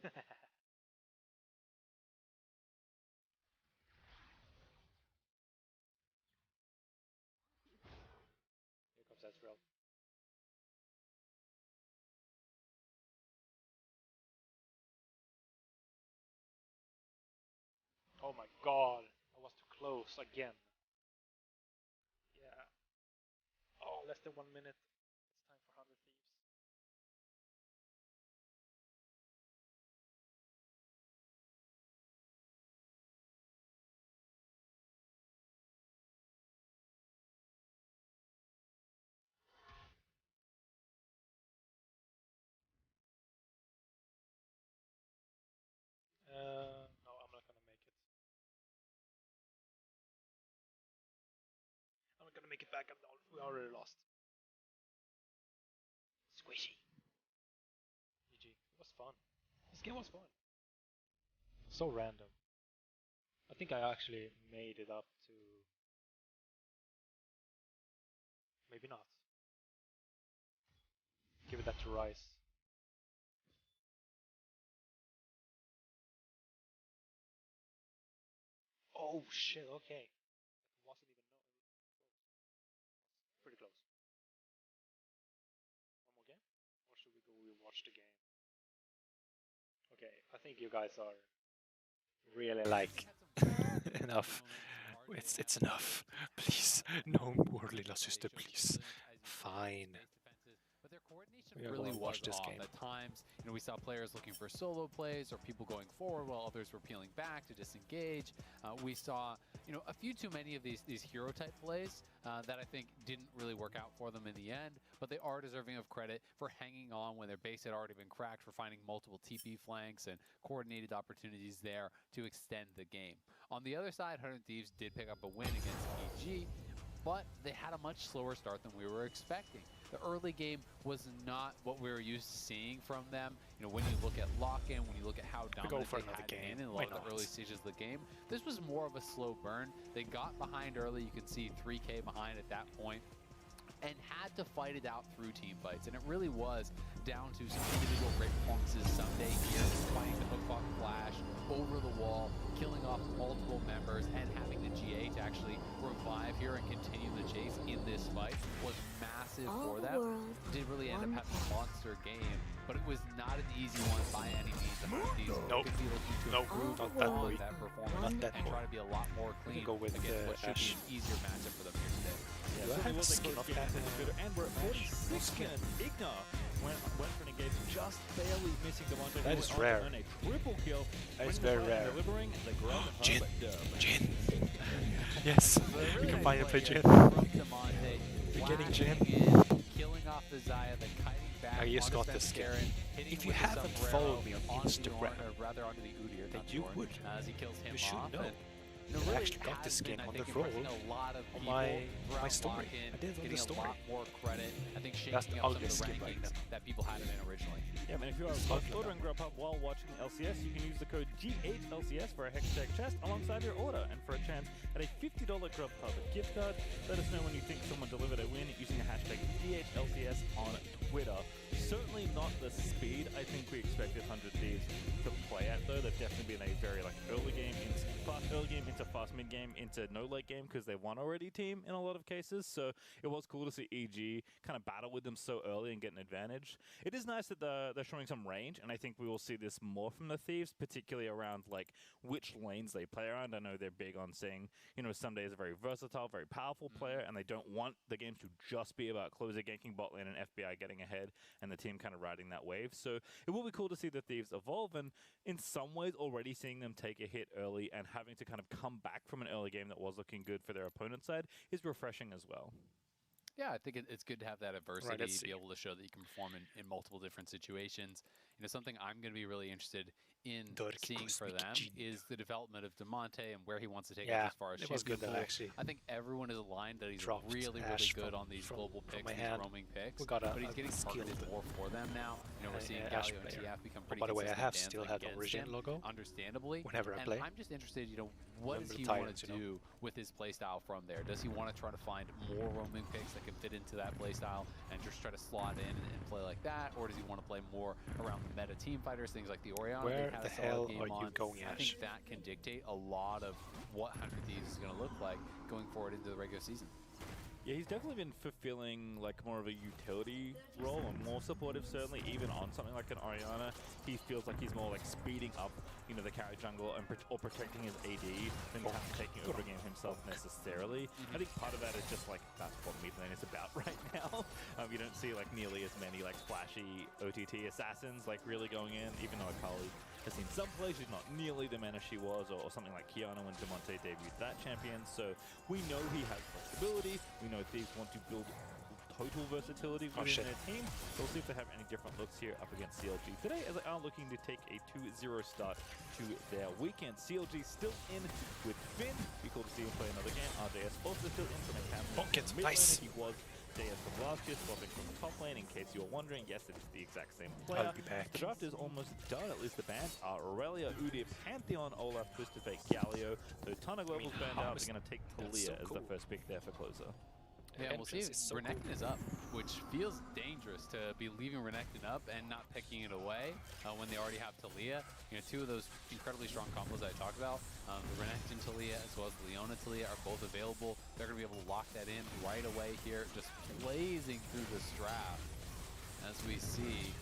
Here comes Ezreal. Oh my god, I was too close again. Yeah. Oh, less than 1 minute. It's time for 100 Thieves. No, I'm not gonna make it. I'm not gonna make it back. We already lost. Squishy. GG. It was fun. This game was fun. So random. I think I actually made it up to... Maybe not. Give that to Rice. Oh shit, okay. That wasn't even close. Pretty close. One more game? Or should we go rewatch the game? Okay, I think you guys are really like enough. It's enough. Please, no more, little sister, please. Fine. But their coordination really was off. At times, we saw players looking for solo plays or people going forward while others were peeling back to disengage. We saw, a few too many of these hero type plays that I think didn't really work out for them in the end, but they are deserving of credit for hanging on when their base had already been cracked, for finding multiple TP flanks and coordinated opportunities there to extend the game. On the other side, 100 Thieves did pick up a win against EG, but they had a much slower start than we were expecting. The early game was not what we were used to seeing from them. When you look at lock-in, when you look at how dominant they had been in a lot of the early stages of the game, this was more of a slow burn. They got behind early. You can see 3K behind at that point, and had to fight it out through team fights. And it really was down to some individual great performances someday here, finding the hook flash over the wall, killing off multiple members, and having the GA to actually revive here and continue the chase in this fight was massive for them. Did really end up having a monster game, but it was not an easy one by any means. These could be looking to improve on that performance and try to be a lot more clean against what should be an easier matchup for them here today. Yeah, so it was a close game in the shooter, and we're at 46 minutes. Ignar went for an engage, just barely missing Devontae. That is rare. A triple kill. That is very rare. Delivering the grab and Jin. Jin. Yes, we can finally play Jin. We're getting Jin. Killing off the Xayah, then kiting back. I just got this skin. If you haven't followed me on Instagram, then you would. You should know. I actually got this skin on the roll on my story. I did on the story. That's the ugliest skin right now. That people had it in originally. Yeah, man, if you are ordering Grub Hub while watching LCS, you can use the code GHLCS for a hashtag chest alongside your order, and for a chance at a $50 Grub Hub gift card. Let us know when you think someone delivered a win using the hashtag GHLCS on Twitter. Certainly not the speed I think we expected 100 Thieves to play at, though. They've definitely been a very early game into fast mid game into no late game, because they won already team in a lot of cases. So it was cool to see EG kind of battle with them so early and get an advantage. It is nice that they're showing some range, and I think we will see this more from the Thieves, particularly around which lanes they play around. I know they're big on saying, Ssumday is a very versatile, very powerful player, and they don't want the game to just be about closer ganking bot lane and FBI getting ahead and the team kind of riding that wave. So it will be cool to see the Thieves evolve, and in some ways already seeing them take a hit early and having to kind of come back from an early game that was looking good for their opponent's side is refreshing as well. Yeah, I think it's good to have that adversity, be able to show that you can perform in multiple different situations. Something I'm going to be really interested in seeing for them is the development of Demonte and where he wants to take it as far as champion pool. I think everyone is aligned that he's really good on these global picks, these roaming picks, but he's getting targeted more for them now. We're seeing Galio and TF become pretty consistent. By the way, I have still had the Origin logo, understandably. Whenever I play. I'm just interested, what does he want to do with his playstyle from there? Does he want to try to find more roaming picks that can fit into that playstyle and just try to slot in and play like that? Or does he want to play more around the meta team fighters, things like the Orianna? Where the hell are you going, Ash? I think that can dictate a lot of what 100 Thieves is going to look like going forward into the regular season. Yeah, he's definitely been fulfilling more of a utility role and more supportive, certainly, even on something like an Orianna. He feels like he's more speeding up, the carry jungle or protecting his AD than kind of taking over the game himself necessarily. I think part of that is just that's what mid lane is about right now. You don't see nearly as many flashy OTT assassins really going in, even though Akali has seen some plays. She's not nearly the mana she was, or something like Kiana when Demonte debuted that champion. So we know he has flexibility. We know Thieves want to build total versatility within their team. We'll see if they have any different looks here up against CLG today, as they are looking to take a 2-0 start to their weekend. CLG still in with Finn. Be cool to see him play another game. RJS also still in from a camp. Nice. He was Deus from last year, swapping from the top lane. In case you were wondering, yes, it's the exact same player. I'll be back. The draft is almost done. At least the bans are Aurelia, Udyr, Pantheon, Olaf, Twisted Fate, Galio. So a ton of globals banned out. They're going to take Talia as the first pick there for closer. Yeah, we'll see. Renekton is up, which feels dangerous to be leaving Renekton up and not picking it away when they already have Talia. You know, two of those incredibly strong combos that I talked about, the Renekton Talia as well as the Leona Talia are both available. They're going to be able to lock that in right away here, just blazing through this draft as we see.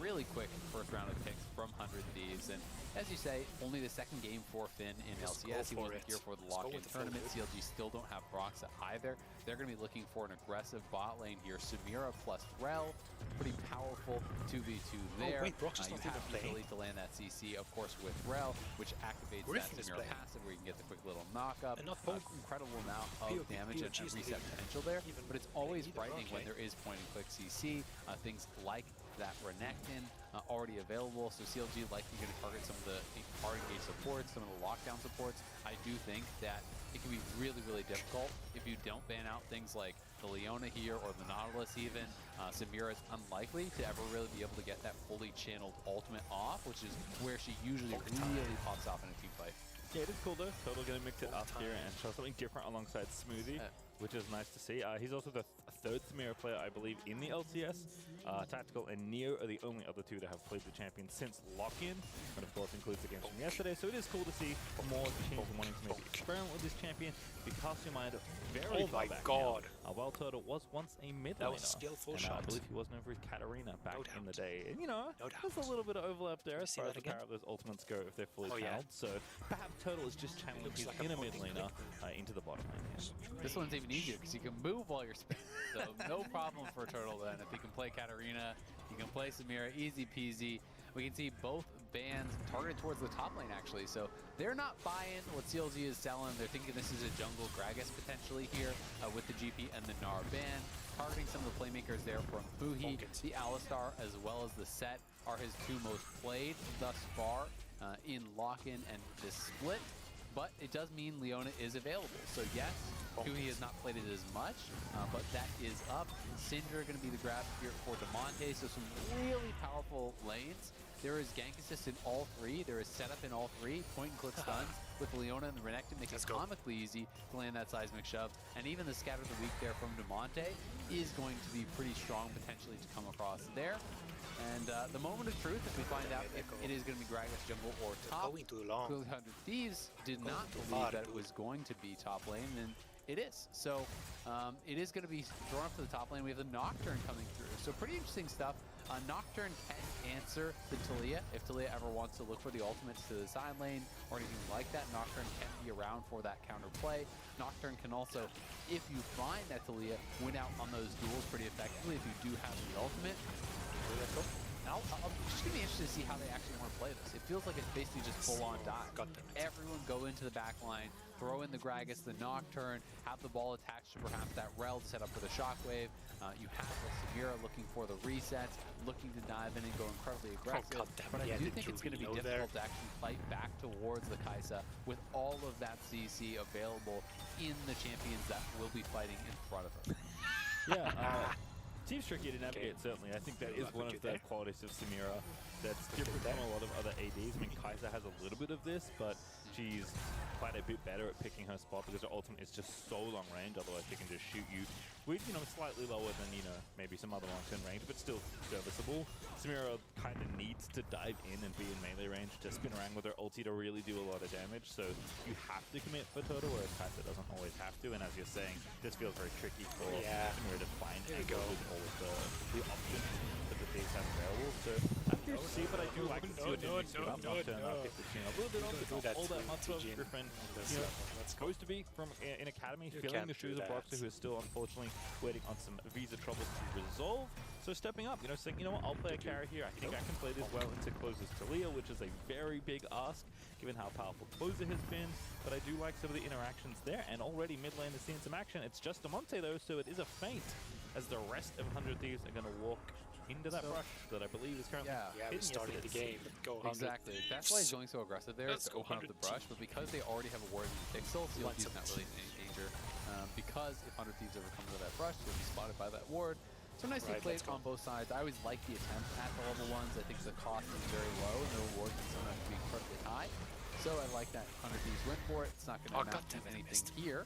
Really quick first round of picks from 100 Thieves, and as you say, only the second game for Finn in LCS. He wasn't here for the lock-in tournament. CLG still don't have Broxa either. They're going to be looking for an aggressive bot lane here. Samira plus Rel, pretty powerful 2v2 there. You have the ability to land that CC, of course, with Rel, which activates that Samira passive where you can get the quick little knock-up. Incredible amount of damage and reset potential there, but it's always frightening when there is point-and-click CC. Things like that Renekton already available, so CLG likely going to target some of the hard engage supports, some of the lockdown supports. I do think that it can be really, really difficult if you don't ban out things like the Leona here or the Nautilus even. Samira is unlikely to ever really be able to get that fully channeled ultimate off, which is where she usually really pops off in a team fight. Yeah, it is cool though. Total going to mix it up here and show something different alongside Smoothie, which is nice to see. He's also the third Samira player, I believe, in the LCS. Tactical and Neo are the only other two that have played the champion since lock-in, and of course includes the games from yesterday. So it is cool to see more teams wanting to maybe experiment with this champion. If you cast your mind very far back now, while Turtle was once a mid laner, and I believe he was known for his Katarina back in the day. And you know, there's a little bit of overlap there as far as the power of those ultimates go if they're fully channeled. So perhaps Turtle is just channeling his inner mid laner into the bottom lane here. This one's even easier because you can move while you're spinning, so no problem for Turtle then. If he can play Katarina, you can play Samira, easy peasy. We can see both bans targeted towards the top lane actually, so they're not buying what CLG is selling. They're thinking this is a jungle Gragas potentially here with the GP and the Gnar ban. Targeting some of the playmakers there from Fuhi, the Alistar as well as the Set are his two most played thus far in lock-in and this split. But it does mean Leona is available. So yes, Fuhi has not played it as much, but that is up. Syndra going to be the grab here for Damonte, so some really powerful lanes. There is gank assist in all three. There is setup in all three. Point and click stuns with Leona and the Renekton make it comically easy to land that seismic shove. And even the scatter of the week there from Damonte is going to be pretty strong potentially to come across there. And the moment of truth, if we find out if it is going to be Gragas jungle or top, clearly 100 Thieves did not believe that it was going to be top lane, and it is. So it is going to be drawn up to the top lane. We have the Nocturne coming through. So pretty interesting stuff. Nocturne can answer the Talia if Talia ever wants to look for the ultimates to the side lane or anything like that. Nocturne can be around for that counter play. Nocturne can also, if you find that Talia, win out on those duels pretty effectively if you do have the ultimate. I'm just going to be interested to see how they actually want to play this. It feels like it's basically just full-on dive. Everyone go into the back line, throw in the Gragas, the Nocturne, have the ball attached to perhaps that Rel to set up for the Shockwave. You have the Samira looking for the resets, looking to dive in and go incredibly aggressive. But I do think it's going to be difficult to actually fight back towards the Kai'Sa with all of that CC available in the champions that will be fighting in front of her. Yeah, seems tricky to navigate, certainly. I think that is one of the qualities of Samira that's different from a lot of other ADs. I mean, Kai'Sa has a little bit of this, but she's quite a bit better at picking her spot because her ultimate is just so long range, otherwise she can just shoot you with, you know, slightly lower than, you know, maybe some other long-term range, but still serviceable. Samira kind of needs to dive in and be in melee range to spin around with her ulti to really do a lot of damage, so you have to commit for Turtle, whereas Kai'Sa doesn't always have to, and as you're saying, this feels very tricky for Samira to find angles with all of the options that the Thieves have available, so I'm curious to see, but I do like to see what Jinx do up Nocturne, pick the chin a little bit on, but not all that much of Griffin, you know, supposed to be from in Academy, filling the shoes of Broxa, who is still unfortunately waiting on some visa troubles to resolve. So stepping up, you know, saying, you know what, I'll play a carry here. I think I can play this well into Closer's Talia, which is a very big ask, given how powerful Closer has been. But I do like some of the interactions there, and already mid lane is seeing some action. It's just Damonte though, so it is a feint, as the rest of 100 Thieves are going to walk into that brush that I believe is currently we're starting the game. Go 100. Exactly. That's why he's going so aggressive there, to open up the brush, but because they already have a ward in the pixel, CLG is not really in any danger because if 100 Thieves ever comes out of that brush, you'll be spotted by that ward. So nicely played on both sides. I always like the attempt at the level ones. I think the cost is very low and the reward can sometimes be incredibly high. So I like that 100 Thieves went for it. It's not going to amount to anything here,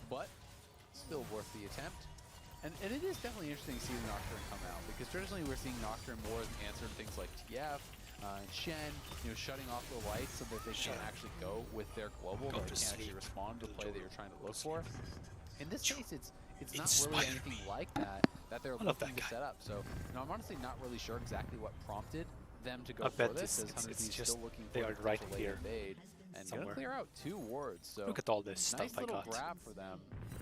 but still worth the attempt. And it is definitely interesting to see the Nocturne come out, because traditionally we're seeing Nocturne more as an answer to things like TF, and Shen, shutting off the lights so that they can't actually go with their global, or they can't actually respond to the play that you're trying to look for. In this case, it's not really anything like that they're looking to set up. So I'm honestly not really sure exactly what prompted them to go for this, as 100 Thieves still looking for a right here. And gonna clear out 2 wards, so look at all this stuff nice little grab for them.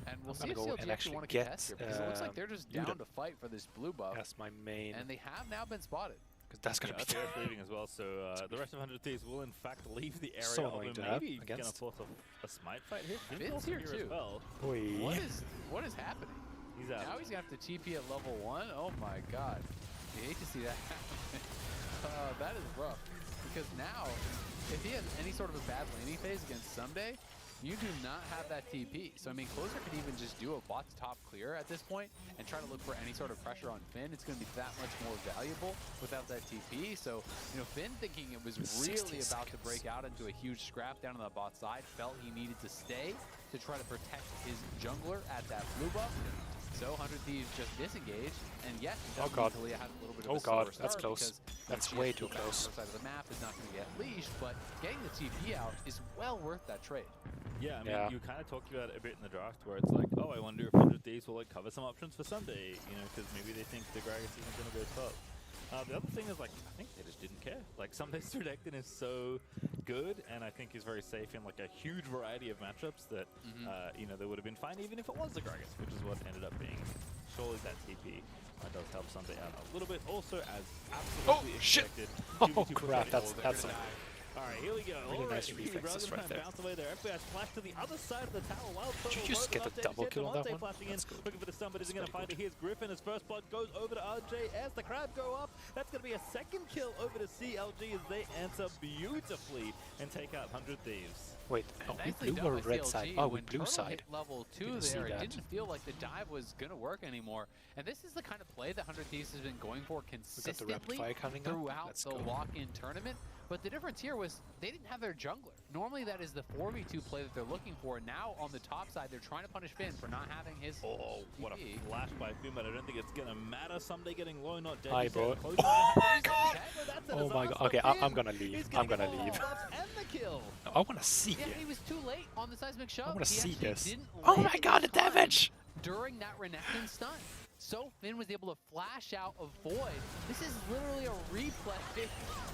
And we'll see if CLG actually want to contest here, because it looks like they're just down to fight for this blue buff. That's my main. And they have now been spotted. Because that's going to be leaving as well, so the rest of 100 Thieves will in fact leave the area. So annoying to have maybe going to force a smite fight here. Finn's here too. As well. What is happening? He's out. Now he's going to have to TP at level 1? Oh my god. You hate to see that happen. That is rough. Because now, if he has any sort of a bad laning phase against Someday, you do not have that TP. So, I mean, Closer could even just do a bot to top clear at this point and try to look for any sort of pressure on Finn. It's going to be that much more valuable without that TP. So, Finn thinking it was really about to break out into a huge scrap down on the bot side, felt he needed to stay to try to protect his jungler at that blue buff. So 100 Thieves just disengaged, and yes, Talia had a little bit of a slower that's start close. That's way too close. The side of the map is not going to get leashed, but getting the TP out is well worth that trade. Yeah, I mean, you kind of talked about it a bit in the draft, where it's like, oh, I wonder if 100 Thieves will cover some options for Sunday, because maybe they think the Gragas isn't going to go top. The other thing is, I think they just didn't care. Sunday's Redactin is so good, and I think is very safe in a huge variety of matchups that they would have been fine even if it was the Gragas, which is what ended up being. Surely that TP does help Sunday out a little bit. Also, as absolutely expected. Oh crap! That's Alright, here we go. Really nice reflexes right there. Bounce away there. FBI flash to the other side of the tower. Did you just get a double kill on that one? That's good. Looking for the stun, but isn't going to find it. Here's Griffin. His first blood goes over to RJ as the crab go up. That's going to be a second kill over to CLG as they answer beautifully and take out 100 Thieves. Wait, we blue or red side? Oh, we blue side. Level 2 there, it didn't feel like the dive was going to work anymore. And this is the kind of play that 100 Thieves has been going for consistently throughout the lock-in tournament. But the difference here was they didn't have their jungler. Normally that is the 4v2 play that they're looking for. Now on the top side, they're trying to punish Finn for not having his TP. What a flash by Finn, but I don't think it's going to matter. Someday getting low, not dead. Hi, bro. Oh my god. Oh my god. Okay, I'm going to leave. I'm going to leave. I want to see it. Yeah, he was too late on the seismic shove. I want to see this. Oh my god, the damage! During that Renekton stun. So Finn was able to flash out of Void. This is literally a replay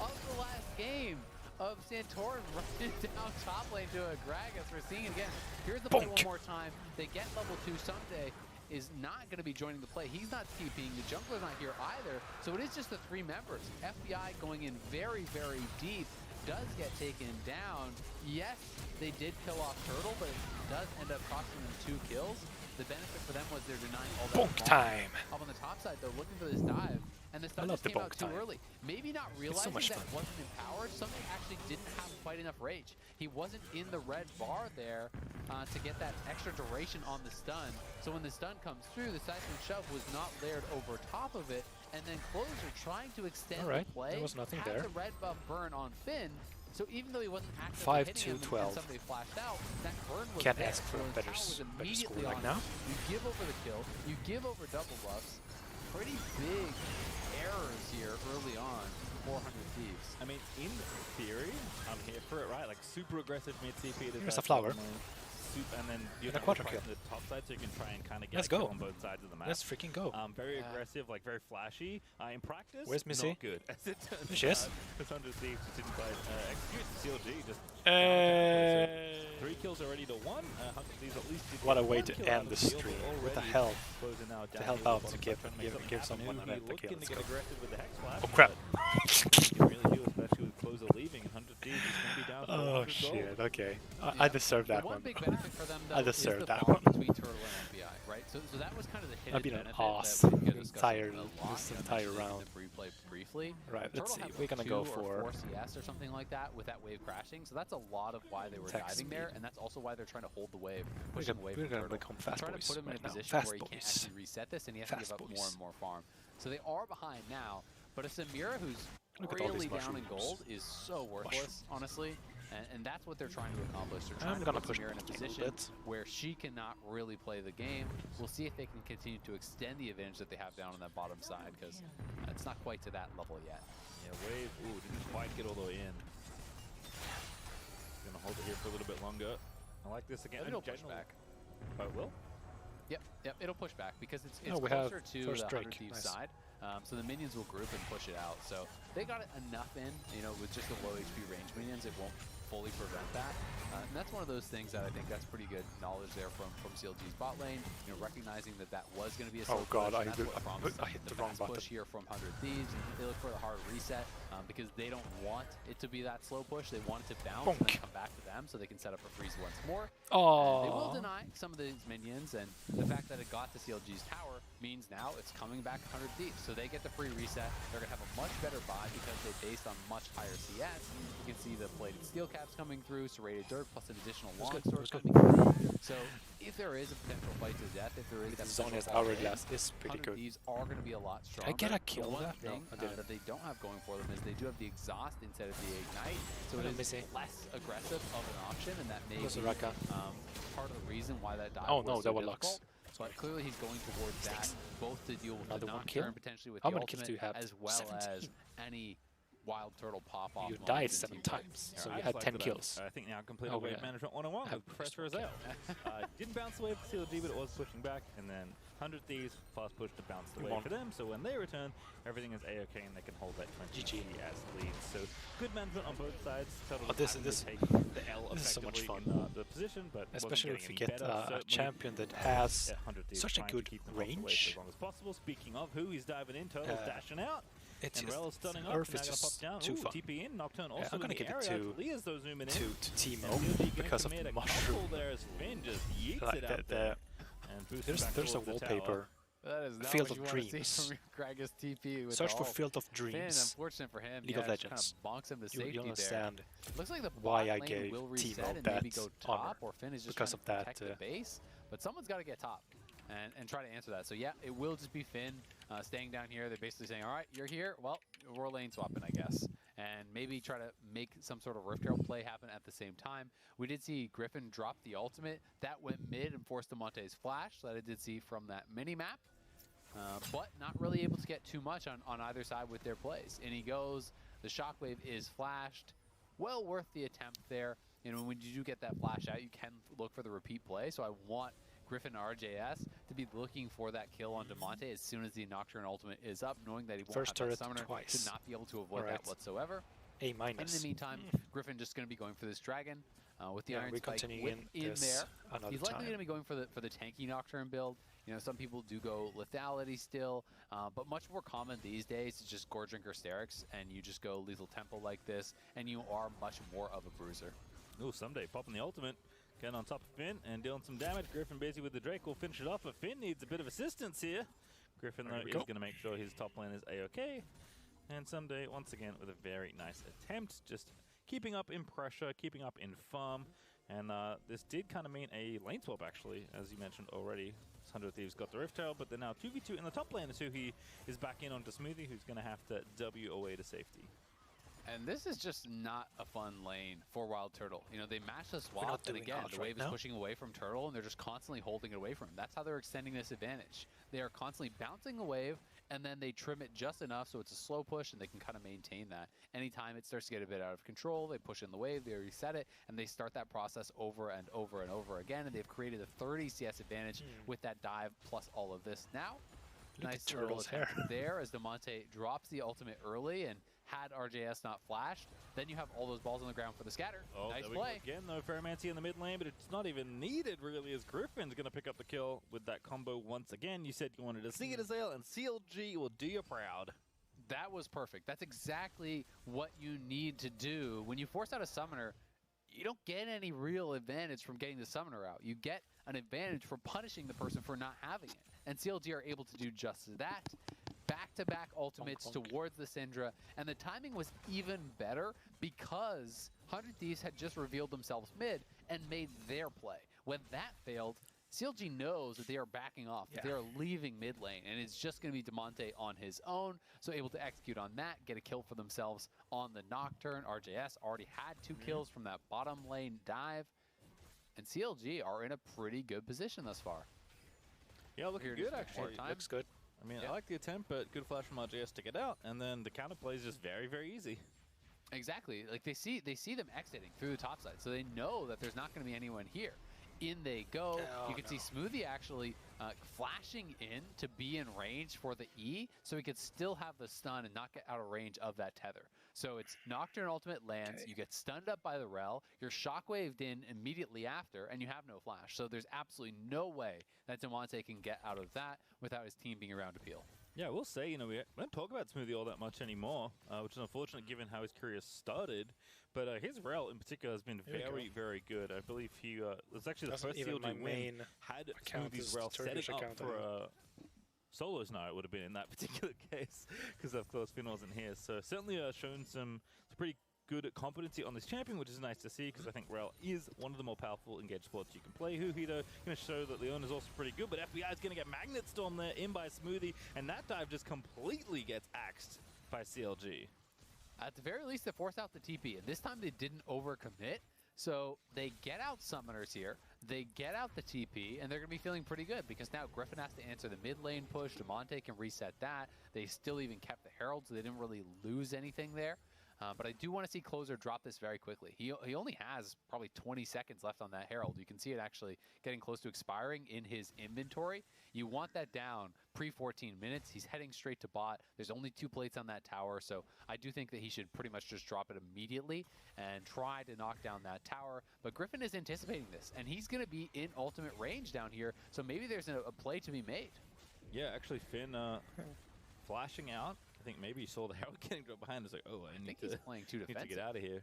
of the last game of Santorin running down top lane to a Gragas. We're seeing it again. Here's the play one more time. They get level 2 Someday. Is not going to be joining the play. He's not TPing. The jungler's not here either. So it is just the 3 members. FBI going in very, very deep. Does get taken down. Yes, they did kill off Turtle, but it does end up costing them 2 kills. The benefit for them was they're denying all that. Bonk time! Up on the top side, they're looking for this dive, and the stun just came out too early. Maybe not realizing that wasn't empowered. Something actually didn't have quite enough rage. He wasn't in the red bar there to get that extra duration on the stun. So when the stun comes through, the seismic shove was not layered over top of it, and then Closer trying to extend the play. There was nothing there. The red buff burn on Finn. So even though he wasn't actively hitting him and somebody flashed out, that burn was Can't there. ask for a better score like now. You give over the kill, you give over double buffs. Pretty big errors here early on for 100 Thieves. I mean, in theory, I'm here for it, right? Super aggressive mid CP. Here's a flower. And then you have a quarter kill. The top side, so you can try and kind of get a kill on both sides of the map. Let's freaking go. Very aggressive, very flashy. In practice, where's Missy? Not good. As it turns she is. 100 Thieves just didn't quite execute. CLG just 3 kills already to 1. 100 Thieves at least. What a way to end the stream. What the hell? To help out to give someone an extra kill. Let's go. Oh crap! You can really do, especially with Closer leaving, and 100 Thieves is going to be down. Oh shit, okay. I deserve that one. One big benefit for them, though, I deserve is the that farm one. between Turtle and MBI, right? So that was kind of the hidden benefit awesome. that we discussed This entire round. Replay briefly. Right, let's see. We're gonna go for 4 CS or something like that with that wave crashing. So that's a lot of why they were diving there, and that's also why they're trying to hold the wave, pushing the wave. We're gonna become fast trying boys to put him in a right position now. where he can't actually reset this, and he has to give up more and more farm. So they are behind now, but a Samira who's really down in gold is so worthless, honestly. And that's what they're trying to accomplish. They're trying to put Samira in a position where she cannot really play the game. We'll see if they can continue to extend the advantage that they have down on that bottom side, because it's not quite to that level yet. Yeah, wave, didn't quite get all the way in. Gonna hold it here for a little bit longer. I like this again. It'll push back. Oh, it will? Yep, it'll push back because it's closer to the 100 Thieves side. So the minions will group and push it out. So they got it enough in, with just the low HP range minions, it won't fully prevent that. And that's one of those things that I think that's pretty good knowledge there from CLG's bot lane, recognizing that was going to be a slow push. I hit the wrong button. Push here from 100 Thieves. They look for the hard reset because they don't want it to be that slow push. They want it to bounce and then come back to them so they can set up a freeze once more. They will deny some of these minions, and the fact that it got to CLG's tower means now it's coming back 100 Thieves. So they get the free reset. They're going to have a much better buy because they based on much higher CS. You can see the plated steel caps coming through, serrated dirt, plus an additional long sword coming through. So if there is a potential fight to death, if there is that Zonia's hourglass is pretty good. Thieves are going to be a lot stronger. Did I get a kill one there? thing that they don't have going for them is they do have the exhaust instead of the ignite, so it is less aggressive of an option, and that may be part of the reason why that dive was so difficult. But clearly he's going towards that, both to deal with the Nocturne potentially with the ultimate, as well as any Wild Turtle pop-off. You died 7 times, so you had 10 kills. I think now completed wave management 101 with Professor Azale. Didn't bounce the wave for CLG, but it was pushing back, and then 100 Thieves fast push to bounce the wave for them, so when they return, everything is a-okay and they can hold that 20 as leads. So good management on both sides. This take the L is so much fun. In, the position, but especially if you get a champion that has such a good range. As long as possible. Speaking of who, he's diving in, Turtle's dashing out. It's and Rel is stunning up, ARURF now is gonna pop down. too fun. TP in, Nocturne also I'm gonna give it to Teemo because of the mushroom. There's Finn just yeets it out there. And there's a wallpaper. That is not Field what of you Dreams. Gragas TP with Search for Field of Dreams. Finn, unfortunate for him, League of Legends. Kind of bonks him to safety you understand there. Looks like the why I gave Teemo that honor or Finn is just because of that. The base, but someone's got to get top and try to answer that. So yeah, it will just be Finn staying down here. They're basically saying, all right, you're here. Well, we're lane swapping, I guess. And maybe try to make some sort of Rift Herald play happen at the same time. We did see Griffin drop the ultimate. That went mid and forced Damonte's flash that I did see from that mini-map. But not really able to get too much on either side with their plays. And he goes, the shockwave is flashed. Well worth the attempt there. When you do get that flash out, you can look for the repeat play. So I want Griffin RJS to be looking for that kill on Damonte as soon as the Nocturne ultimate is up, knowing that he won't have that summoner to not be able to avoid that whatsoever. A-. In the meantime, Griffin just going to be going for this dragon with the Iron Spike in there. He's likely going to be going for the tanky Nocturne build. Some people do go lethality still, but much more common these days is just Gore Drinker Sterix, and you just go Lethal Temple like this, and you are much more of a bruiser. Ooh, someday popping the ultimate. Getting on top of Finn and dealing some damage. Griffin basically with the Drake will finish it off, but Finn needs a bit of assistance here. Griffin, though, is going to make sure his top lane is a-okay. And Someday, once again, with a very nice attempt. Just keeping up in pressure, keeping up in farm. And this did kind of mean a lane swap, actually, as you mentioned already. 100 Thieves got the Rift Tail, but they're now 2v2 in the top lane is who he is back in onto Smoothie, who's going to have to W away to safety. And this is just not a fun lane for Wild Turtle. They match the swap, and again, the wave is pushing away from Turtle, and they're just constantly holding it away from him. That's how they're extending this advantage. They are constantly bouncing the wave, and then they trim it just enough so it's a slow push, and they can kind of maintain that. Anytime it starts to get a bit out of control, they push in the wave, they reset it, and they start that process over and over and over again, and they've created a 30 CS advantage with that dive plus all of this. Now, nice Turtle's hair there as Damonte drops the ultimate early, and had RJS not flashed, then you have all those balls on the ground for the scatter. Oh, nice play. Again, though, Ferromancy in the mid lane, but it's not even needed, really, as Griffin's going to pick up the kill with that combo once again. You said you wanted to see it, Azale, and CLG will do you proud. That was perfect. That's exactly what you need to do. When you force out a summoner, you don't get any real advantage from getting the summoner out. You get an advantage for punishing the person for not having it. And CLG are able to do just that. Back-to-back ultimates towards the Syndra, and the timing was even better because 100 Thieves had just revealed themselves mid and made their play. When that failed, CLG knows that they are backing off, that they are leaving mid lane, and it's just going to be Damonte on his own, so able to execute on that, get a kill for themselves on the Nocturne. RJS already had 2 kills from that bottom lane dive, and CLG are in a pretty good position thus far. Yeah, looking good actually. Looks good. I mean, I like the attempt, but good flash from RJS to get out, and then the counter play is just very, very easy. Exactly. Like they see them exiting through the top side, so they know that there's not going to be anyone here. In they go. You can see Smoothie actually flashing in to be in range for the E, so he could still have the stun and not get out of range of that tether. So it's Nocturne ultimate lands, you get stunned up by the Rel, you're shockwaved in immediately after, and you have no flash. So there's absolutely no way that Damonte can get out of that without his team being around to peel. Yeah, we'll say, you know, we don't talk about Smoothie all that much anymore, which is unfortunate given how his career started. But his Rel in particular has been very, very good. I believe he was actually the first CLG win had Smoothie's Rel set it up for solos now. It would have been in that particular case because of course Finn wasn't here. So certainly shown some pretty good competency on this champion, which is nice to see because I think Rel is one of the more powerful engaged sports you can play. Huhi though going to show that Leon is also pretty good, but FBI is going to get Magnet Storm there in by Smoothie, and that dive just completely gets axed by CLG. At the very least, they forced out the TP, and this time they didn't overcommit. So they get out summoners here, they get out the TP, and they're going to be feeling pretty good because now Griffin has to answer the mid lane push. Damonte can reset that. They still even kept the Herald, so they didn't really lose anything there. But I do want to see Closer drop this very quickly. He only has probably 20 seconds left on that Herald. You can see it actually getting close to expiring in his inventory. You want that down pre-14 minutes. He's heading straight to bot. There's only 2 plates on that tower, so I do think that he should pretty much just drop it immediately and try to knock down that tower. But Griffin is anticipating this, and he's going to be in ultimate range down here, so maybe there's a play to be made. Yeah, actually Finn flashing out. I think maybe he saw the Herald getting behind. It's like, oh, I think he's playing too defensive. Need to get out of here.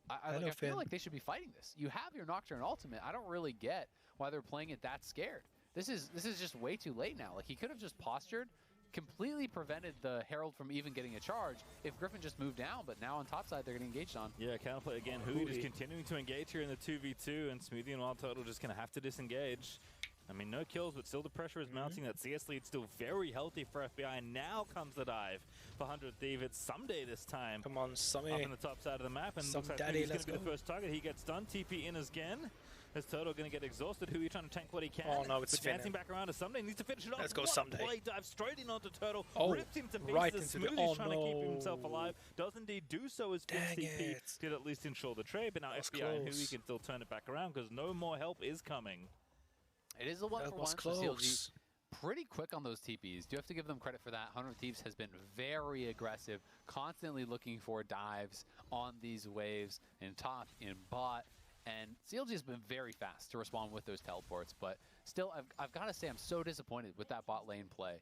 I feel like they should be fighting this. You have your Nocturne ultimate. I don't really get why they're playing it that scared. This is just way too late now. Like, he could have just postured, completely prevented the Herald from even getting a charge if Griffin just moved down, but now on top side they're getting engaged on. Yeah, counterplay again. Huhi is continuing to engage here in the 2v2, and Smoothie and Wild Turtle just going to have to disengage. I mean, no kills, but still the pressure is mounting. That CS lead still very healthy for FBI. And now comes the dive for 100 Thief. It's Someday this time. Come on, Someday. Up on the top side of the map. And looks like he's going to be the first target. He gets done. TP in again. Is Turtle going to get exhausted? Huhi trying to tank what he can. Oh, no, it's dancing back around to Someday. Needs to finish it off. Let's go, what Someday. Play dive straight in onto Turtle. Oh, ripped him to pieces. Right into the... Smoothie's trying to keep himself alive. Does indeed do so as Finn's TP did at least ensure the trade. But now FBI and Huhi can still turn it back around because no more help is coming. It is a 1-for-1 for CLG. Pretty quick on those TPs. Do have to give them credit for that. 100 Thieves has been very aggressive, constantly looking for dives on these waves in top, in bot. And CLG has been very fast to respond with those teleports. But still, I've got to say, I'm so disappointed with that bot lane play.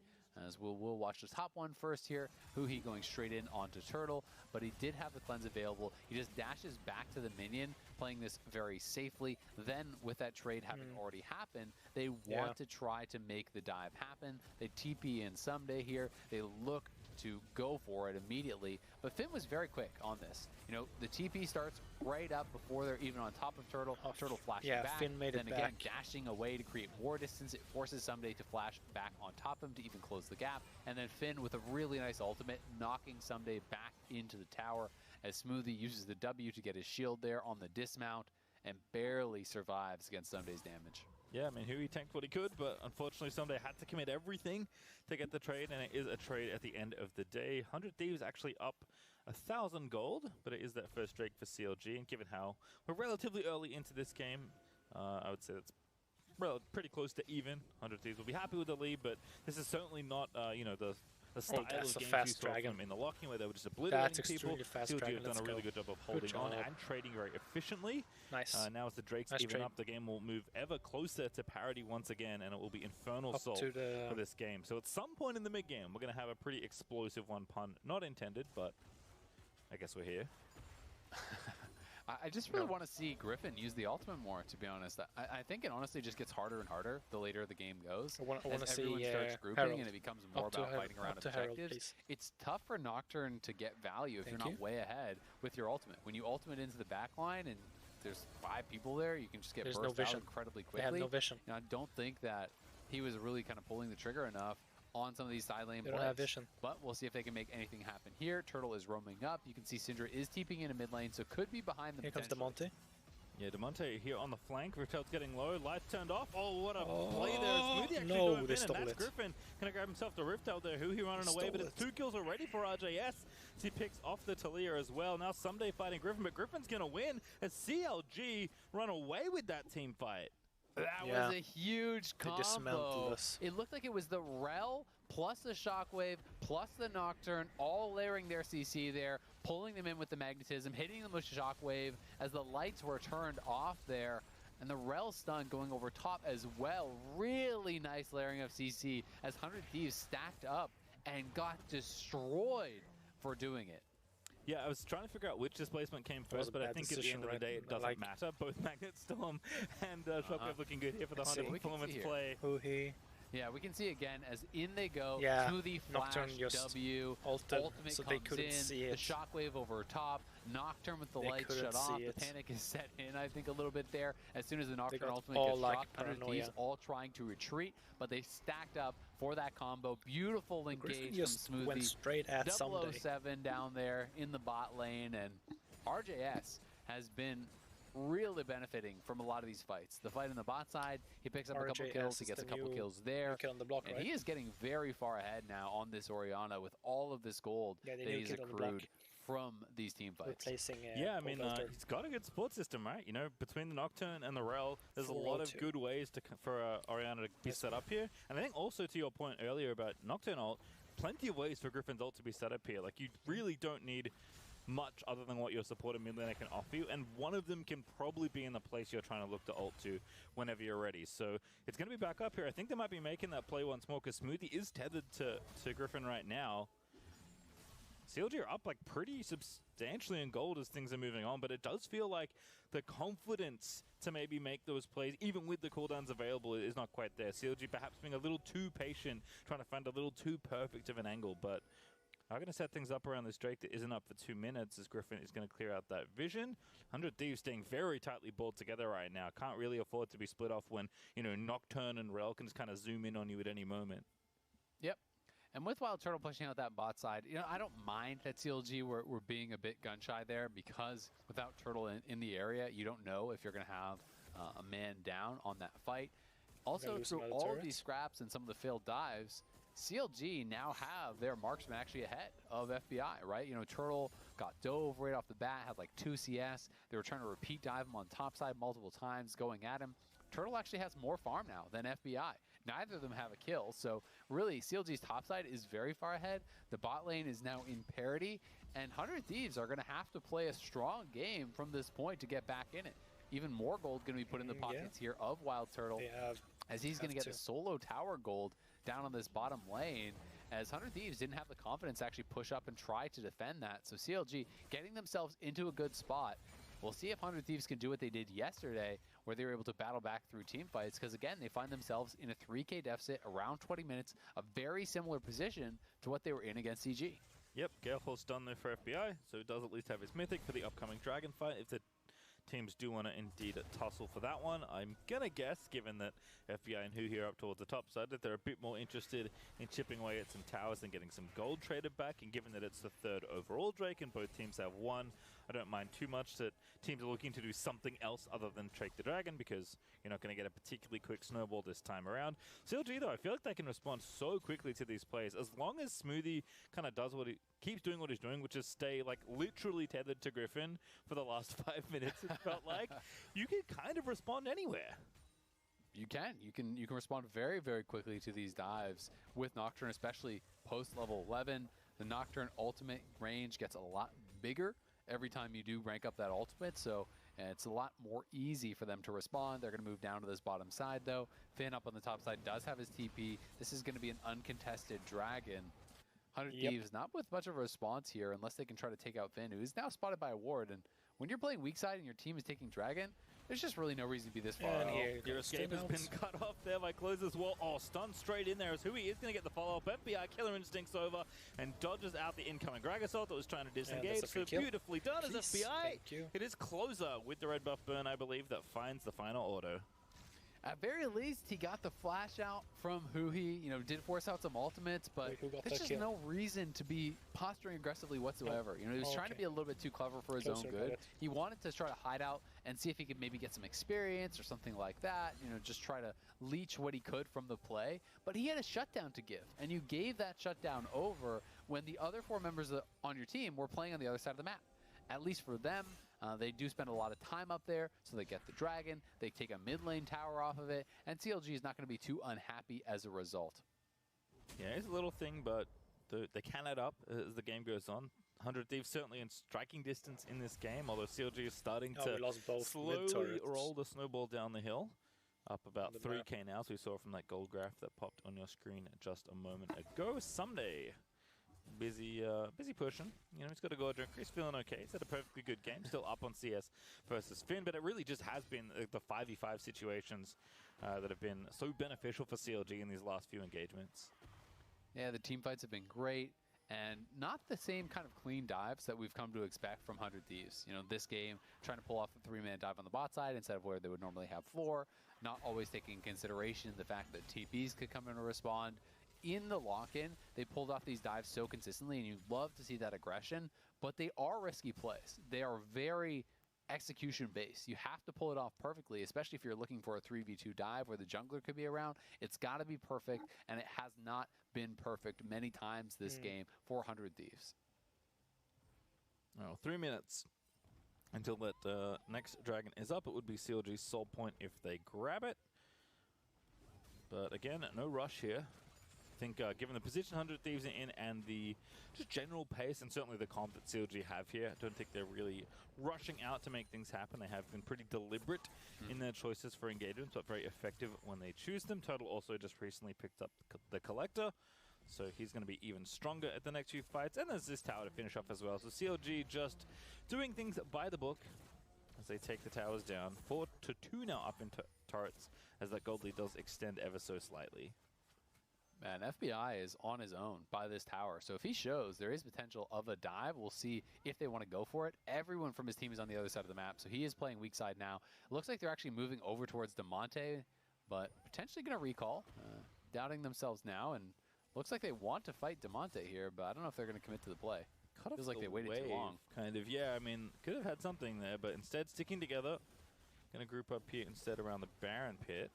As we'll watch the top one first here. Huhi going straight in onto Turtle, but he did have the cleanse available. He just dashes back to the minion, playing this very safely. Then with that trade having already happened, they want to try to make the dive happen. They TP in Someday here. They look to go for it immediately, but Finn was very quick on this. You know, the TP starts right up before they're even on top of Turtle. Turtle flashing back, Finn made it then again dashing away to create more distance. It forces Someday to flash back on top of him to even close the gap, and then Finn with a really nice ultimate, knocking Someday back into the tower as Smoothie uses the W to get his shield there on the dismount and barely survives against Someday's damage. Yeah, I mean, Huhi tanked what he could, but unfortunately Someday had to commit everything to get the trade, and it is a trade at the end of the day. 100 Thieves actually up 1,000 gold, but it is that first Drake for CLG, and given how we're relatively early into this game, I would say that's pretty close to even. 100 Thieves will be happy with the lead, but this is certainly not, you know, the style of games we saw from them in the locking where they were just obliterating people. CLG have done a really good job of holding on and trading very efficiently. Nice. Now as the Drakes even up, the game will move ever closer to parity once again, and it will be Infernal Soul for this game. So at some point in the mid-game, we're going to have a pretty explosive one, pun not intended, but I guess we're here. I just really want to see Griffin use the ultimate more, to be honest. I think it honestly just gets harder and harder the later the game goes. I want to see everyone starts grouping and it becomes more about fighting around objectives. It's tough for Nocturne to get value if you're not way ahead with your ultimate. When you ultimate into the back line and there's 5 people there, you can just get burst out incredibly quickly. They have no vision. I don't think that he was really kind of pulling the trigger enough on some of these side lane plays. They don't have vision. But we'll see if they can make anything happen here. Turtle is roaming up. You can see Syndra is TPing into mid lane, so could be behind them. Here comes DeMonte. Yeah, DeMonte here on the flank. Riptail's getting low. Lights turned off. Oh, what a play there. Smoothie actually dove in, and that's Griffin. Gonna grab himself the Riptail there. Who he running away, but it's 2 kills already for RJS. He picks off the Talia as well. Now Someday fighting Griffin, but Griffin's gonna win as CLG run away with that team fight. That was a huge combo. It looked like it was the Rel plus the Shockwave plus the Nocturne all layering their CC there, pulling them in with the magnetism, hitting them with Shockwave as the lights were turned off there. And the Rel stun going over top as well. Really nice layering of CC as 100 Thieves stacked up and got destroyed for doing it. Yeah, I was trying to figure out which displacement came first, but I think at the end of the day it doesn't matter. Both Magnet Storm and Shockwave looking good here for the 100 performance play. Yeah, we can see again as in they go. Yeah, Smoothie flash W, ultimate so comes in, the Shockwave over top, Nocturne with the lights shut off, the panic is set in, I think, a little bit there. As soon as the Nocturne ultimate gets dropped, 100 Thieves all trying to retreat, but they stacked up for that combo. Beautiful engage from Smoothie. Went straight at 007 down there in the bot lane, and RJS has been really benefiting from a lot of these fights. The fight on the bot side, he picks up a couple kills, he gets a couple kills there, on the block, and he is getting very far ahead now on this Orianna with all of this gold that he's accrued from these team fights. Yeah, I mean, he's got a good support system, right? You know, between the Nocturne and the Rel, there's a lot of good ways for Orianna to be set up here. And I think also to your point earlier about Nocturne ult, plenty of ways for Griffin's ult to be set up here. Like, you really don't need much other than what your supporter mid laner can offer you, and one of them can probably be in the place you're trying to look to ult to whenever you're ready. So it's going to be back up here. I think they might be making that play once more because Smoothie is tethered to Griffin right now. CLG are up like pretty substantially in gold as things are moving on, but it does feel like the confidence to maybe make those plays, even with the cooldowns available, is not quite there. CLG perhaps being a little too patient, trying to find a little too perfect of an angle, but I'm going to set things up around this Drake that isn't up for 2 minutes as Griffin is going to clear out that vision. 100 Thieves staying very tightly balled together right now. Can't really afford to be split off when, you know, Nocturne and Rel can just kind of zoom in on you at any moment. Yep. And with Wild Turtle pushing out that bot side, you know, I don't mind that CLG were being a bit gun-shy there because without Turtle in the area, you don't know if you're going to have a man down on that fight. Also, through all of these scraps and some of the failed dives, CLG now have their marksman actually ahead of FBI, right? You know, Turtle got dove right off the bat, had like 2 CS. They were trying to repeat dive him on top side multiple times, going at him. Turtle actually has more farm now than FBI. Neither of them have a kill, so really CLG's top side is very far ahead. The bot lane is now in parity, and 100 Thieves are going to have to play a strong game from this point to get back in it. Even more gold going to be put in the pockets here of Wild Turtle, as he's going to get the solo tower gold down on this bottom lane, as 100 Thieves didn't have the confidence to actually push up and try to defend that. So CLG getting themselves into a good spot. We'll see if 100 Thieves can do what they did yesterday, where they were able to battle back through team fights, because again, they find themselves in a 3K deficit around 20 minutes, a very similar position to what they were in against CG. Yep, Galeforce done there for FBI, so he does at least have his mythic for the upcoming Dragon fight. If the teams do want to indeed tussle for that one, I'm gonna guess, given that FBI and Who here up towards the top side, that they're a bit more interested in chipping away at some towers than getting some gold traded back. And given that it's the 3rd overall Drake and both teams have 1, I don't mind too much that teams are looking to do something else other than Drake the Dragon, because you're not going to get a particularly quick snowball this time around. CLG though, I feel like they can respond so quickly to these plays as long as Smoothie kind of does what he keeps doing, what he's doing, which is stay like literally tethered to Griffin for the last 5 minutes. It felt like you can kind of respond anywhere. You can respond very, very quickly to these dives with Nocturne, especially post level 11. The Nocturne ultimate range gets a lot bigger every time you do rank up that ultimate, so it's a lot more easy for them to respond. They're going to move down to this bottom side though. Finn up on the top side does have his TP. This is going to be an uncontested dragon. 100 Thieves not with much of a response here unless they can try to take out Finn, who is now spotted by a ward, and when you're playing weak side and your team is taking Dragon, there's just really no reason to be this far. Your escape has been cut off there by Closer's wall. Oh, stunned straight in there as Hui is going to get the follow-up. FBI Killer Instincts over and dodges out the incoming Grag Assault that was trying to disengage. So beautifully done as FBI. It is Closer with the red buff burn, I believe, that finds the final auto. At very least, he got the flash out from Hui, you know, did force out some ultimates, but there's just no reason to be posturing aggressively whatsoever. You know, he was trying to be a little bit too clever for his own good. He wanted to try to hide out and see if he could maybe get some experience or something like that, you know, just try to leech what he could from the play. But he had a shutdown to give, and you gave that shutdown over when the other 4 members on your team were playing on the other side of the map. At least for them, they do spend a lot of time up there, so they get the Dragon, they take a mid lane tower off of it, and CLG is not going to be too unhappy as a result. Yeah, it's a little thing, but they can add up as the game goes on. 100 Thieves certainly in striking distance in this game, although CLG is starting to slowly roll the snowball down the hill. Up about 3k now, as we saw from that gold graph that popped on your screen just a moment ago. Someday. Busy pushing. You know, he's got a go drink. He's feeling okay. He's had a perfectly good game. Still up on CS versus Finn, but it really just has been the 5v5 situations that have been so beneficial for CLG in these last few engagements. Yeah, the team fights have been great, and not the same kind of clean dives that we've come to expect from 100 Thieves. You know, this game, trying to pull off a 3-man dive on the bot side instead of where they would normally have floor, not always taking into consideration the fact that TPs could come in and respond. In the lock-in, they pulled off these dives so consistently, and you love to see that aggression, but they are risky plays. They are very execution-based. You have to pull it off perfectly, especially if you're looking for a 3v2 dive where the jungler could be around. It's got to be perfect, and it has not been perfect many times this game for 100 Thieves. Oh, 3 minutes until that next Dragon is up. It would be CLG's soul point if they grab it. But again, no rush here. I think given the position 100 Thieves are in and the just general pace and certainly the comp that CLG have here, I don't think they're really rushing out to make things happen. They have been pretty deliberate in their choices for engagements, but very effective when they choose them. Total also just recently picked up the Collector, so he's going to be even stronger at the next few fights. And there's this tower to finish off as well. So CLG just doing things by the book as they take the towers down. 4-2 now up in turrets as that gold lead does extend ever so slightly. Man, FBI is on his own by this tower. So if he shows there is potential of a dive, we'll see if they want to go for it. Everyone from his team is on the other side of the map, so he is playing weak side now. It looks like they're actually moving over towards Demonte, but potentially going to recall. Doubting themselves now, and looks like they want to fight Demonte here, but I don't know if they're going to commit to the play. Feels like they waited too long. Kind of, yeah. I mean, could have had something there, but instead sticking together. Going to group up here instead around the Baron pit.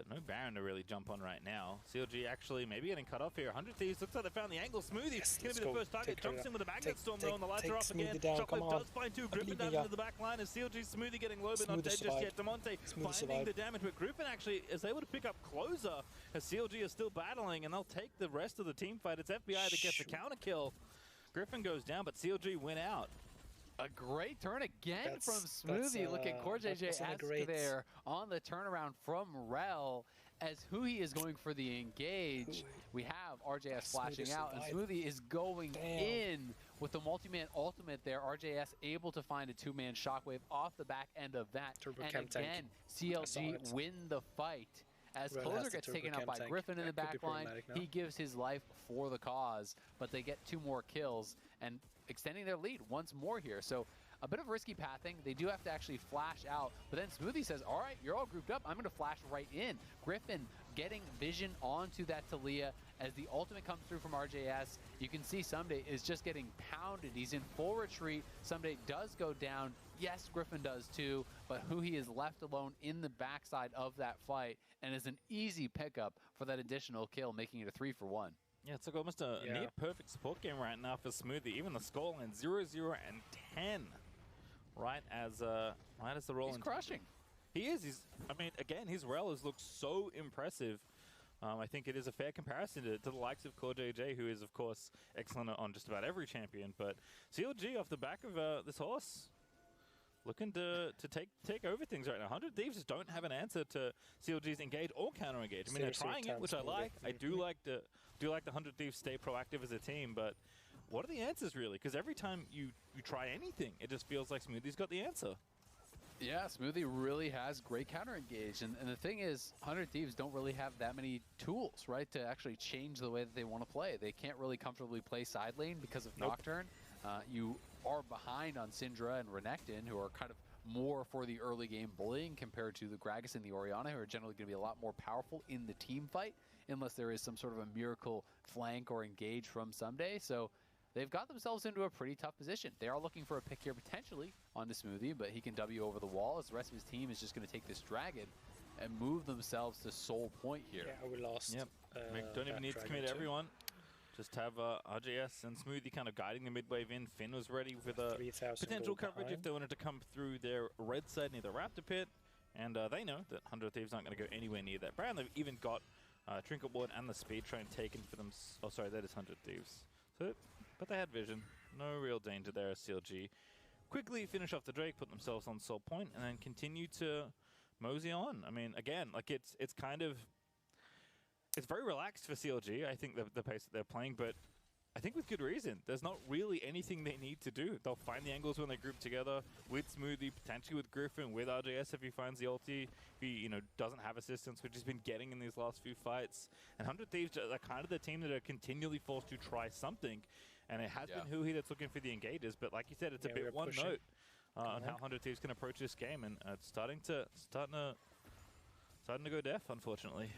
No Baron to really jump on right now. CLG actually maybe getting cut off here. 100 Thieves looks like they found the angle. Smoothie going to be the first target. Jumps in with a Magnet Storm though, and the lights are off again. Shockwave does find 2. Griffin down into the back line as CLG Smoothie getting low, but not dead just yet. Demonte finding the damage, but Griffin actually is able to pick up Closer as CLG is still battling, and they'll take the rest of the team fight. It's FBI that gets the counter kill. Griffin goes down, but CLG win out. A great turn again from Smoothie. Look at CoreJJ there on the turnaround from Rel as Hui is going for the engage. We have RJS flashing out, and Smoothie is going in with the multi-man ultimate there. RJS able to find a 2-man Shockwave off the back end of that. And again, CLG win the fight. As Closer gets taken out by Griffin in the back line, he gives his life for the cause, but they get 2 more kills and extending their lead once more here. So a bit of risky pathing. They do have to actually flash out, but then Smoothie says, all right, you're all grouped up. I'm going to flash right in. Griffin getting vision onto that Talia as the ultimate comes through from RJS. You can see Someday is just getting pounded. He's in full retreat. Someday does go down. Yes, Griffin does too, but Hui is left alone in the backside of that fight and is an easy pickup for that additional kill, making it a 3-for-1. Yeah, it's like almost a near perfect support game right now for Smoothie. Even the scoreline 0-0 and 10, right as the roll. He's crushing. He is. I mean, again, his relics look so impressive. I think it is a fair comparison to the likes of CoreJJ, who is of course excellent on just about every champion. But CLG off the back of this horse, looking to take over things right now. 100 Thieves just don't have an answer to CLG's engage or counter engage. I mean, they're trying it, which I like. I do like the 100 Thieves stay proactive as a team, but what are the answers really? Because every time you try anything, it just feels like Smoothie's got the answer. Yeah, Smoothie really has great counter engage, and the thing is, 100 Thieves don't really have that many tools, right, to actually change the way that they want to play. They can't really comfortably play side lane because of Nocturne. You are behind on Syndra and Renekton, who are kind of more for the early game bullying compared to the Gragas and the Orianna, who are generally going to be a lot more powerful in the team fight, unless there is some sort of a miracle flank or engage from Someday. So they've got themselves into a pretty tough position. They are looking for a pick here potentially onto Smoothie, but he can W over the wall as the rest of his team is just going to take this dragon and move themselves to soul point here. Yeah, we lost. Yep. Don't even need to commit everyone. Just have RJS and Smoothie kind of guiding the mid wave in. Finn was ready with a potential coverage if they wanted to come through their red side near the Raptor pit. And they know that 100 Thieves aren't going to go anywhere near that Brown. They've even got Trinket Ward and the Speed Train taken for them. Oh, sorry, that is 100 Thieves. So, but they had vision. No real danger there as CLG quickly finish off the Drake, put themselves on soul point, and then continue to mosey on. I mean, again, like it's kind of... It's very relaxed for CLG, I think, the pace that they're playing, but I think with good reason. There's not really anything they need to do. They'll find the angles when they group together with Smoothie, potentially with Griffin, with RJS if he finds the ulti, if he, doesn't have assistance, which he's been getting in these last few fights. And 100 Thieves are kind of the team that are continually forced to try something, and it has been Huhi that's looking for the engages, but like you said, it's a bit one note on how 100 Thieves can approach this game, and it's starting to go deaf, unfortunately.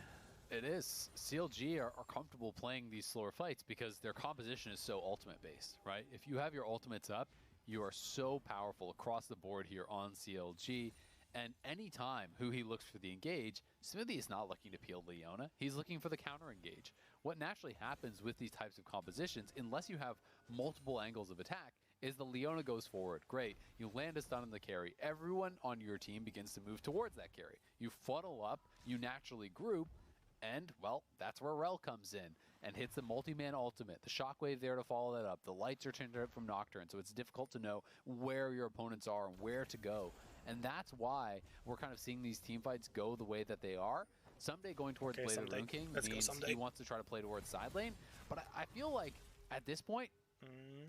It is. CLG are comfortable playing these slower fights because their composition is so ultimate based, right? If you have your ultimates up, you are so powerful across the board here on CLG. And anytime Huhi looks for the engage, Smoothie is not looking to peel Leona. He's looking for the counter engage. What naturally happens with these types of compositions, unless you have multiple angles of attack, is the Leona goes forward. Great. You land a stun on the carry. Everyone on your team begins to move towards that carry. You funnel up, you naturally group, and, well, that's where Rel comes in and hits the multi-man ultimate. The shockwave there to follow that up. The lights are turned up from Nocturne, so it's difficult to know where your opponents are and where to go. And that's why we're kind of seeing these team fights go the way that they are. Someday going towards Blade of Rune King means he wants to try to play towards side lane. But I feel like at this point,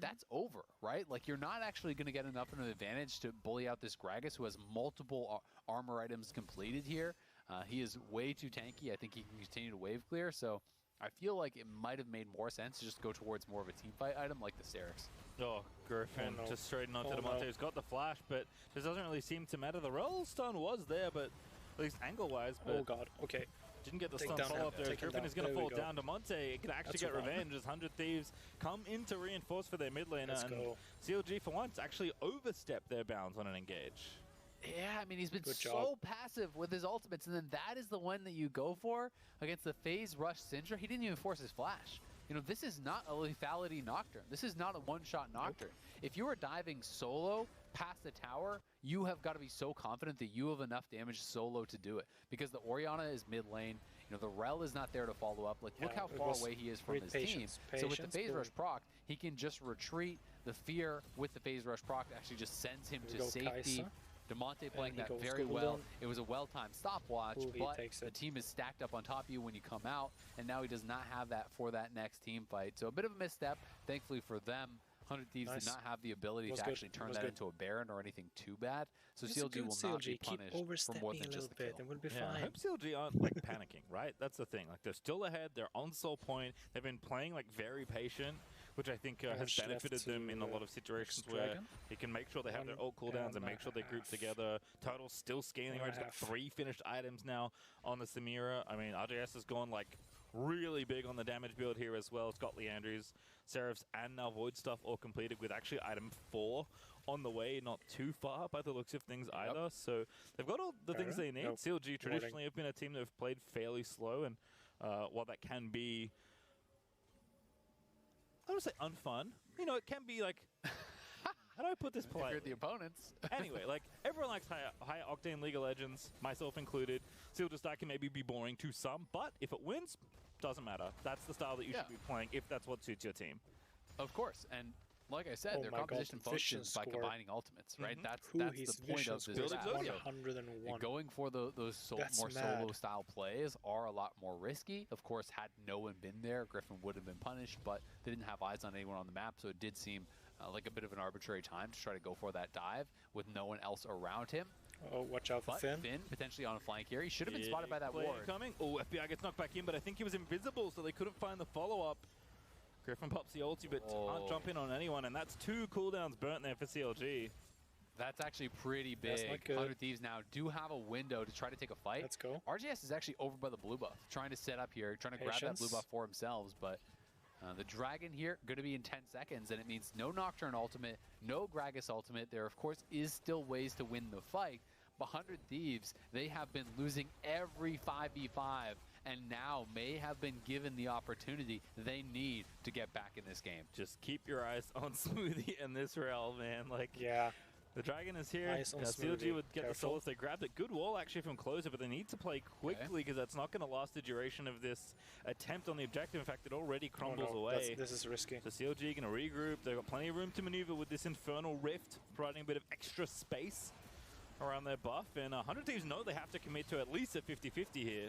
that's over, right? Like, you're not actually going to get enough of an advantage to bully out this Gragas, who has multiple armor items completed here. He is way too tanky. I think he can continue to wave clear, so I feel like it might have made more sense to just go towards more of a team fight item like the Serix. Oh, Griffin just straight onto Demonte, who's got the flash, but this doesn't really seem to matter. The roll stun was there, but at least angle-wise, but... Oh god, okay. Didn't get the stun follow-up there. Griffin is going to fall down. Demonte can actually get revenge as 100 Thieves come in to reinforce for their mid laner, and CLG for once actually overstepped their bounds on an engage. Yeah, I mean, he's been so passive with his ultimates, and then that is the one that you go for against the phase rush Syndra. He didn't even force his flash. This is not a lethality Nocturne. This is not a one-shot Nocturne. If you are diving solo past the tower, you have got to be so confident that you have enough damage solo to do it, because the Orianna is mid lane. The Rel is not there to follow up. Like, look how far away he is from his team. So with the phase rush proc, he can just retreat. The fear with the phase rush proc actually just sends him to safety. Demonte playing that very well. It was a well-timed stopwatch, but the team is stacked up on top of you when you come out, and now he does not have that for that next team fight. So a bit of a misstep. Thankfully for them, 100 Thieves did not have the ability to actually turn that into a Baron or anything too bad. So CLG will not be punished for more than just the kill. And we'll be fine. I hope CLG aren't like panicking, right? That's the thing. Like, they're still ahead. They're on soul point. They've been playing like very patient, which I think has benefited them in a lot of situations where they can make sure they have their ult cooldowns and make sure they group together. Total's still scaling, right? He's got 3 finished items now on the Samira. I mean, RJS has gone like really big on the damage build here as well. It's got Leandry's, Seraph's, and now Void stuff all completed with actually item 4 on the way, not too far by the looks of things either. So they've got all the things they need. CLG traditionally have been a team that have played fairly slow, and while that can be, I don't say unfun. It can be like, how do I put this politely? If you're the opponents. Anyway, like, everyone likes high octane League of Legends, myself included. Silver Star can maybe be boring to some, but if it wins, doesn't matter. That's the style that you should be playing if that's what suits your team. Of course, and Like I said, their composition functions by combining ultimates, right? That's the point of this map. 101. Going for those more solo-style plays are a lot more risky. Of course, had no one been there, Griffin would have been punished, but they didn't have eyes on anyone on the map, so it did seem like a bit of an arbitrary time to try to go for that dive with no one else around him. Oh, watch out for Finn. Finn potentially on a flank here. He should have been spotted by that ward. Coming. Oh, FBI gets knocked back in, but I think he was invisible, so they couldn't find the follow-up. Griffin pops the ulti, but can't jump in on anyone, and that's 2 cooldowns burnt there for CLG. That's actually pretty big. 100 Thieves now do have a window to try to take a fight. Let's go. RJS is actually over by the blue buff, trying to set up here, trying to grab that blue buff for themselves, but the Dragon here going to be in 10 seconds, and it means no Nocturne ultimate, no Gragas ultimate. There, of course, is still ways to win the fight, but 100 Thieves, they have been losing every 5v5, and now may have been given the opportunity they need to get back in this game. Just keep your eyes on Smoothie in this realm, man. Like, yeah. The Dragon is here. CLG would get the soul if they grabbed it. Good wall actually from closer, but they need to play quickly because that's not going to last the duration of this attempt on the objective. In fact, it already crumbles away. This is risky. So CLG going to regroup. They've got plenty of room to maneuver with this Infernal Rift, providing a bit of extra space around their buff. And 100 Thieves know they have to commit to at least a 50-50 here.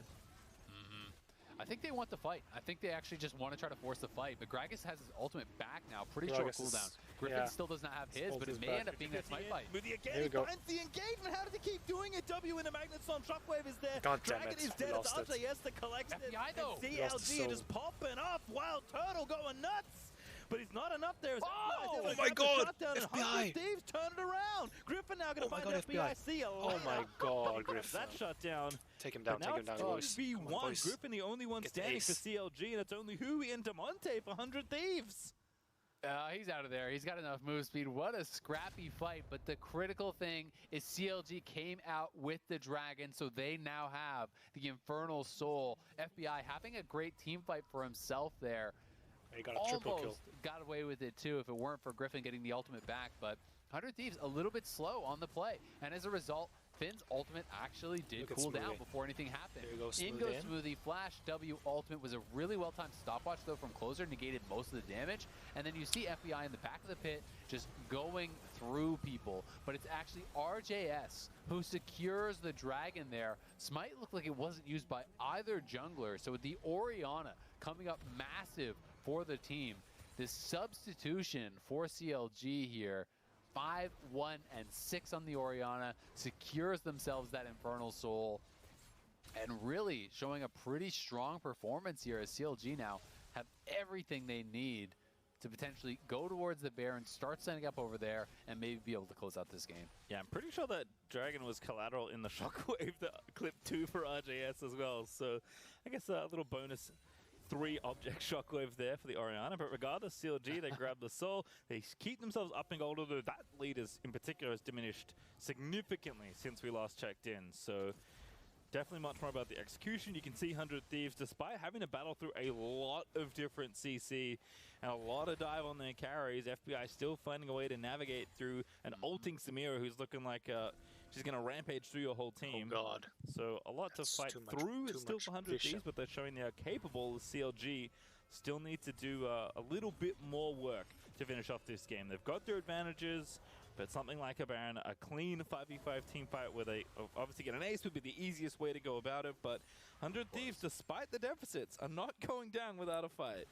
I think they want the fight. I think they actually just want to try to force the fight. But Gragas has his ultimate back now. Pretty short cooldown. Griffin still does not have his, but it may end up being that smite fight. Smoothie again, he finds the engagement. How did he keep doing it? W in the Magnet Storm. Shockwave is there. Dragon is dead. It's RJS that collects it. though. CLG just popping off. Wild Turtle going nuts. But he's not enough there. Oh my god! FBI! Thieves turn it around. Griffin now going to find FBI. Oh my god, Griffin. That shut down. Take him down, take him down, boys. 2v1. Griffin the only one standing for CLG, and it's only Hui and Demonte for 100 Thieves. He's out of there. He's got enough move speed. What a scrappy fight. But the critical thing is CLG came out with the Dragon, so they now have the Infernal Soul. FBI having a great team fight for himself there. He got a triple kill. Got away with it too if it weren't for Griffin getting the ultimate back, but 100 Thieves a little bit slow on the play, and as a result, Finn's ultimate actually did cool down before anything happened. In goes Smoothie, flash W ultimate was a really well-timed stopwatch though from closer, negated most of the damage, and then you see FBI in the back of the pit just going through people, but it's actually RJS who secures the Dragon there. Smite looked like it wasn't used by either jungler, so with the Orianna coming up massive for the team, this substitution for CLG here, 5, 1, and 6 on the Orianna, secures themselves that Infernal Soul, and really showing a pretty strong performance here as CLG now have everything they need to potentially go towards the Baron, start setting up over there, and maybe be able to close out this game. Yeah, I'm pretty sure that Dragon was collateral in the Shockwave, the clip 2 for RJS as well, so I guess a little bonus 3 object Shockwave there for the Orianna, but regardless, CLG, they grab the soul, they keep themselves up in gold, although that lead in particular has diminished significantly since we last checked in, so definitely much more about the execution. You can see 100 Thieves, despite having to battle through a lot of different CC and a lot of dive on their carries, FBI still finding a way to navigate through an ulting Samira who's looking like she's going to rampage through your whole team. Oh god. So a lot to fight through. It's still for 100 Thieves, but they're showing they are capable. CLG still need to do a little bit more work to finish off this game. They've got their advantages, but something like a Baron, a clean 5v5 team fight where they obviously get an ace would be the easiest way to go about it, but 100 Thieves, despite the deficits, are not going down without a fight.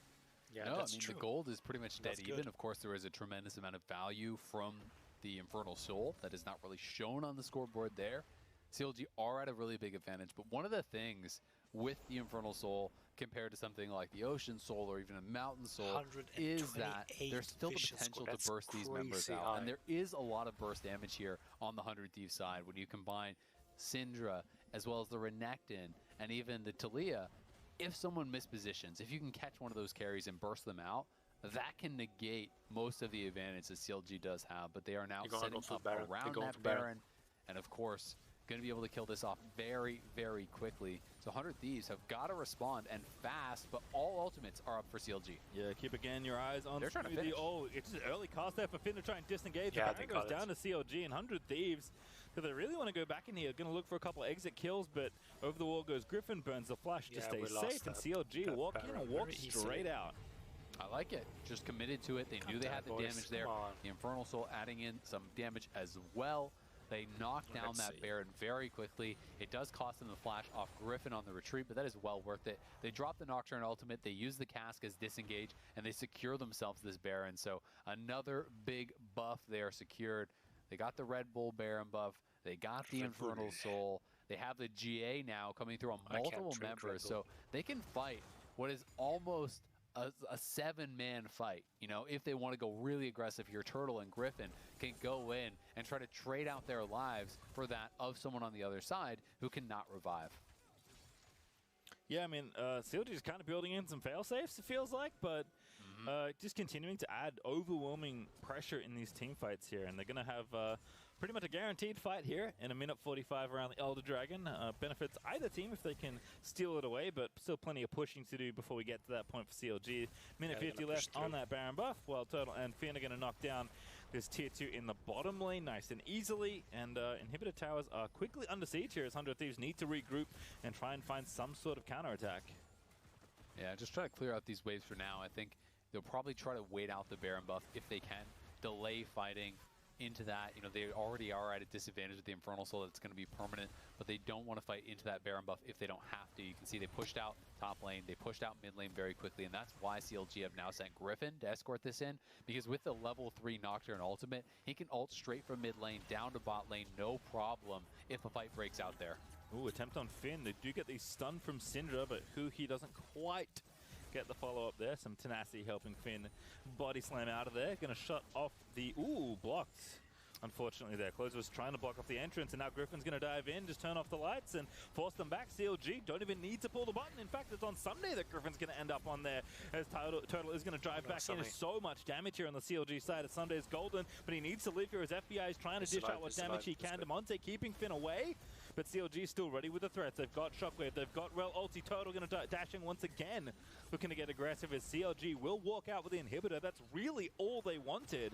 Yeah, no, I mean, the gold is pretty much dead even. Of course, there is a tremendous amount of value from the Infernal Soul that is not really shown on the scoreboard there. CLG are at a really big advantage, but one of the things with the Infernal Soul compared to something like the Ocean Soul or even a Mountain Soul is that there's still the potential to burst these members out. And there is a lot of burst damage here on the 100 Thieves side when you combine Syndra as well as the Renekton and even the Talia. If someone mispositions, if you can catch one of those carries and burst them out, that can negate most of the advantage that CLG does have, but they are now setting up around that Baron, and of course, going to be able to kill this off very, very quickly. So 100 Thieves have got to respond, and fast, but all ultimates are up for CLG. Yeah, keep again your eyes on They're trying to finish. Oh, it's an early cast there for Finn to try and disengage. Yeah, the goes down to CLG, and 100 Thieves, so they really want to go back in here, going to look for a couple of exit kills, but over the wall goes Griffin, burns the flash to stay safe, and CLG walk in and walk straight out. I like it. Just committed to it. They knew they had the damage there. The Infernal Soul adding in some damage as well. They knock down that Baron very quickly. It does cost them the flash off Griffin on the retreat, but that is well worth it. They drop the Nocturne ultimate, they use the cask as disengage, and they secure themselves this Baron. So another big buff there secured. They got the Red Bull Baron buff. They got the Infernal Soul. They have the GA now coming through on multiple members, so they can fight what is almost a 7-man fight. You know, if they want to go really aggressive here, Turtle and Griffin can go in and try to trade out their lives for that of someone on the other side who cannot revive. Yeah, I mean, CLG is kind of building in some fail-safes, it feels like, but just continuing to add overwhelming pressure in these team fights here, and they're going to have pretty much a guaranteed fight here in 1:45 around the Elder Dragon. Benefits either team if they can steal it away, but still plenty of pushing to do before we get to that point for CLG. Minute 50 left on that Baron buff, while Turtle and Finn are going to knock down this tier 2 in the bottom lane nice and easily, and inhibitor towers are quickly under siege here as 100 Thieves need to regroup and try and find some sort of counterattack. Yeah, just try to clear out these waves for now. I think they'll probably try to wait out the Baron buff if they can, delay fighting into that. You know, they already are at a disadvantage with the Infernal Soul. That's going to be permanent, but they don't want to fight into that Baron buff if they don't have to. You can see they pushed out top lane, they pushed out mid lane very quickly, and that's why CLG have now sent Griffin to escort this in, because with the level 3 Nocturne ultimate, he can ult straight from mid lane down to bot lane, no problem, if a fight breaks out there. Ooh, attempt on Finn. They do get the stun from Syndra, but he doesn't quite get the follow-up there. Some tenacity helping Finn body slam out of there. Gonna shut off the... Ooh, blocked. Unfortunately there. Closer was trying to block off the entrance, and now Griffin's going to dive in, just turn off the lights and force them back. CLG don't even need to pull the button. In fact, it's on Sunday that Griffin's going to end up on there, as Turtle is going to drive back in. There's so much damage here on the CLG side. Sunday's golden, but he needs to live here as FBI is trying to dish out what damage he can. Demonte keeping Finn away, but CLG is still ready with the threats. They've got Shockwave, they've got Rel ulti. Turtle going to dash in once again, looking to get aggressive as CLG will walk out with the inhibitor. That's really all they wanted.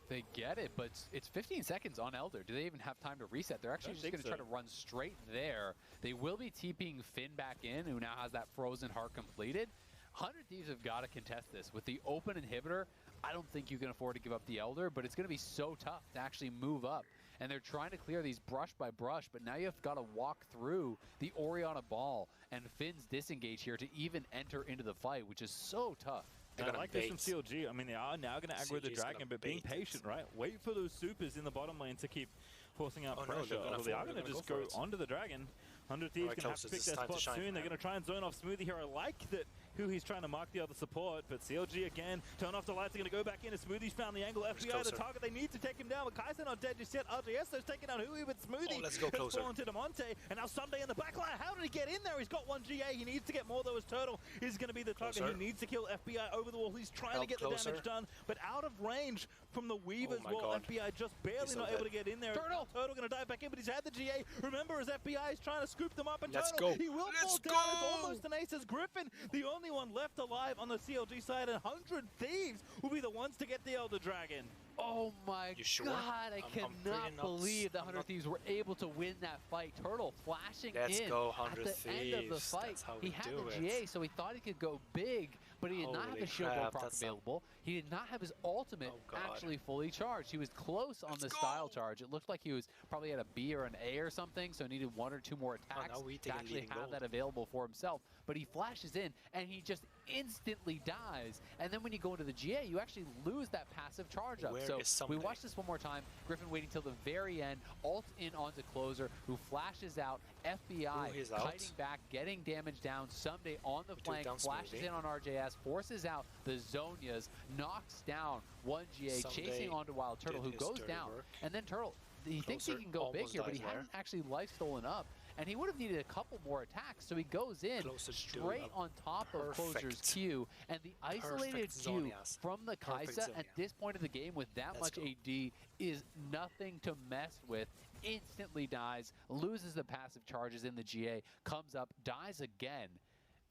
They get it, but it's 15 seconds on Elder. Do they even have time to reset? They're actually just going to try to run straight there. They will be TPing Finn back in, who now has that Frozen Heart completed. 100 Thieves have got to contest this. With the open inhibitor, I don't think you can afford to give up the Elder, but it's going to be so tough to actually move up. And they're trying to clear these brush by brush, but now you've got to walk through the Orianna Ball and Finn's disengage here to even enter into the fight, which is so tough. I like this from CLG. I mean, they are now going to aggro the dragon, but being patient, right? Wait for those supers in the bottom lane to keep forcing out pressure. They are going to just go onto the dragon. 100 Thieves can have to pick their spot soon. They're going to try and zone off Smoothie here. I like that who he's trying to mark the other support, but CLG again, turn off the lights. They're going to go back in. Smoothie's found the angle. FBI, the target. They need to take him down, but Kaiser not dead just yet. RJS though taking down Hui, but Smoothie let's go closer. Fallen to Demonte, and now Sunday in the backline. How did he get in there? He's got one GA. He needs to get more though, as Turtle is going to be the target. He needs to kill FBI over the wall. He's trying to get the damage done, but out of range from the Weaver's wall. FBI just barely not able to get in there. Turtle going to dive back in, but he's had the GA. Remember, as FBI is trying to scoop them up, and Turtle, he will fall down. It's almost an ace as Griffin, the only one left alive on the CLG side, and 100 Thieves will be the ones to get the Elder Dragon. Oh my god, I cannot believe the 100 Thieves were able to win that fight. Turtle flashing in at the end of the fight. He had the GA, so he thought he could go big, but he did not have his shield proc available. He did not have his ultimate actually fully charged. He was close on the style charge. It looked like he was probably at a B or an A or something, so needed 1 or 2 more attacks to actually have that available for himself. But he flashes in, and he just instantly dies. And then when you go into the GA, you actually lose that passive charge up. So we watch this one more time. Griffin waiting till the very end, ult in onto Closer, who flashes out. FBI kiting back, getting damage down. Someday on the flank, flashes in on RJS, forces out the Zonias, knocks down one GA, chasing onto Wild Turtle, who goes down. And then Turtle, he thinks he can go big here, but he hadn't actually life stolen up. And he would have needed a couple more attacks, so he goes in straight on top of Closer's Q, and the isolated Q from the Kai'Sa at this point of the game with that much AD is nothing to mess with. Instantly dies, loses the passive charges in the GA, comes up, dies again.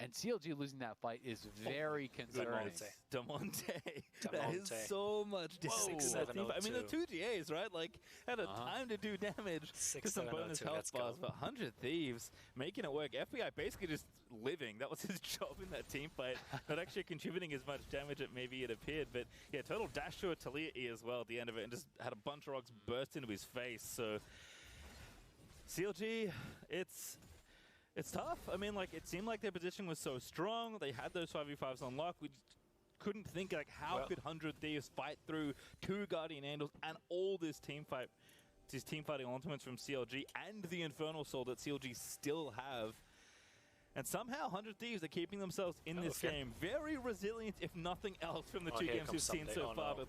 And CLG losing that fight is very concerning. Damonte. That is so much damage. I mean, the 2 GAs, right? Like, had a time to do damage to some bonus health bars, but 100 Thieves making it work. FBI basically just living. That was his job in that team fight. Not actually contributing as much damage as maybe it appeared, but yeah, total dash to a Talia E as well at the end of it, and just had a bunch of rocks burst into his face. So, CLG, it's tough. I mean, like, it seemed like their position was so strong. They had those 5v5s on lock. We couldn't think, like, how could 100 Thieves fight through 2 Guardian Angels and all this team fighting ultimates from CLG and the Infernal Soul that CLG still have. And somehow 100 Thieves are keeping themselves in this game. Very resilient, if nothing else, from the 2 games we've seen so far. But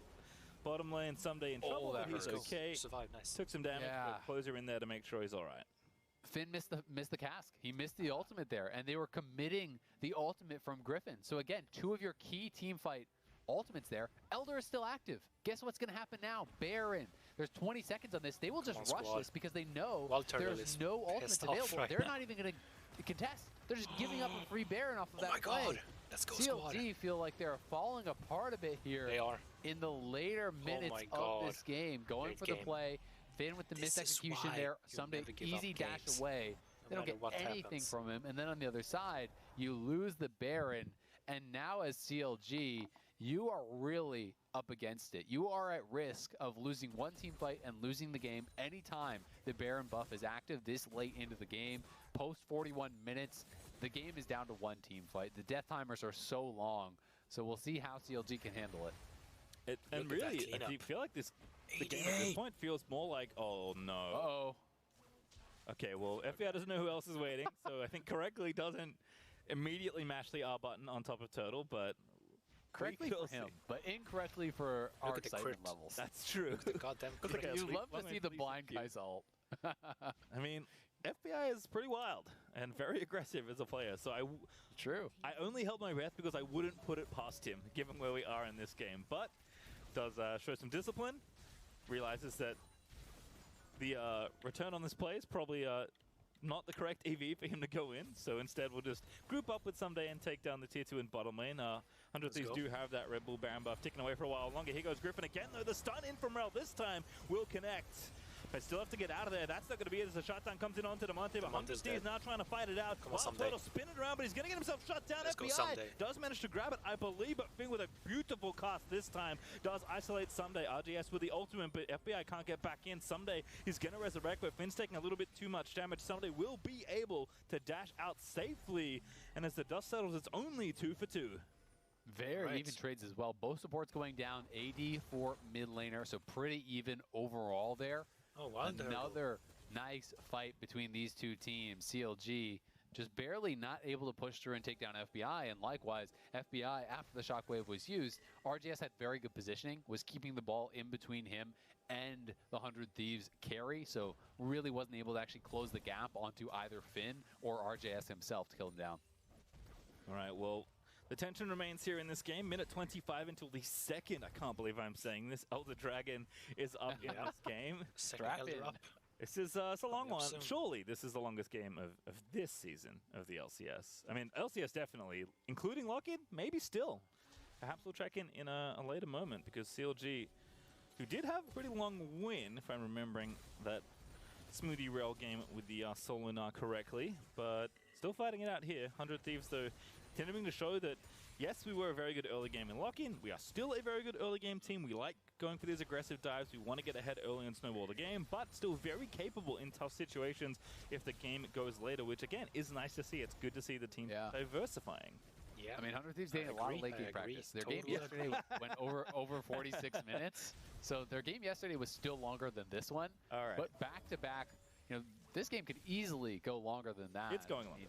bottom lane, Someday in trouble, but he's okay. Survived, nice. Took some damage, but closer in there to make sure he's all right. Finn missed the cask. He missed the ultimate there, and they were committing the ultimate from Griffin. So again, 2 of your key team fight ultimates there. Elder is still active. Guess what's going to happen now? Baron. There's 20 seconds on this. They will just rush this because they know there's no ultimates available. They're not even going to contest. They're just giving up a free Baron off of that play. Let's go, CLG feel like they're falling apart a bit here. They are. In the later minutes of this game. Going for the play. Finn with the missed execution there. Someday easy dash away. They don't get anything from him. And then on the other side, you lose the Baron. And now as CLG, you are really up against it. You are at risk of losing one team fight and losing the game anytime the Baron buff is active this late into the game. Post 41 minutes, the game is down to 1 team fight. The death timers are so long. So we'll see how CLG can handle it. And really, I feel like the game at this point feels more like, oh no. Uh-oh. Okay, well, FBI doesn't know who else is waiting, so I think correctly doesn't immediately mash the R button on top of Turtle, but correctly for him, but incorrectly for our excitement levels. That's true. Goddamn you love to see the blind guy's ult. I mean, FBI is pretty wild and very aggressive as a player, so I only held my breath because I wouldn't put it past him, given where we are in this game, but does show some discipline. Realizes that the return on this play is probably not the correct EV for him to go in, so instead we'll just group up with Someday and take down the tier 2 in bottom lane. 100 Thieves do have that Red Bull Baron buff ticking away for a while longer. Here goes Griffin again, though. The stun in from Rel this time will connect. They still have to get out of there. That's not going to be it as the shutdown comes in onto Damonte, but 100 Thieves now trying to fight it out. Turtle spin it around, but he's going to get himself shut down. FBI does manage to grab it, I believe, but Finn with a beautiful cast this time does isolate Someday. RGS with the ultimate, but FBI can't get back in. Someday is going to resurrect, but Finn's taking a little bit too much damage. Someday will be able to dash out safely, and as the dust settles, it's only 2 for 2. Very even trades as well. Both supports going down. AD for mid laner, so pretty even overall there. Oh, wow. Another nice fight between these 2 teams. CLG just barely not able to push through and take down FBI, and likewise, FBI, after the shockwave was used, RGS had very good positioning, was keeping the ball in between him and the 100 Thieves carry, so really wasn't able to actually close the gap onto either Finn or RJS himself to kill him down. All right, well, the tension remains here in this game. Minute 25 until the second. I can't believe I'm saying this. Elder Dragon is up in this game. Strap in. This is it's a long one. Surely this is the longest game of this season of the LCS. I mean, LCS definitely, including lock-in, maybe still. Perhaps we'll check in a later moment because CLG, who did have a pretty long win, if I'm remembering that Smoothie Rail game with the Solinar correctly, but still fighting it out here. 100 Thieves, though, continuing to show that, yes, we were a very good early game in lock-in. We are still a very good early game team. We like going for these aggressive dives. We want to get ahead early and snowball the game, but still very capable in tough situations if the game goes later, which, again, is nice to see. It's good to see the team diversifying. Yeah, I mean, 100 Thieves getting a lot of late game practice. Their game yesterday went over 46 minutes, so their game yesterday was still longer than this one. All right. But back-to-back, you know, this game could easily go longer than that. It's going longer.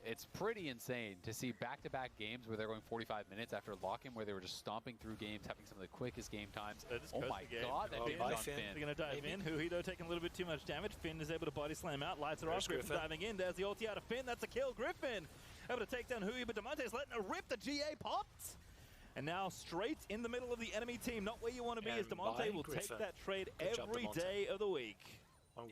It's pretty insane to see back-to-back games where they're going 45 minutes after lock-in, where they were just stomping through games, having some of the quickest game times. Oh my god, that damage on Finn. They're going to dive in. Huhido taking a little bit too much damage. Finn is able to body slam out. Lights are off. Griffin diving in. There's the ulti out of Finn. That's a kill. Griffin able to take down Hui, but Damonte's letting her rip. The GA popped. And now straight in the middle of the enemy team. Not where you want to be, as Damonte will take that trade every day of the week.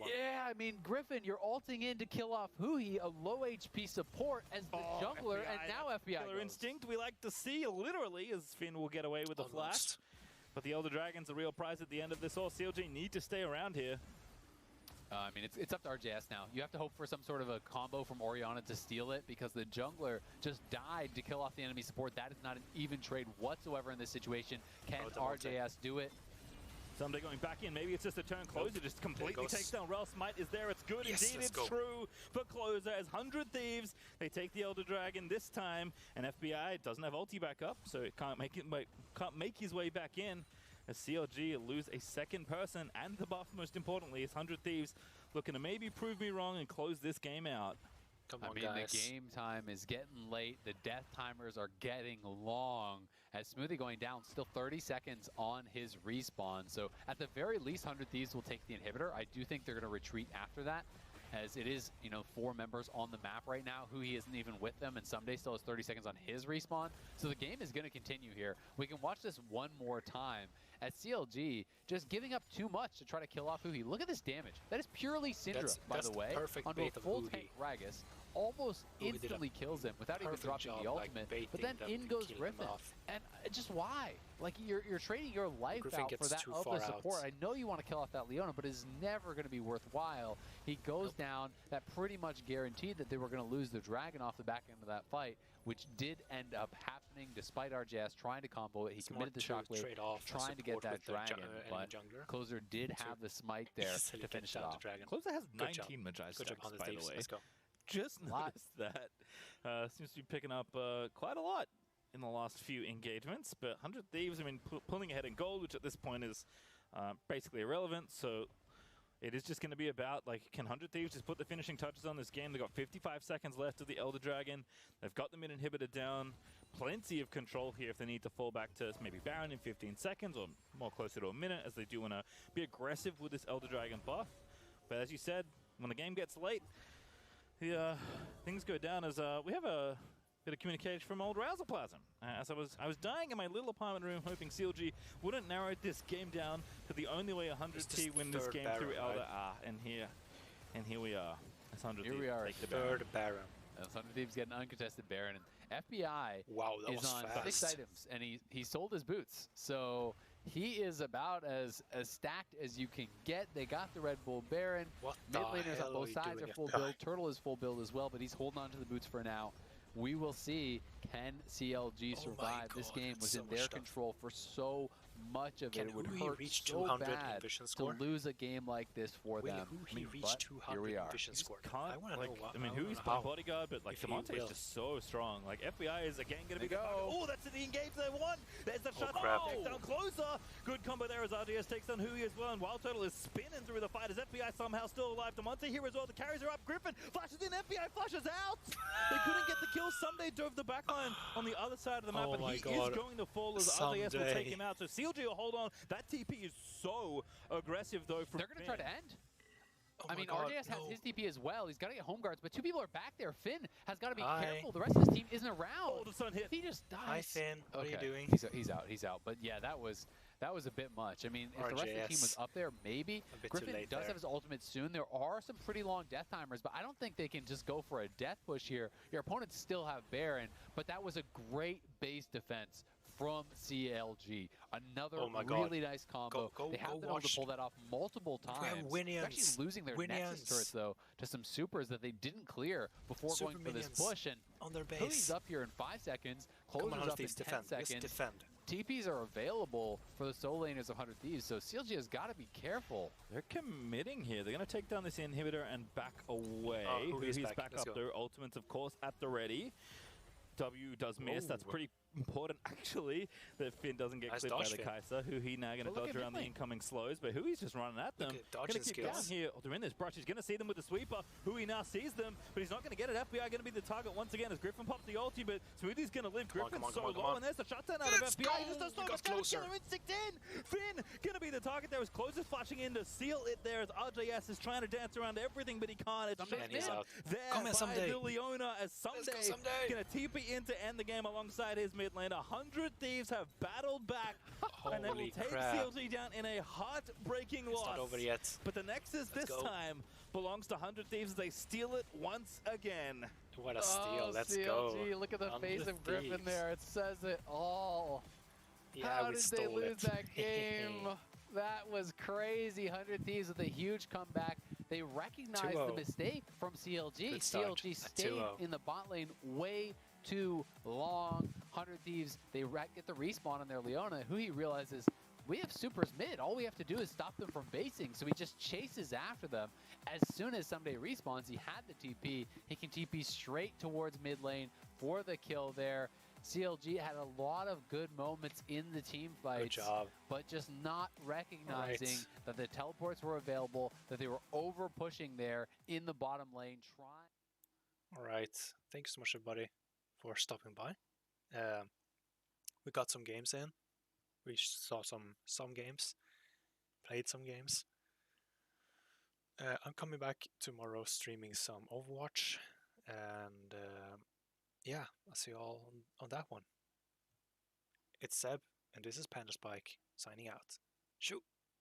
Yeah, I mean, mean, Griffin, you're ulting in to kill off Huhi, a low HP support as the jungler, FBI, and now FBI Killer goes. instinct we like to see, literally, as Finn will get away with the flash. But the Elder Dragon's a real prize at the end of this. All CLG need to stay around here. I mean, it's up to RJS now. You have to hope for some sort of a combo from Orianna to steal it, because the jungler just died to kill off the enemy support. That is not an even trade whatsoever in this situation. Can RJS do it? Someday going back in, maybe it's just a turn. Closer just completely takes down Rel. Smite is there, it's good indeed, it's true for Closer as 100 Thieves. They take the Elder Dragon this time, and FBI doesn't have ulti back up, so it can't make his way back in. As CLG lose a second person and the buff, most importantly, is 100 Thieves looking to maybe prove me wrong and close this game out. I mean, the game time is getting late. The death timers are getting long. As Smoothie going down, still 30 seconds on his respawn. So at the very least, 100 Thieves will take the inhibitor. I do think they're going to retreat after that, as it is, 4 members on the map right now. Huhi isn't even with them, and Someday still has 30 seconds on his respawn. So the game is going to continue here. We can watch this one more time as CLG just giving up too much to try to kill off Huhi. Look at this damage. That is purely Syndra, by the way, onto a full tank Gragas. Almost instantly kills him without even dropping the ultimate, but then in goes Griffin. And just why? Like, you're trading your life out for that of the support. I know you want to kill off that Leona, but it's never going to be worthwhile. He goes down. That pretty much guaranteed that they were going to lose the dragon off the back end of that fight, which did end up happening despite RJS trying to combo it. He committed the shockwave, trying to get that dragon, but Closer did have the smite there to finish it off. Closer has 19 Magi stacks, by the way. Let's go. Just noticed that. Seems to be picking up quite a lot in the last few engagements, but 100 Thieves, I mean, pulling ahead in gold, which at this point is basically irrelevant, so it is just going to be about, like, can 100 Thieves just put the finishing touches on this game? They've got 55 seconds left of the Elder Dragon. They've got the mid inhibitor down. Plenty of control here if they need to fall back to maybe Baron in 15 seconds or more closer to a minute, as they do want to be aggressive with this Elder Dragon buff. But as you said, when the game gets late, things go down as we have a bit of communication from old Rouserplasm. As I was dying in my little apartment room, hoping CLG wouldn't narrow this game down to the only way 100T win this game through Elder. And here we are. As 100 here we are, take the third Baron. As 100 Thieves get an uncontested Baron. And FBI is on 6 items, and he sold his boots. So he is about as stacked as you can get. They got the Red Bull Baron. Mid laners on both sides are full build. Turtle is full build as well, but he's holding on to the boots for now. We will see, can CLG survive? This game was in their control for so much of it. It would hurt so bad to lose a game like this for them. But here we are. I mean, Hui's playing bodyguard, but like Demonte is just so strong. Like FBI is again going to be oh, that's the engage they want. There's the shot. Takes down Closer. Good combo there as RJS takes down Hui as well, and Wild Turtle is spinning through the fight as FBI somehow still alive. Demonte here as well. The carries are up. Griffin flashes in. FBI flashes out. They couldn't get the kill. Someday dove the backline on the other side of the map, but he is going to fall as RJS will take him out. So CLG will hold on. That TP is so aggressive though. They're going to try to end. I mean, RJS has his TP as well. He's got to get home guards, but 2 people are back there. Finn has got to be careful. The rest of his team isn't around. Oh, the sun hit. He just dies. Hi, Finn. What are you doing? He's out. But yeah, that was a bit much. I mean, if the rest of the team was up there, maybe. Griffin does have his ultimate soon. There are some pretty long death timers, but I don't think they can just go for a death push here. Your opponents still have Baron, but that was a great base defense from CLG. Another really nice combo. They have been able to pull that off multiple times. They're actually losing their Nexus turrets, though, to some supers that they didn't clear before going for this push. And on their base. Hui's up here in 5 seconds. Closer's up in 10 seconds. TPs are available for the solo laners of 100 Thieves, so CLG has got to be careful. They're committing here. They're going to take down this inhibitor and back away. Hui's back up there. Ultimates, of course, at the ready. W does miss. That's pretty important, actually, that Finn doesn't get clipped by the Kai'Sa. Hui now going to dodge around the incoming slows, but Hui's just running at them. Going to keep down here. Oh, they're in this brush. He's going to see them with the sweeper. Hui now sees them, but he's not going to get it. FBI going to be the target once again as Griffin pops the ulti, but Smoothie's going to live. Griffin's so low, and there's the shutdown out of FBI. He just does so much damage. Killer instinct in. Finn going to be the target there as Closer's flashing in to seal it there as RJS is trying to dance around everything, but he can't. It's just there by the Leona as Someday going to TP in to end the game alongside his mid lane. 100 Thieves have battled back, and they will take CLG down in a heartbreaking loss. It's not over yet. But the Nexus this time belongs to 100 Thieves. They steal it once again. What a steal, let's CLG, go. Look at the face of Griffin there, it says it all. Yeah, How did they lose that game? That was crazy. 100 Thieves with a huge comeback. They recognized the mistake from CLG. CLG stayed in the bot lane way too long. 100 Thieves, they get the respawn on their Leona, who he realizes, we have supers mid. All we have to do is stop them from basing. So he just chases after them. As soon as Someday respawns, he had the TP. He can TP straight towards mid lane for the kill there. CLG had a lot of good moments in the team fights, but just not recognizing that the teleports were available, that they were over pushing there in the bottom lane. All right, thanks so much everybody for stopping by. We got some games in. We saw some games, played some games. I'm coming back tomorrow streaming some Overwatch, and yeah, I'll see you all on that one. It's Seb, and this is Panda Spike, signing out. Shoot!